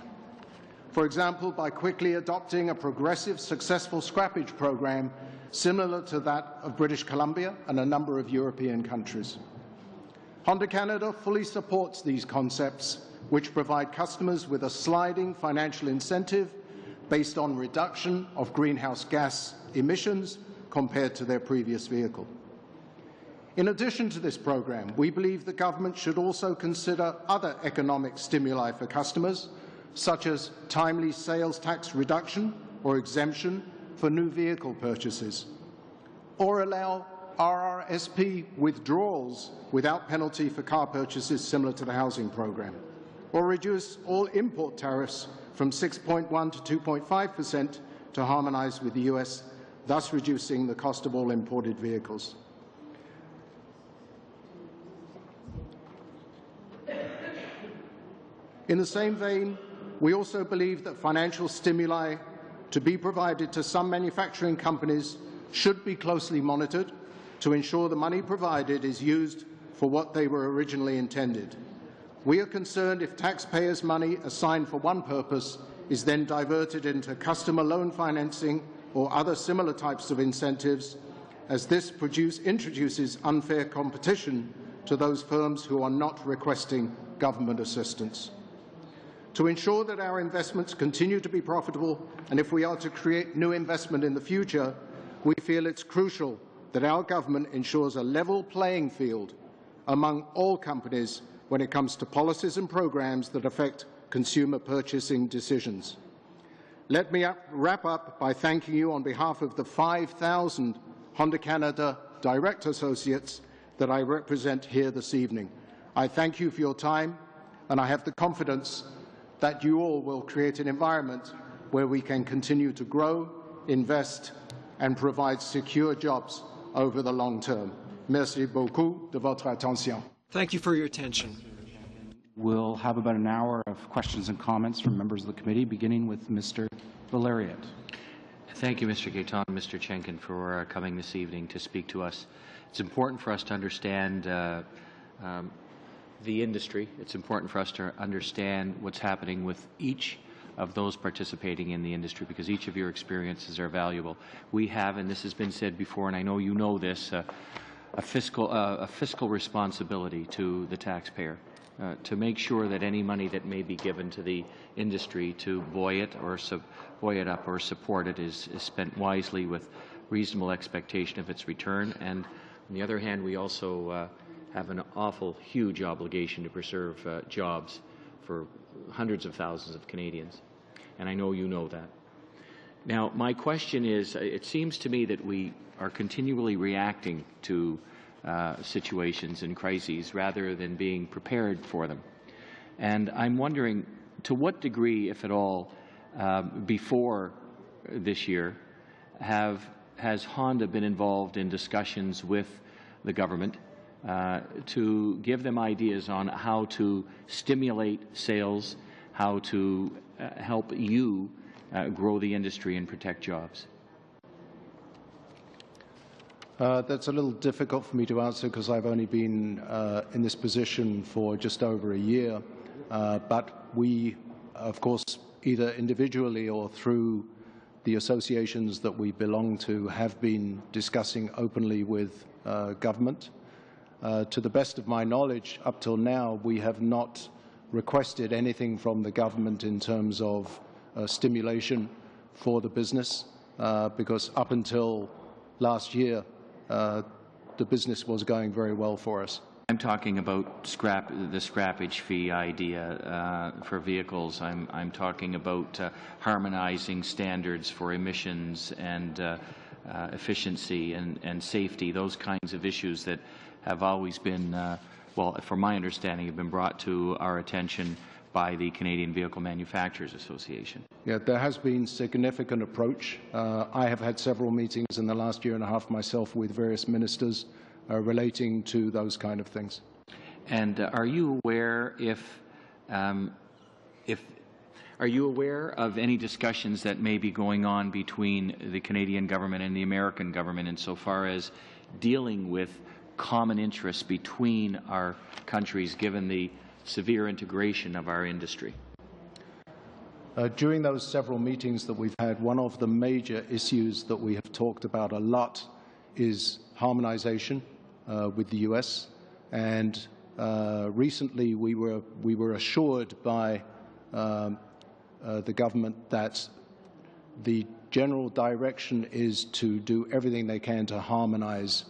[SPEAKER 11] For example, by quickly adopting a progressive, successful scrappage program similar to that of British Columbia and a number of European countries. Honda Canada fully supports these concepts, which provide customers with a sliding financial incentive based on reduction of greenhouse gas emissions compared to their previous vehicle. In addition to this program, we believe the government should also consider other economic stimuli for customers, such as timely sales tax reduction or exemption for new vehicle purchases, or allow RRSP withdrawals without penalty for car purchases similar to the housing program, or reduce all import tariffs from 6.1 to 2.5% to harmonize with the US, thus reducing the cost of all imported vehicles. In the same vein, we also believe that financial stimuli to be provided to some manufacturing companies should be closely monitored to ensure the money provided is used for what they were originally intended. We are concerned if taxpayers' money assigned for one purpose is then diverted into customer loan financing or other similar types of incentives, as this introduces unfair competition to those firms who are not requesting government assistance. To ensure that our investments continue to be profitable, and if we are to create new investment in the future, we feel it's crucial that our government ensures a level playing field among all companies when it comes to policies and programs that affect consumer purchasing decisions. Let me wrap up by thanking you on behalf of the 5,000 Honda Canada direct associates that I represent here this evening. I thank you for your time, and I have the confidence that you all will create an environment where we can continue to grow, invest, and provide secure jobs over the long term. Merci beaucoup de votre attention.
[SPEAKER 5] Thank you for your attention.
[SPEAKER 1] We'll have about an hour of questions and comments from members of the committee, beginning with Mr. Valeriot.
[SPEAKER 3] Thank you, Mr. Gaetan and Mr. Chenkin, for coming this evening to speak to us. It's important for us to understand the industry. It's important for us to understand what's happening with each of those participating in the industry, because each of your experiences are valuable. We have, and this has been said before, and I know you know this, a fiscal responsibility to the taxpayer to make sure that any money that may be given to the industry to buoy it up or support it is spent wisely with reasonable expectation of its return. And on the other hand, we also have an awful huge obligation to preserve jobs for hundreds of thousands of Canadians, and I know you know that. Now, my question is, it seems to me that we are continually reacting to situations and crises rather than being prepared for them. And I'm wondering, to what degree, if at all, before this year, has Honda been involved in discussions with the government to give them ideas on how to stimulate sales, how to help you grow the industry and protect jobs?
[SPEAKER 11] That's a little difficult for me to answer because I've only been in this position for just over a year. But we, of course, either individually or through the associations that we belong to, have been discussing openly with government. To the best of my knowledge, up till now, we have not requested anything from the government in terms of stimulation for the business, because up until last year, the business was going very well for us.
[SPEAKER 3] I'm talking about the scrappage fee idea for vehicles. I'm talking about harmonizing standards for emissions and efficiency and safety, those kinds of issues that have always been, well, from my understanding, have been brought to our attention by the Canadian Vehicle Manufacturers Association.
[SPEAKER 11] Yeah, there has been significant approach. I have had several meetings in the last year and a half myself with various ministers relating to those kind of things.
[SPEAKER 3] And are you aware are you aware of any discussions that may be going on between the Canadian government and the American government insofar as dealing with common interests between our countries, given the severe integration of our industry?
[SPEAKER 11] During those several meetings that we've had, one of the major issues that we have talked about a lot is harmonization with the U.S. And recently we were assured by the government that the general direction is to do everything they can to harmonize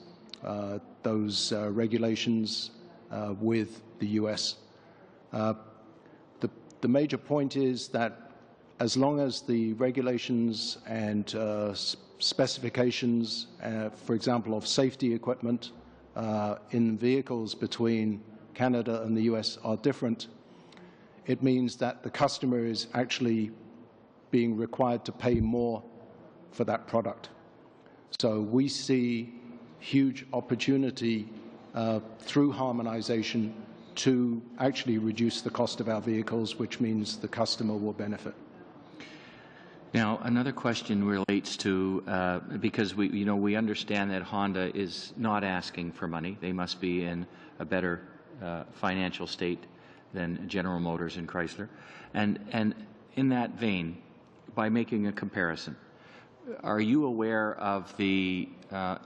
[SPEAKER 11] those regulations with the U.S. The major point is that as long as the regulations and specifications, for example, of safety equipment in vehicles between Canada and the U.S. are different, it means that the customer is actually being required to pay more for that product. So we see huge opportunity through harmonization to actually reduce the cost of our vehicles, which means the customer will benefit.
[SPEAKER 3] Now, another question relates to, because we understand that Honda is not asking for money. They must be in a better financial state than General Motors and Chrysler. And in that vein, by making a comparison, are you aware of the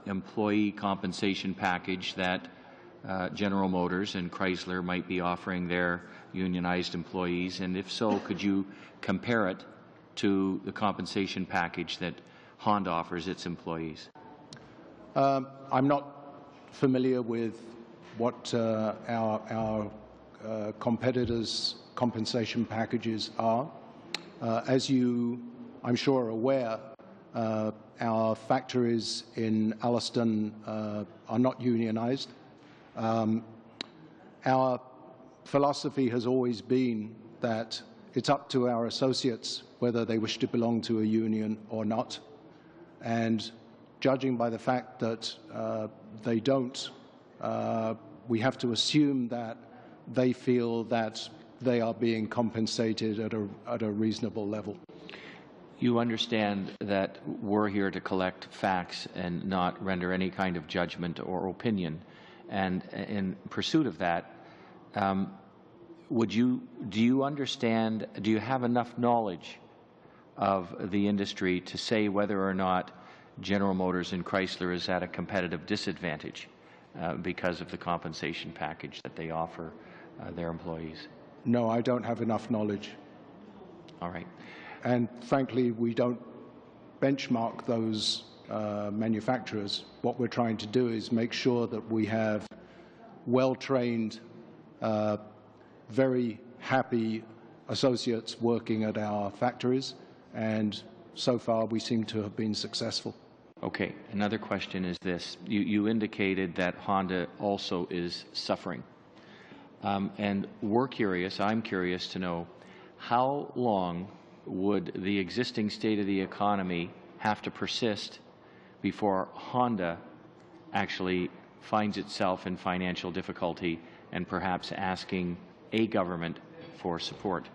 [SPEAKER 3] employee compensation package that General Motors and Chrysler might be offering their unionized employees? And if so, could you compare it to the compensation package that Honda offers its employees?
[SPEAKER 11] I'm not familiar with what our competitors' compensation packages are. As you, I'm sure, are aware, our factories in Alliston are not unionized. Our philosophy has always been that it's up to our associates whether they wish to belong to a union or not. And judging by the fact that they don't, we have to assume that they feel that they are being compensated at a reasonable level.
[SPEAKER 3] You understand that we're here to collect facts and not render any kind of judgment or opinion. And in pursuit of that, do you understand, do you have enough knowledge of the industry to say whether or not General Motors and Chrysler is at a competitive disadvantage because of the compensation package that they offer their employees?
[SPEAKER 11] No, I don't have enough knowledge.
[SPEAKER 3] All right.
[SPEAKER 11] And frankly, we don't benchmark those manufacturers. What we're trying to do is make sure that we have well-trained, very happy associates working at our factories, and so far we seem to have been successful.
[SPEAKER 3] Okay. Another question is this. You indicated that Honda also is suffering. And we're curious, I'm curious to know, how long would the existing state of the economy have to persist before Honda actually finds itself in financial difficulty and perhaps asking a government for support?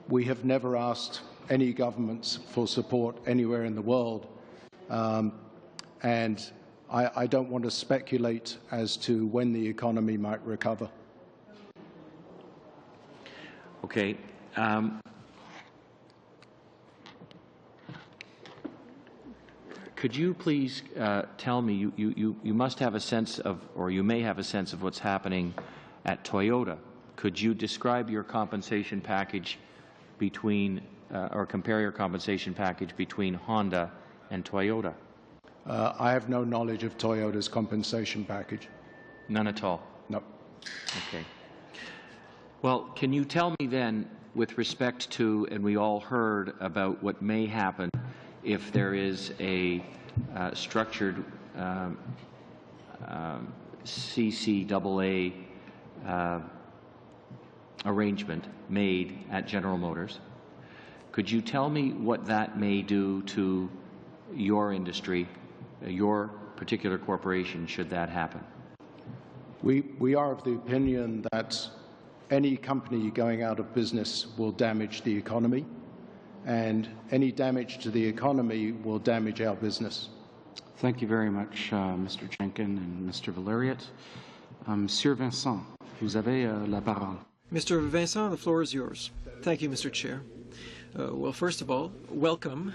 [SPEAKER 11] We have never asked any governments for support anywhere in the world, and I don't want to speculate as to when the economy might recover.
[SPEAKER 3] Okay. Could you please tell me, you must have a sense of, or you may have a sense of what's happening at Toyota. Could you describe your compensation package between, or compare your compensation package between Honda and Toyota?
[SPEAKER 11] I have no knowledge of Toyota's compensation package.
[SPEAKER 3] None at all?
[SPEAKER 11] No.
[SPEAKER 3] Okay. Well, can you tell me then, with respect to, and we all heard about what may happen if there is a structured CCAA arrangement made at General Motors, could you tell me what that may do to your industry, your particular corporation, should that happen?
[SPEAKER 11] We are of the opinion that any company going out of business will damage the economy, and any damage to the economy will damage our business.
[SPEAKER 1] Thank you very much, Mr. Jenkin and Mr. Valeriot. Monsieur Vincent, vous avez la parole.
[SPEAKER 5] Mr. Vincent, the floor is yours. Thank you, Mr. Chair. Well, first of all, welcome.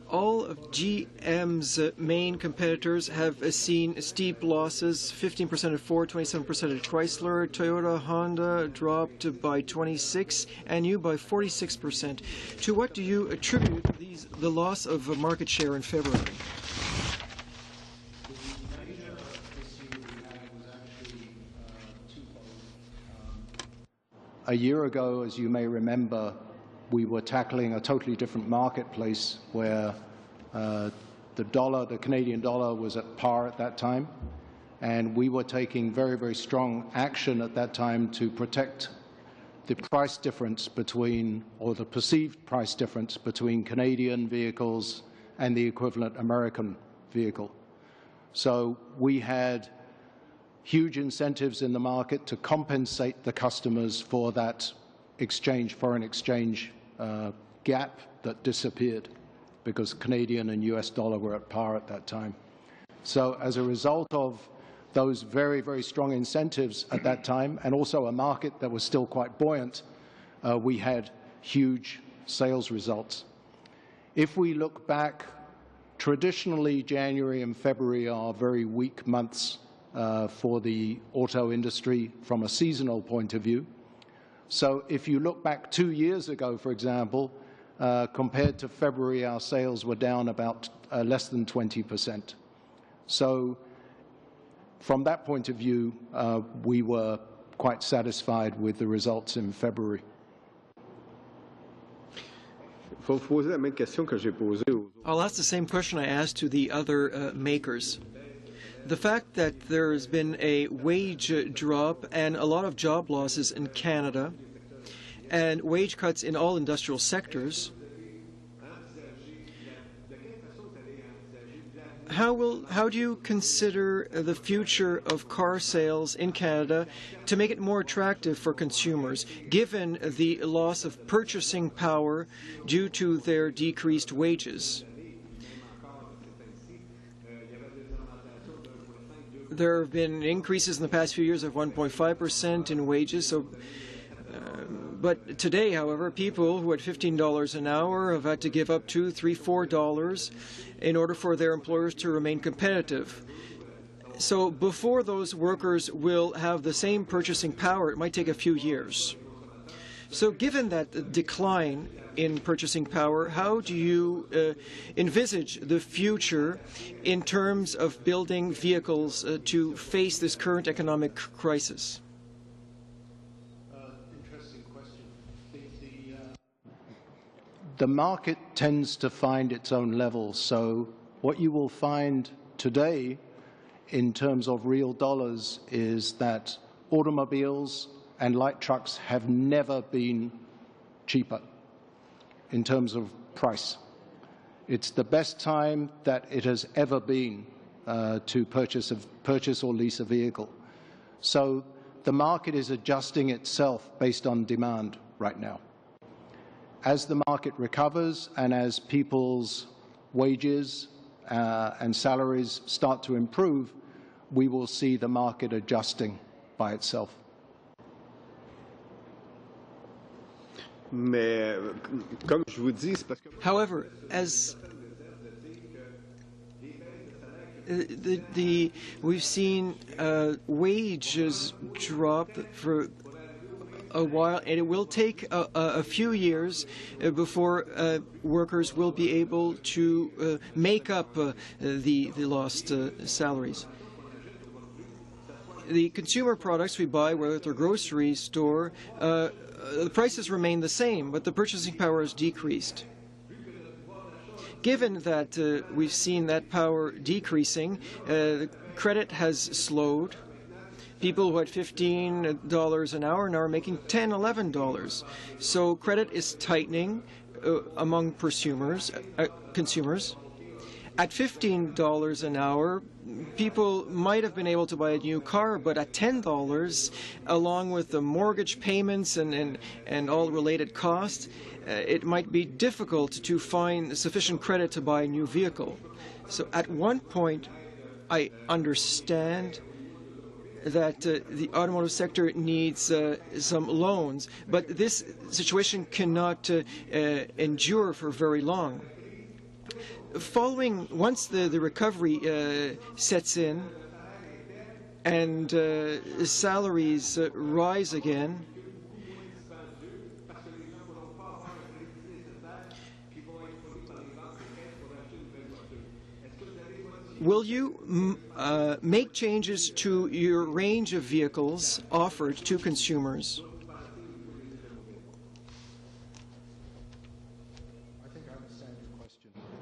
[SPEAKER 5] All of GM's main competitors have seen steep losses, 15% at Ford, 27% at Chrysler. Toyota, Honda dropped by 26%, and you by 46%. To what do you attribute the loss of market share in February?
[SPEAKER 11] A year ago, as you may remember, we were tackling a totally different marketplace where the Canadian dollar was at par at that time, and we were taking very, very strong action at that time to protect the price difference between, or the perceived price difference between Canadian vehicles and the equivalent American vehicle. So we had huge incentives in the market to compensate the customers for that foreign exchange gap that disappeared because Canadian and US dollar were at par at that time. So as a result of those very, very strong incentives at that time, and also a market that was still quite buoyant, we had huge sales results. If we look back, traditionally January and February are very weak months for the auto industry from a seasonal point of view. So if you look back 2 years ago, for example, compared to February, our sales were down about less than 20%. So from that point of view, we were quite satisfied with the results in February.
[SPEAKER 5] I'll ask the same question I asked to the other makers. The fact that there has been a wage drop and a lot of job losses in Canada and wage cuts in all industrial sectors, how do you consider the future of car sales in Canada to make it more attractive for consumers, given the loss of purchasing power due to their decreased wages? there have been increases in the past few years of 1.5% in wages. So, but today, however, people who had $15 an hour have had to give up $2, $3, $4 in order for their employers to remain competitive. So before those workers will have the same purchasing power, it might take a few years. So given that decline in purchasing power, how do you envisage the future in terms of building vehicles to face this current economic crisis?
[SPEAKER 11] Interesting question. The market tends to find its own level. So what you will find today in terms of real dollars is that automobiles and light trucks have never been cheaper in terms of price. It's the best time that it has ever been to purchase or lease a vehicle. So the market is adjusting itself based on demand right now. As the market recovers and as people's wages and salaries start to improve, we will see the market adjusting by itself.
[SPEAKER 5] However, as we've seen wages drop for a while, and it will take a few years before workers will be able to make up the lost salaries. The consumer products we buy, whether at the grocery store, the prices remain the same, but the purchasing power has decreased. Given that we've seen that power decreasing, credit has slowed. People who had $15 an hour now are making $10, $11. So credit is tightening among consumers. At $15 an hour, people might have been able to buy a new car, but at $10, along with the mortgage payments and all related costs, it might be difficult to find sufficient credit to buy a new vehicle. So at one point, I understand that the automotive sector needs some loans, but this situation cannot endure for very long. Once the recovery sets in and salaries rise again, will you make changes to your range of vehicles offered to consumers?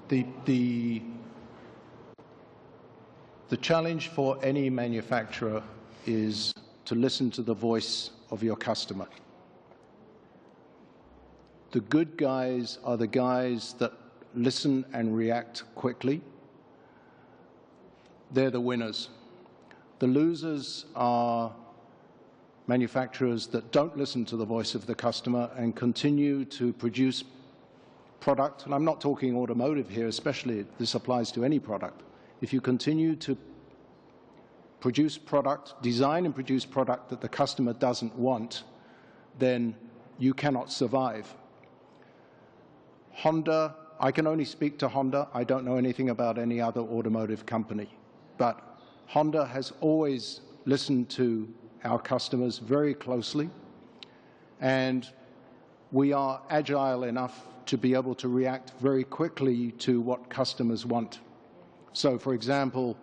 [SPEAKER 11] The challenge for any manufacturer is to listen to the voice of your customer. The good guys are the guys that listen and react quickly. They're the winners. The losers are manufacturers that don't listen to the voice of the customer and continue to produce product, and I'm not talking automotive here especially, this applies to any product. If you continue to produce product, design and produce product that the customer doesn't want, then you cannot survive. Honda, I can only speak to Honda. I don't know anything about any other automotive company. But Honda has always listened to our customers very closely, and we are agile enough to be able to react very quickly to what customers want. So, for example,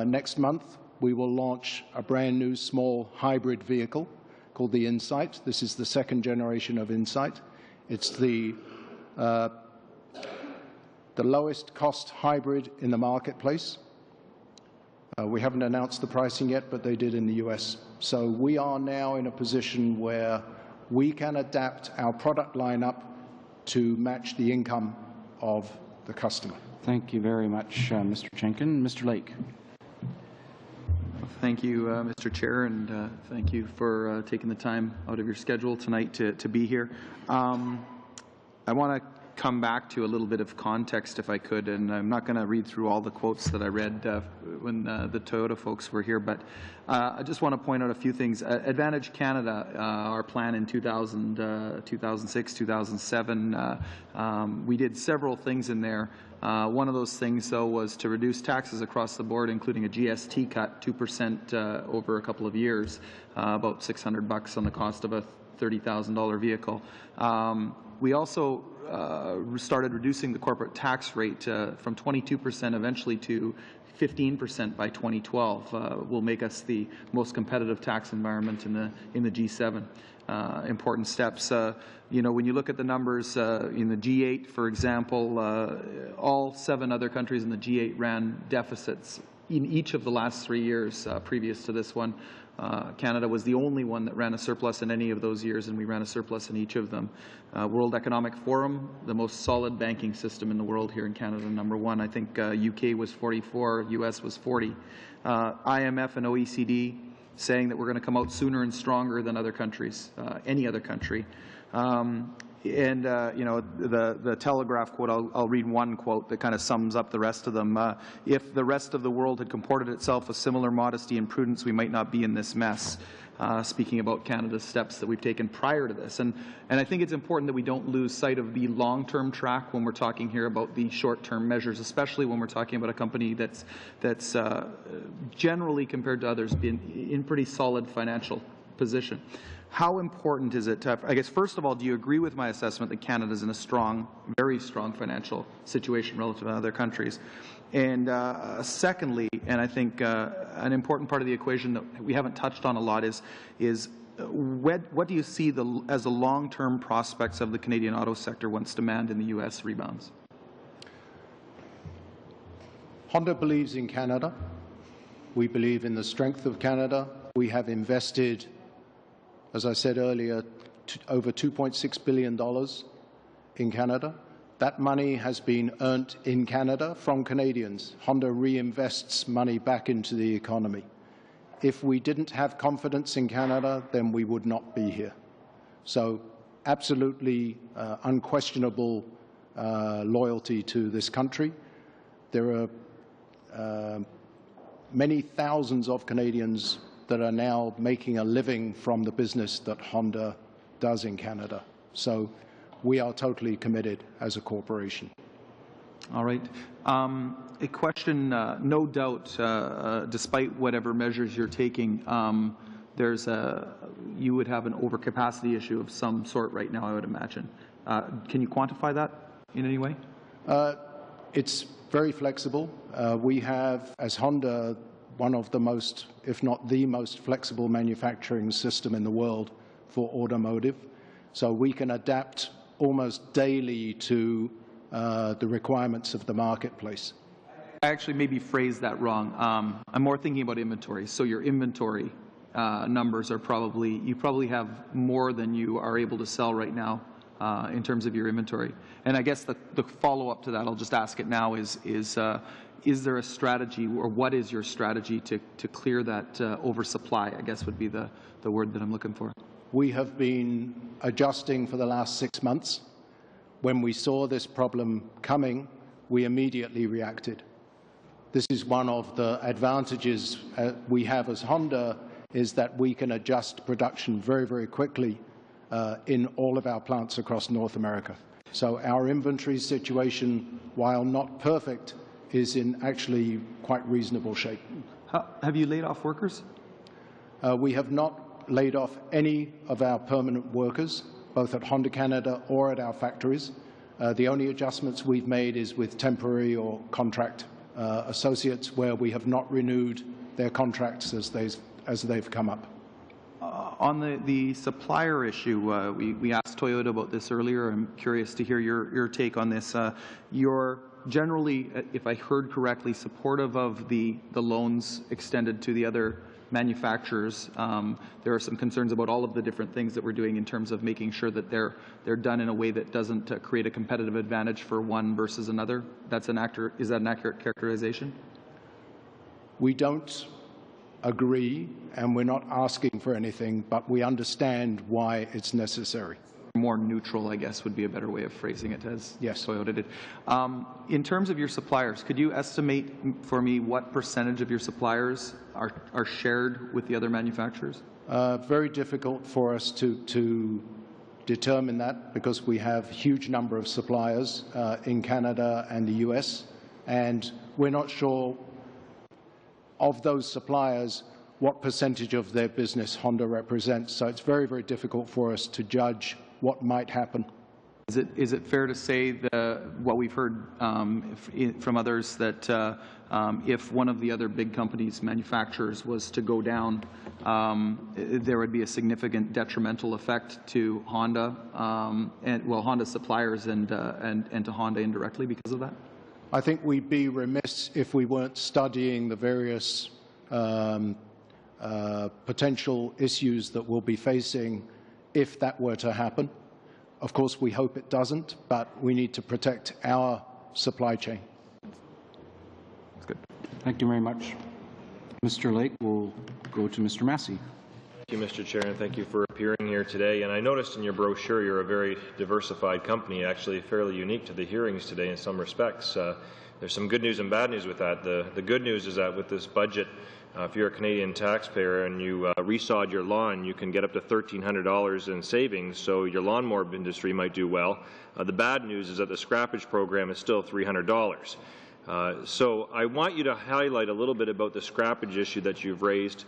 [SPEAKER 11] next month we will launch a brand new small hybrid vehicle called the Insight. This is the second generation of Insight. It's the lowest cost hybrid in the marketplace. We haven't announced the pricing yet, but they did in the US. So we are now in a position where we can adapt our product lineup to match the income of the customer.
[SPEAKER 1] Thank you very much, Mr. Chenkin. Mr. Lake.
[SPEAKER 6] Thank you, Mr. Chair, and thank you for taking the time out of your schedule tonight to be here. I want to come back to a little bit of context, if I could, and I'm not going to read through all the quotes that I read when the Toyota folks were here, but I just want to point out a few things. Advantage Canada, our plan in 2006, 2007, we did several things in there. One of those things, though, was to reduce taxes across the board, including a GST cut, 2% over a couple of years, about $600 on the cost of a $30,000 vehicle. We also started reducing the corporate tax rate from 22% eventually to 15% by 2012. Will make us the most competitive tax environment in the G7. Important steps. You know, when you look at the numbers in the G8, for example, all 7 other countries in the G8 ran deficits in each of the last 3 years previous to this one. Canada was the only one that ran a surplus in any of those years, and we ran a surplus in each of them. World Economic Forum, the most solid banking system in the world here in Canada, #1. I think UK was 44, US was 40. IMF and OECD saying that we're going to come out sooner and stronger than other countries, any other country. You know, the Telegraph quote, I'll read one quote that kind of sums up the rest of them. If the rest of the world had comported itself with similar modesty and prudence, we might not be in this mess. Speaking about Canada's steps that we've taken prior to this. And I think it's important that we don't lose sight of the long-term track when we're talking here about the short-term measures, especially when we're talking about a company that's generally, compared to others, been in pretty solid financial position. How important is it to, I guess, first of all, do you agree with my assessment that Canada is in a strong, very strong financial situation relative to other countries? And secondly, and I think an important part of the equation that we haven't touched on a lot is what do you see as the long-term prospects of the Canadian auto sector once demand in the U.S. rebounds?
[SPEAKER 11] Honda believes in Canada. We believe in the strength of Canada. We have invested, as I said earlier, over $2.6 billion in Canada. That money has been earned in Canada from Canadians. Honda reinvests money back into the economy. If we didn't have confidence in Canada, then we would not be here. So absolutely unquestionable loyalty to this country. There are many thousands of Canadians that are now making a living from the business that Honda does in Canada. So we are totally committed as a corporation.
[SPEAKER 6] All right. A question, no doubt, despite whatever measures you're taking, you would have an overcapacity issue of some sort right now, I would imagine. Can you quantify that in any way?
[SPEAKER 11] It's very flexible. We have, as Honda, one of the most, if not the most flexible manufacturing system in the world for automotive. So we can adapt almost daily to the requirements of the marketplace.
[SPEAKER 6] I actually maybe phrased that wrong. I'm more thinking about inventory. So your inventory numbers are probably, you probably have more than you are able to sell right now in terms of your inventory. And I guess the follow-up to that, I'll just ask it now, is there a strategy, or what is your strategy to clear that oversupply, I guess would be the word that I'm looking for?
[SPEAKER 11] We have been adjusting for the last 6 months. When we saw this problem coming, we immediately reacted. This is one of the advantages we have as Honda, is that we can adjust production very, very quickly in all of our plants across North America. So our inventory situation, while not perfect, is in actually quite reasonable shape.
[SPEAKER 6] Have you laid off workers?
[SPEAKER 11] We have not laid off any of our permanent workers, both at Honda Canada or at our factories. The only adjustments we've made is with temporary or contract associates, where we have not renewed their contracts as they've come up.
[SPEAKER 6] On the supplier issue, we asked Toyota about this earlier. I'm curious to hear your take on this. You're generally, if I heard correctly, supportive of the loans extended to the other manufacturers. There are some concerns about all of the different things that we're doing in terms of making sure that they're done in a way that doesn't create a competitive advantage for one versus another. Is that an accurate characterization?
[SPEAKER 11] We don't agree, and we're not asking for anything, but we understand why it's necessary.
[SPEAKER 6] more neutral, I guess, would be a better way of phrasing it, as
[SPEAKER 11] Yes.
[SPEAKER 6] Toyota did. In terms of your suppliers, could you estimate for me what percentage of your suppliers are shared with the other manufacturers?
[SPEAKER 11] Very difficult for us to determine that because we have a huge number of suppliers in Canada and the US, and we're not sure of those suppliers what percentage of their business Honda represents. So it's very, very difficult for us to judge what might happen.
[SPEAKER 6] Is it fair to say that what we've heard from others that if one of the other big companies' manufacturers was to go down, there would be a significant detrimental effect to Honda Honda suppliers and to Honda indirectly because of that?
[SPEAKER 11] I think we'd be remiss if we weren't studying the various potential issues that we'll be facing if that were to happen. Of course, we hope it doesn't, but we need to protect our supply chain.
[SPEAKER 6] That's good.
[SPEAKER 1] Thank you very much. Mr. Lake, will go to Mr. Massey.
[SPEAKER 7] Thank you, Mr. Chair, and thank you for appearing here today. And I noticed in your brochure you're a very diversified company, actually fairly unique to the hearings today in some respects. There's some good news and bad news with that. The good news is that with this budget, if you're a Canadian taxpayer and you resod your lawn, you can get up to $1,300 in savings, so your lawnmower industry might do well. The bad news is that the scrappage program is still $300. So I want you to highlight a little bit about the scrappage issue that you've raised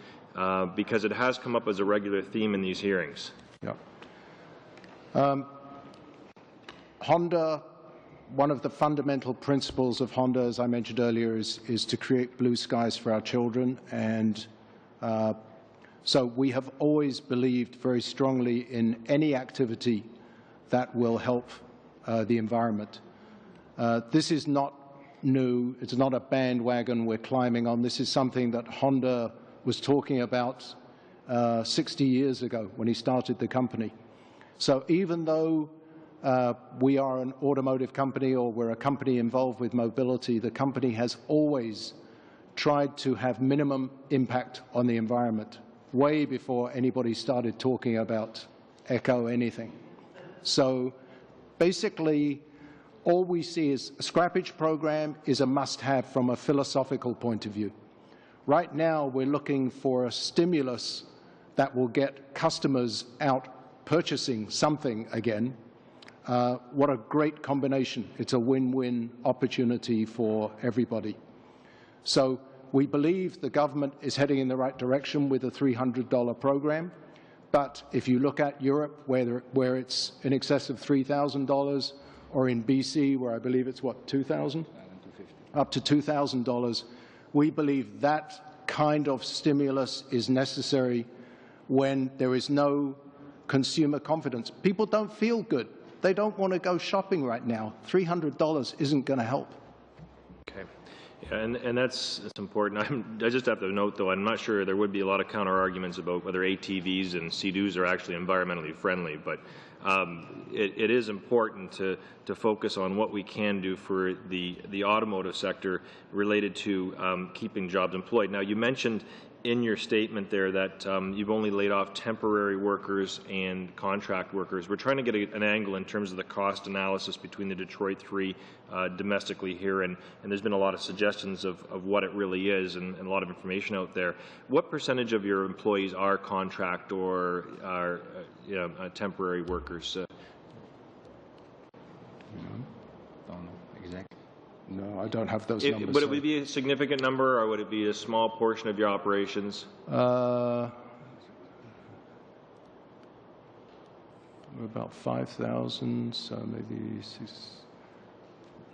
[SPEAKER 7] because it has come up as a regular theme in these hearings.
[SPEAKER 11] Yeah. Honda, one of the fundamental principles of Honda, as I mentioned earlier, is to create blue skies for our children. And so we have always believed very strongly in any activity that will help the environment. This is not new. It's not a bandwagon we're climbing on. This is something that Honda was talking about 60 years ago when he started the company. So even though we are an automotive company or we're a company involved with mobility, the company has always tried to have minimum impact on the environment, way before anybody started talking about eco anything. So basically, all we see is a scrappage program is a must-have from a philosophical point of view. Right now, we're looking for a stimulus that will get customers out purchasing something again. What a great combination. It's a win-win opportunity for everybody. So we believe the government is heading in the right direction with a $300 program. But if you look at Europe, where it's in excess of $3,000, or in BC, where I believe it's, what, $2,000? Up to $2,000. We believe that kind of stimulus is necessary when there is no consumer confidence. People don't feel good. They don't want to go shopping right now. $300 isn't going to help.
[SPEAKER 7] Okay. Yeah, and that's important. I just have to note, though, I'm not sure there would be a lot of counter-arguments about whether ATVs and Sea-Doos are actually environmentally friendly, but it is important to focus on what we can do for the automotive sector related to keeping jobs employed. Now, you mentioned in your statement there that you've only laid off temporary workers and contract workers. We're trying to get an angle in terms of the cost analysis between the Detroit Three domestically here, and there's been a lot of suggestions of what it really is and a lot of information out there. What percentage of your employees are contract or are temporary workers?
[SPEAKER 11] No, I don't have those numbers.
[SPEAKER 7] Would it be a significant number, or would it be a small portion of your operations?
[SPEAKER 11] We're about 5,000, so maybe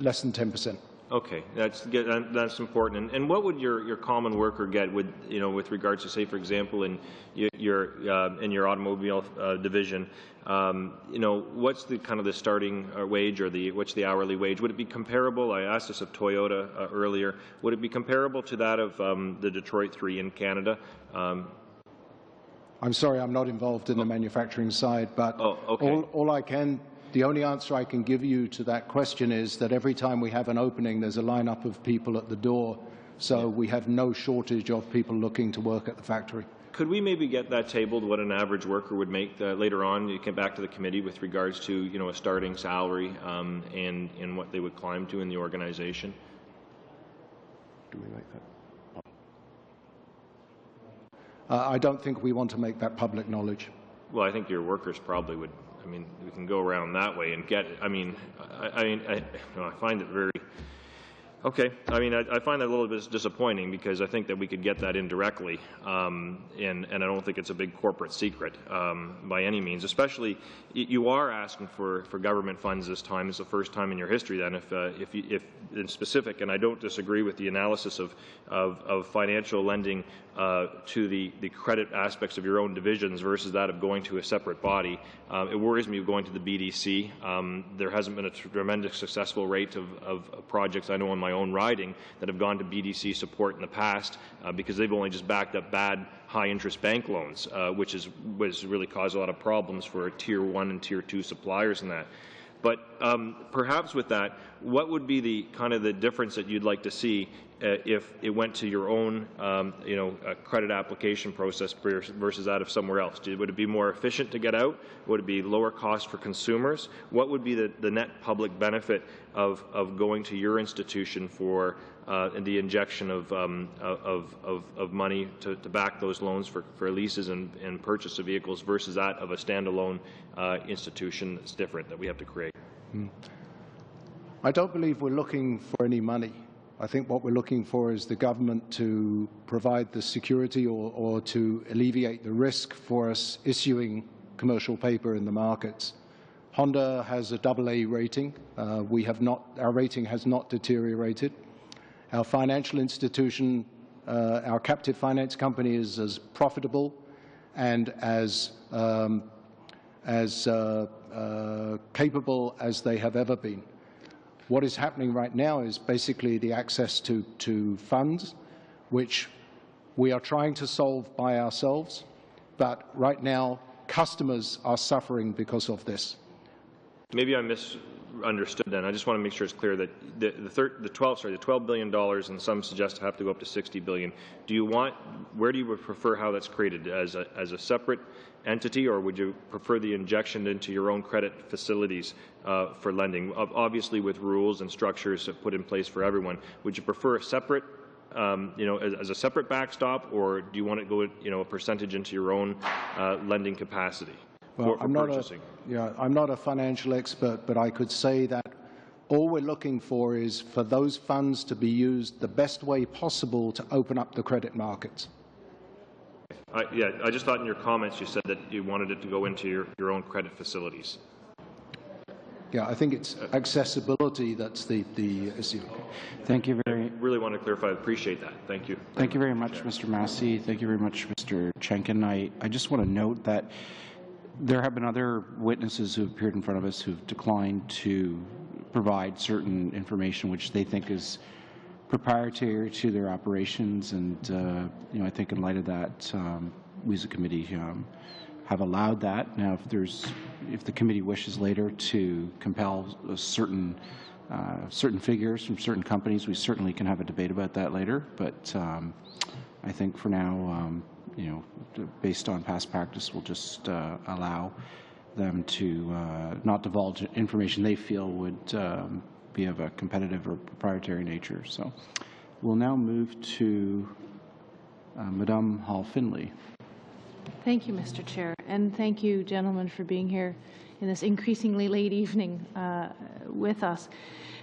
[SPEAKER 11] less than 10%.
[SPEAKER 7] Okay, that's important. And what would your common worker get with regards to, say, for example, in your automobile division? What's the kind of the starting wage, or what's the hourly wage? Would it be comparable? I asked this of Toyota earlier. Would it be comparable to that of the Detroit Three in Canada?
[SPEAKER 11] I'm sorry, I'm not involved in the manufacturing side, but
[SPEAKER 7] okay.
[SPEAKER 11] The only answer I can give you to that question is that every time we have an opening, there's a lineup of people at the door, so we have no shortage of people looking to work at the factory.
[SPEAKER 7] Could we maybe get that tabled, what an average worker would make later on? You come back to the committee with regards to, you know, a starting salary and what they would climb to in the organization?
[SPEAKER 10] Do we like that?
[SPEAKER 11] I don't think we want to make that public knowledge.
[SPEAKER 7] Well, I think your workers probably would. I mean, we can go around that way and get it. I mean, I find it very. Okay, I mean, I find that a little bit disappointing because I think that we could get that indirectly, and I don't think it's a big corporate secret by any means. Especially, you are asking for government funds this time. It's the first time in your history. Then, if in specific, and I don't disagree with the analysis of financial lending to the credit aspects of your own divisions versus that of going to a separate body. It worries me going to the BDC. There hasn't been a tremendous successful rate of projects I know in my own riding that have gone to BDC support in the past because they've only just backed up bad high-interest bank loans, which has really caused a lot of problems for Tier 1 and Tier 2 suppliers in that. But perhaps with that, what would be the kind of the difference that you'd like to see if it went to your own, credit application process versus that of somewhere else? Would it be more efficient to get out? Would it be lower cost for consumers? What would be the net public benefit of going to your institution for the injection of money to back those loans for leases and purchase of vehicles versus that of a standalone institution that's different that we have to create?
[SPEAKER 11] I don't believe we're looking for any money. I think what we're looking for is the government to provide the security or to alleviate the risk for us issuing commercial paper in the markets. Honda has a AA rating. Our rating has not deteriorated. Our financial institution, our captive finance company is as profitable and as capable as they have ever been. What is happening right now is basically the access to funds, which we are trying to solve by ourselves, but right now customers are suffering because of this.
[SPEAKER 7] Maybe I misunderstood then. I just want to make sure it's clear that the $12 billion, and some suggest have to go up to $60 billion. Where do you prefer how that's created, as a separate entity, or would you prefer the injection into your own credit facilities for lending, obviously with rules and structures put in place for everyone? Would you prefer a separate, as a separate backstop, or do you want to go, a percentage into your own lending capacity?
[SPEAKER 11] Well,
[SPEAKER 7] for
[SPEAKER 11] I'm
[SPEAKER 7] purchasing?
[SPEAKER 11] I'm not a financial expert, but I could say that all we're looking for is for those funds to be used the best way possible to open up the credit markets.
[SPEAKER 7] I just thought in your comments you said that you wanted it to go into your own credit facilities.
[SPEAKER 11] Yeah, I think it's accessibility that's the issue.
[SPEAKER 1] Thank you very.
[SPEAKER 7] I really want to clarify. I appreciate that. Thank you.
[SPEAKER 1] Thank you very much, Mr. Massey. Thank you very much, Mr. Chenkin. I just want to note that there have been other witnesses who have appeared in front of us who've declined to provide certain information which they think is proprietary to their operations, and I think in light of that, we as a committee have allowed that. Now, if the committee wishes later to compel certain figures from certain companies, we certainly can have a debate about that later. But I think for now, based on past practice, we'll just allow them to not divulge information they feel would be of a competitive or proprietary nature. So we'll now move to Madame Hall-Finley.
[SPEAKER 8] Thank you, Mr. Chair, and thank you, gentlemen, for being here in this increasingly late evening with us.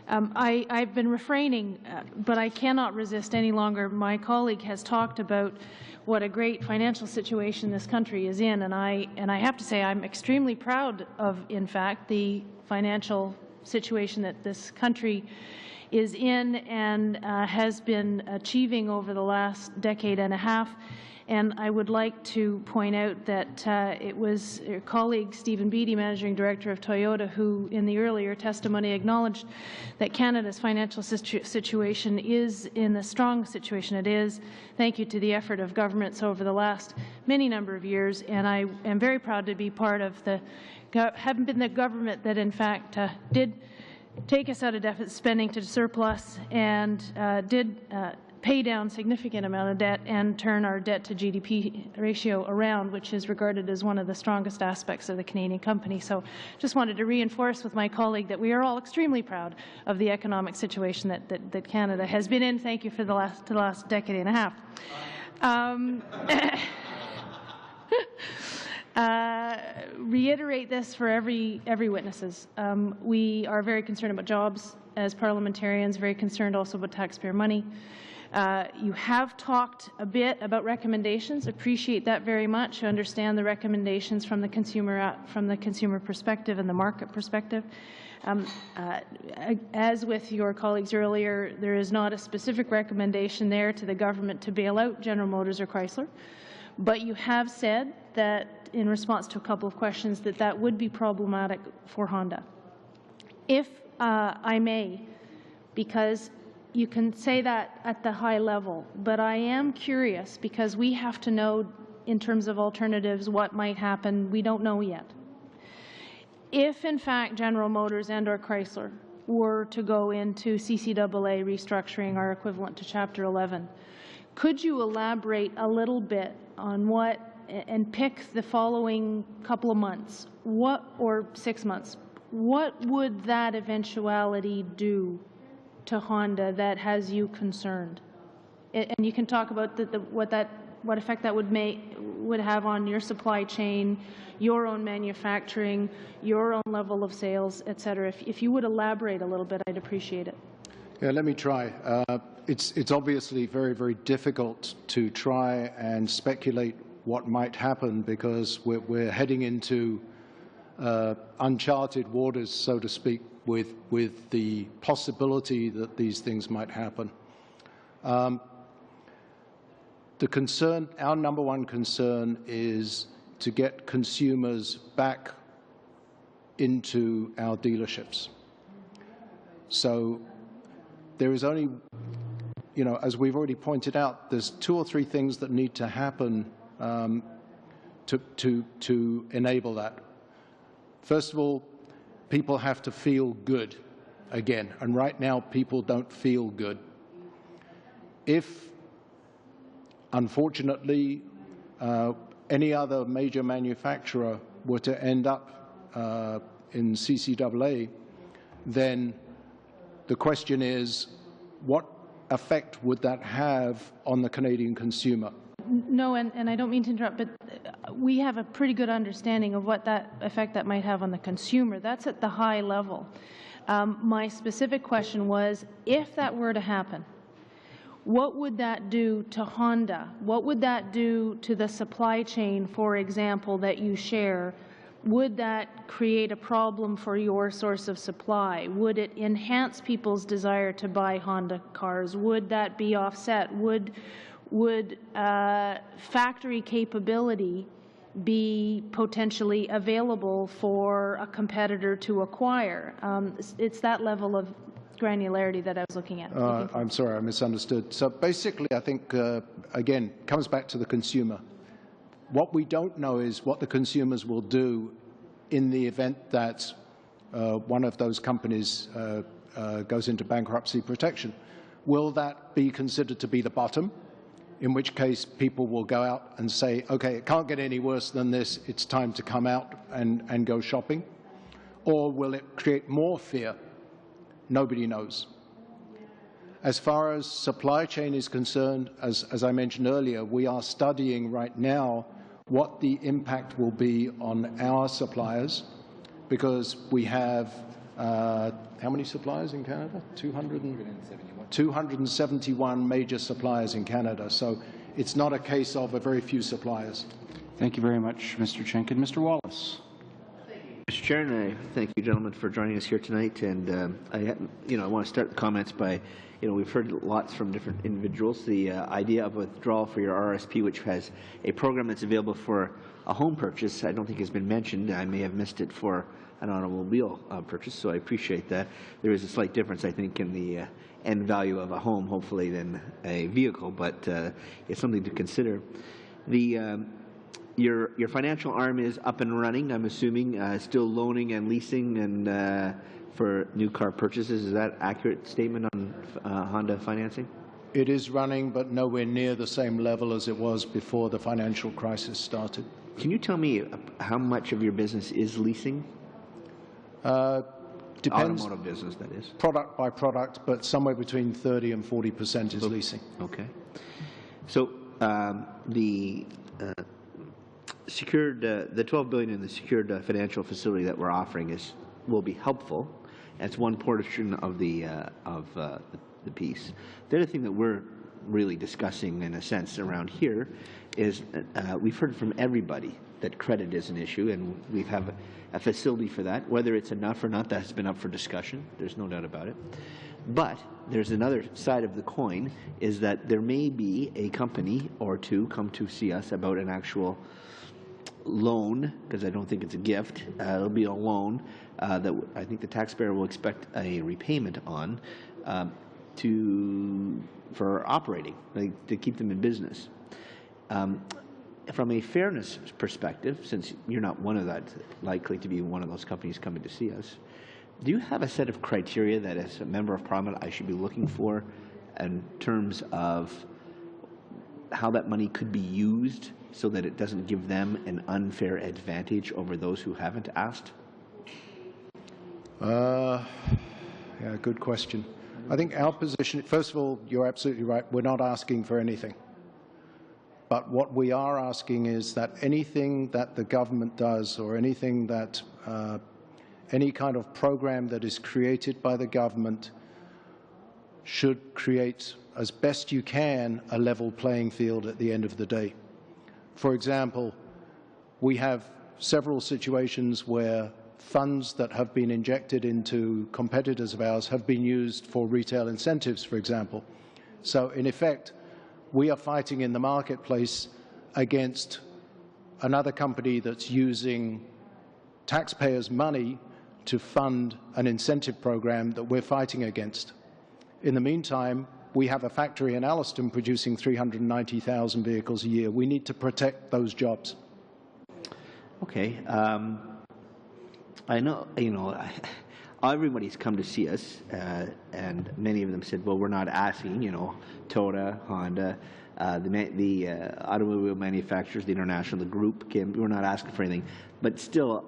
[SPEAKER 8] I've been refraining, but I cannot resist any longer. My colleague has talked about what a great financial situation this country is in, and I have to say I'm extremely proud of, in fact, the financial situation that this country is in and has been achieving over the last decade and a half. And I would like to point out that it was your colleague Stephen Beattie, Managing Director of Toyota, who in the earlier testimony acknowledged that Canada's financial situation is in the strong situation it is. Thank you to the effort of governments over the last many number of years, and I am very proud to be part of having been the government that in fact did take us out of deficit spending to surplus and did pay down significant amount of debt and turn our debt to GDP ratio around, which is regarded as one of the strongest aspects of the Canadian company. So just wanted to reinforce with my colleague that we are all extremely proud of the economic situation that Canada has been in. Thank you for the last decade and a half. Reiterate this for every witnesses. We are very concerned about jobs as parliamentarians, very concerned also about taxpayer money. You have talked a bit about recommendations. Appreciate that very much. I understand the recommendations from the consumer perspective and the market perspective. As with your colleagues earlier, there is not a specific recommendation there to the government to bail out General Motors or Chrysler, but you have said that in response to a couple of questions that would be problematic for Honda. If I may, because you can say that at the high level, but I am curious because we have to know in terms of alternatives what might happen. We don't know yet. If in fact General Motors and or Chrysler were to go into CCAA restructuring or equivalent to Chapter 11, could you elaborate a little bit on what, and pick the following couple of months, or 6 months, what would that eventuality do to Honda that has you concerned? And you can talk about what effect that would have on your supply chain, your own manufacturing, your own level of sales, et cetera. If you would elaborate a little bit, I'd appreciate it.
[SPEAKER 11] Yeah, let me try. It's obviously very, very difficult to try and speculate what might happen because we're heading into uncharted waters, so to speak, with the possibility that these things might happen. The concern, our number one concern, is to get consumers back into our dealerships. So there is only, you know, as we've already pointed out, there's 2 or 3 things that need to happen to enable that. First of all, people have to feel good again, and right now people don't feel good. If, unfortunately, any other major manufacturer were to end up in CCAA, then the question is, what effect would that have on the Canadian consumer?
[SPEAKER 8] No, and I don't mean to interrupt, but we have a pretty good understanding of what that effect that might have on the consumer. That's at the high level. My specific question was, if that were to happen, what would that do to Honda? What would that do to the supply chain, for example, that you share? Would that create a problem for your source of supply? Would it enhance people's desire to buy Honda cars? Would that be offset? Would factory capability be potentially available for a competitor to acquire? It's that level of granularity that I was looking at.
[SPEAKER 11] I'm sorry, I misunderstood. So basically, I think, again, comes back to the consumer. What we don't know is what the consumers will do in the event that one of those companies goes into bankruptcy protection. Will that be considered to be the bottom? In which case people will go out and say, okay, it can't get any worse than this, it's time to come out and go shopping? Or will it create more fear? Nobody knows. As far as supply chain is concerned, as I mentioned earlier, we are studying right now what the impact will be on our suppliers, because we have, how many suppliers in Canada? 271 major suppliers in Canada. So it's not a case of a very few suppliers.
[SPEAKER 1] Thank you very much, Mr. Chenkin. Mr. Wallace.
[SPEAKER 9] Mr. Chair, and I thank you, gentlemen, for joining us here tonight. And I want to start the comments by, we've heard lots from different individuals. The idea of withdrawal for your RSP, which has a program that's available for a home purchase, I don't think has been mentioned. I may have missed it for an automobile purchase, so I appreciate that. There is a slight difference, I think, in the end value of a home, hopefully, than a vehicle, but it's something to consider. Your financial arm is up and running, I'm assuming, still loaning and leasing and for new car purchases. Is that an accurate statement on Honda financing?
[SPEAKER 11] It is running, but nowhere near the same level as it was before the financial crisis started.
[SPEAKER 9] Can you tell me how much of your business is leasing?
[SPEAKER 11] Depends.
[SPEAKER 9] Automotive business, that is.
[SPEAKER 11] Product by product, but somewhere between 30 and 40% is leasing.
[SPEAKER 9] Okay. So the secured, the $12 billion in the secured financial facility that we're offering will be helpful. That's one portion of the piece. The other thing that we're really discussing, in a sense, around here is we've heard from everybody that credit is an issue, and we have a facility for that. Whether it's enough or not, that has been up for discussion. There's no doubt about it. But there's another side of the coin, is that there may be a company or two come to see us about an actual loan, because I don't think it's a gift. It'll be a loan that I think the taxpayer will expect a repayment on for operating, like, to keep them in business. From a fairness perspective, since you're not one of that, likely to be one of those companies coming to see us, do you have a set of criteria that, as a member of Parliament, I should be looking for in terms of how that money could be used so that it doesn't give them an unfair advantage over those who haven't asked?
[SPEAKER 11] Yeah, good question. I think our position, first of all, you're absolutely right. We're not asking for anything. But what we are asking is that anything that the government does, or anything that, any kind of program that is created by the government, should create, as best you can, a level playing field at the end of the day. For example, we have several situations where funds that have been injected into competitors of ours have been used for retail incentives, for example. So, in effect, we are fighting in the marketplace against another company that's using taxpayers' money to fund an incentive program that we're fighting against. In the meantime, we have a factory in Alliston producing 390,000 vehicles a year. We need to protect those jobs.
[SPEAKER 9] Okay. I know, everybody's come to see us, and many of them said, well, we're not asking, Toyota, Honda, the automobile manufacturers, the international, the group, we're not asking for anything. But still,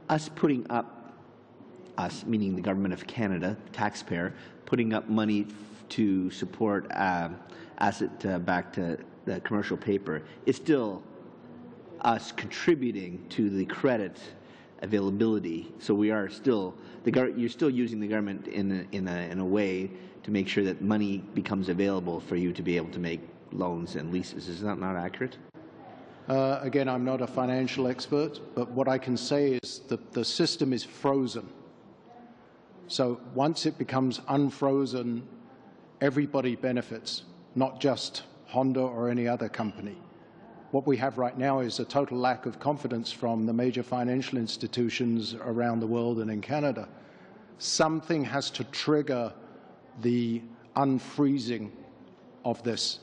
[SPEAKER 9] us putting up, us, meaning the Government of Canada, taxpayer, putting up money to support asset-backed commercial paper, is still us contributing to the credit availability. So we are still, you're still using the government in a way to make sure that money becomes available for you to be able to make loans and leases. Is that not accurate?
[SPEAKER 11] Again, I'm not a financial expert, but what I can say is that the system is frozen. So once it becomes unfrozen, everybody benefits, not just Honda or any other company. What we have right now is a total lack of confidence from the major financial institutions around the world and in Canada. Something has to trigger the unfreezing of this.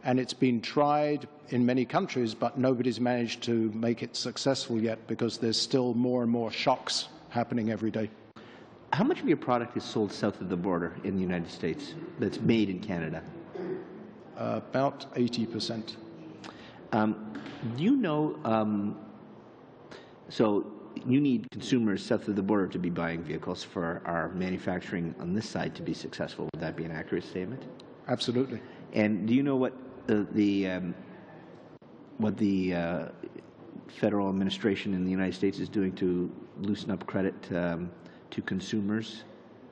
[SPEAKER 11] And it's been tried in many countries, but nobody's managed to make it successful yet because there's still more and more shocks happening every day.
[SPEAKER 9] How much of your product is sold south of the border in the United States that's made in Canada?
[SPEAKER 11] About 80%.
[SPEAKER 9] Do you know, so you need consumers south of the border to be buying vehicles for our manufacturing on this side to be successful. Would that be an accurate statement?
[SPEAKER 11] Absolutely.
[SPEAKER 9] And do you know what the federal administration in the United States is doing to loosen up credit to consumers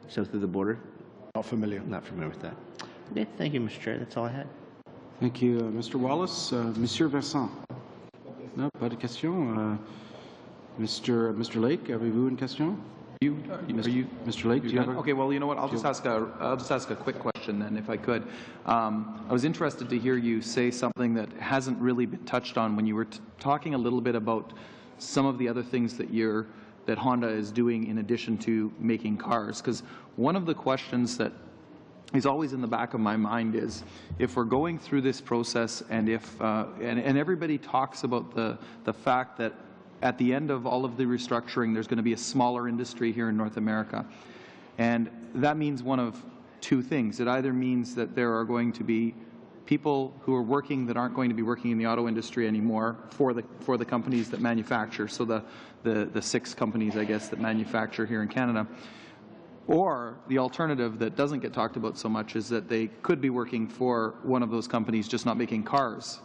[SPEAKER 9] south of the border?
[SPEAKER 11] Not familiar.
[SPEAKER 9] Not familiar with that. Okay, thank you, Mr. Chair. That's all I had.
[SPEAKER 1] Thank you, Mr. Wallace. Monsieur Vincent. Non, pas de question. Mr. Lake, avez-vous une question? Mr. Lake, do you have a...
[SPEAKER 6] Okay, well, you know what? I'll just ask a quick question then, if I could. I was interested to hear you say something that hasn't really been touched on when you were talking a little bit about some of the other things that Honda is doing in addition to making cars. Because one of the questions that is always in the back of my mind is, if we're going through this process, and if and everybody talks about the fact that at the end of all of the restructuring, there's going to be a smaller industry here in North America, and that means one of two things. It either means that there are going to be people who are working that aren't going to be working in the auto industry anymore for the companies that manufacture, so the 6 companies, I guess, that manufacture here in Canada. Or the alternative that doesn't get talked about so much is that they could be working for one of those companies, just not making cars.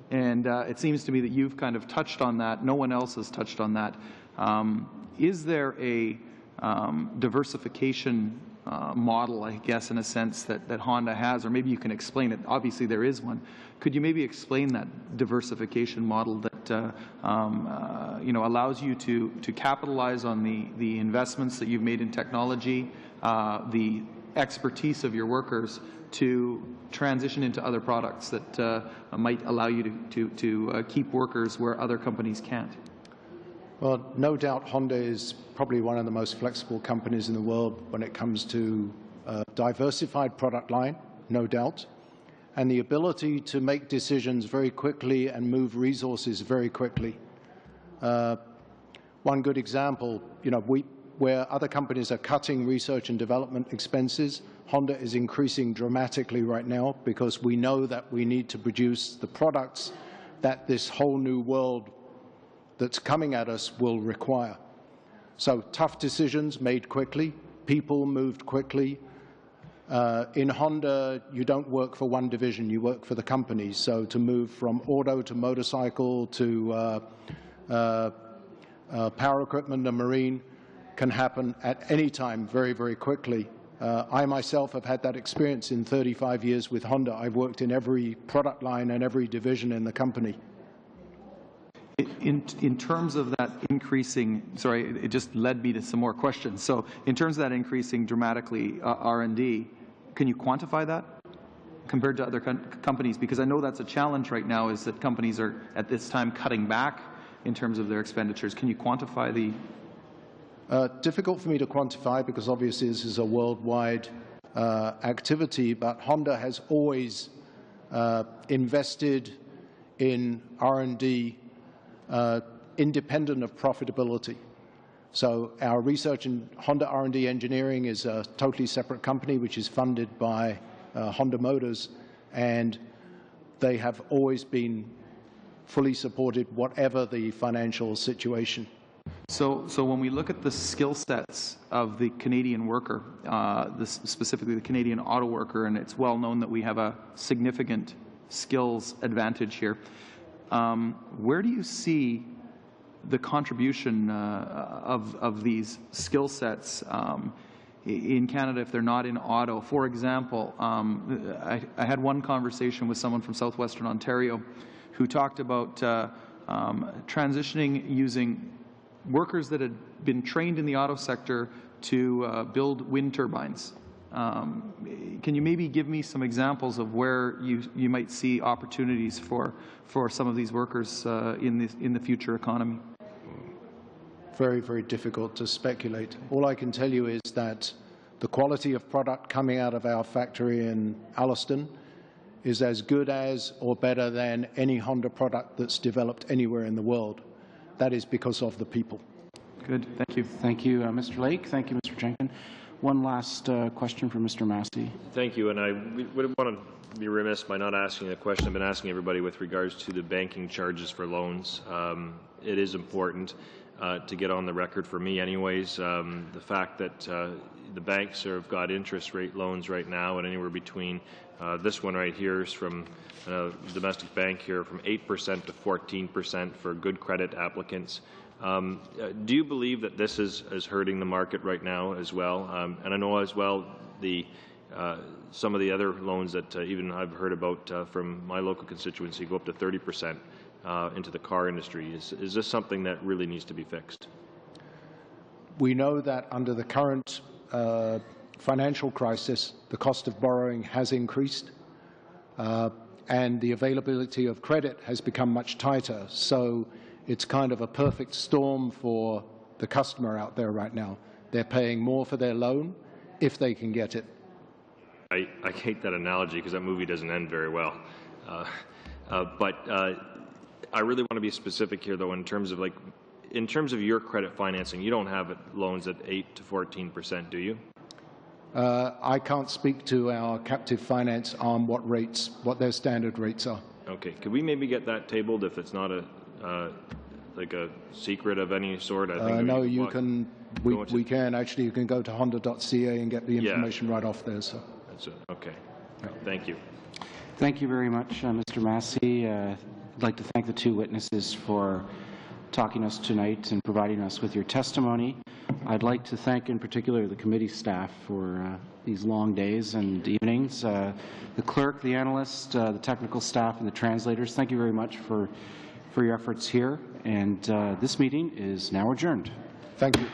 [SPEAKER 6] And it seems to me that you've kind of touched on that. No one else has touched on that. Is there a diversification model, I guess, in a sense, that Honda has, or maybe you can explain it? Obviously, there is one. Could you maybe explain that diversification model that allows you to capitalize on the investments that you've made in technology, the expertise of your workers, to transition into other products that might allow you to keep workers where other companies can't?
[SPEAKER 11] Well, no doubt Honda is probably one of the most flexible companies in the world when it comes to diversified product line, no doubt, and the ability to make decisions very quickly and move resources very quickly. One good example, where other companies are cutting research and development expenses, Honda is increasing dramatically right now because we know that we need to produce the products that this whole new world that's coming at us will require. So tough decisions made quickly, people moved quickly. In Honda, you don't work for one division, you work for the company. So to move from auto to motorcycle to power equipment and marine can happen at any time very, very quickly. I myself have had that experience in 35 years with Honda. I've worked in every product line and every division in the company.
[SPEAKER 6] In terms of that increasing, sorry, it just led me to some more questions. So in terms of that increasing dramatically R&D, can you quantify that compared to other companies? Because I know that's a challenge right now, is that companies are at this time cutting back in terms of their expenditures. Can you quantify the...
[SPEAKER 11] Difficult for me to quantify because obviously this is a worldwide activity, but Honda has always invested in R&D independent of profitability. So our research in Honda R&D engineering is a totally separate company which is funded by Honda Motors, and they have always been fully supported whatever the financial situation.
[SPEAKER 6] So when we look at the skill sets of the Canadian worker, specifically the Canadian auto worker, and it's well known that we have a significant skills advantage here, where do you see the contribution of these skill sets in Canada if they're not in auto? For example, I had one conversation with someone from southwestern Ontario who talked about transitioning using workers that had been trained in the auto sector to build wind turbines. Can you maybe give me some examples of where you might see opportunities for some of these workers in the future economy?
[SPEAKER 11] Very, very difficult to speculate. All I can tell you is that the quality of product coming out of our factory in Alliston is as good as or better than any Honda product that's developed anywhere in the world. That is because of the people.
[SPEAKER 1] Good. Thank you. Thank you, Mr. Lake. Thank you, Mr. Jenkins. One last question from Mr. Massey.
[SPEAKER 7] Thank you. And I would want to be remiss by not asking the question I've been asking everybody with regards to the banking charges for loans. It is important to get on the record for me anyways. The fact that the banks have got interest rate loans right now at anywhere between, this one right here is from a domestic bank here, from 8% to 14% for good credit applicants. Do you believe that this is hurting the market right now as well? And I know as well some of the other loans that even I've heard about from my local constituency go up to 30% into the car industry. Is this something that really needs to be fixed?
[SPEAKER 11] We know that under the current financial crisis, the cost of borrowing has increased and the availability of credit has become much tighter. So it's kind of a perfect storm for the customer out there right now. They're paying more for their loan if they can get it.
[SPEAKER 7] I hate that analogy because that movie doesn't end very well. But I really want to be specific here, though, in terms of your credit financing. You don't have loans at 8 to 14%, do you?
[SPEAKER 11] I can't speak to our captive finance arm what their standard rates are.
[SPEAKER 7] Okay. Could we maybe get that tabled if it's not a like a secret of any sort? I think
[SPEAKER 11] No, you can. We can actually. You can go to honda.ca and get the information right off there. So.
[SPEAKER 7] That's it. Okay. Thank you.
[SPEAKER 1] Thank you very much, Mr. Massey. I'd like to thank the two witnesses for talking to us tonight and providing us with your testimony. I'd like to thank in particular the committee staff for these long days and evenings, the clerk, the analyst, the technical staff, and the translators. Thank you very much for your efforts here. And this meeting is now adjourned.
[SPEAKER 11] Thank you.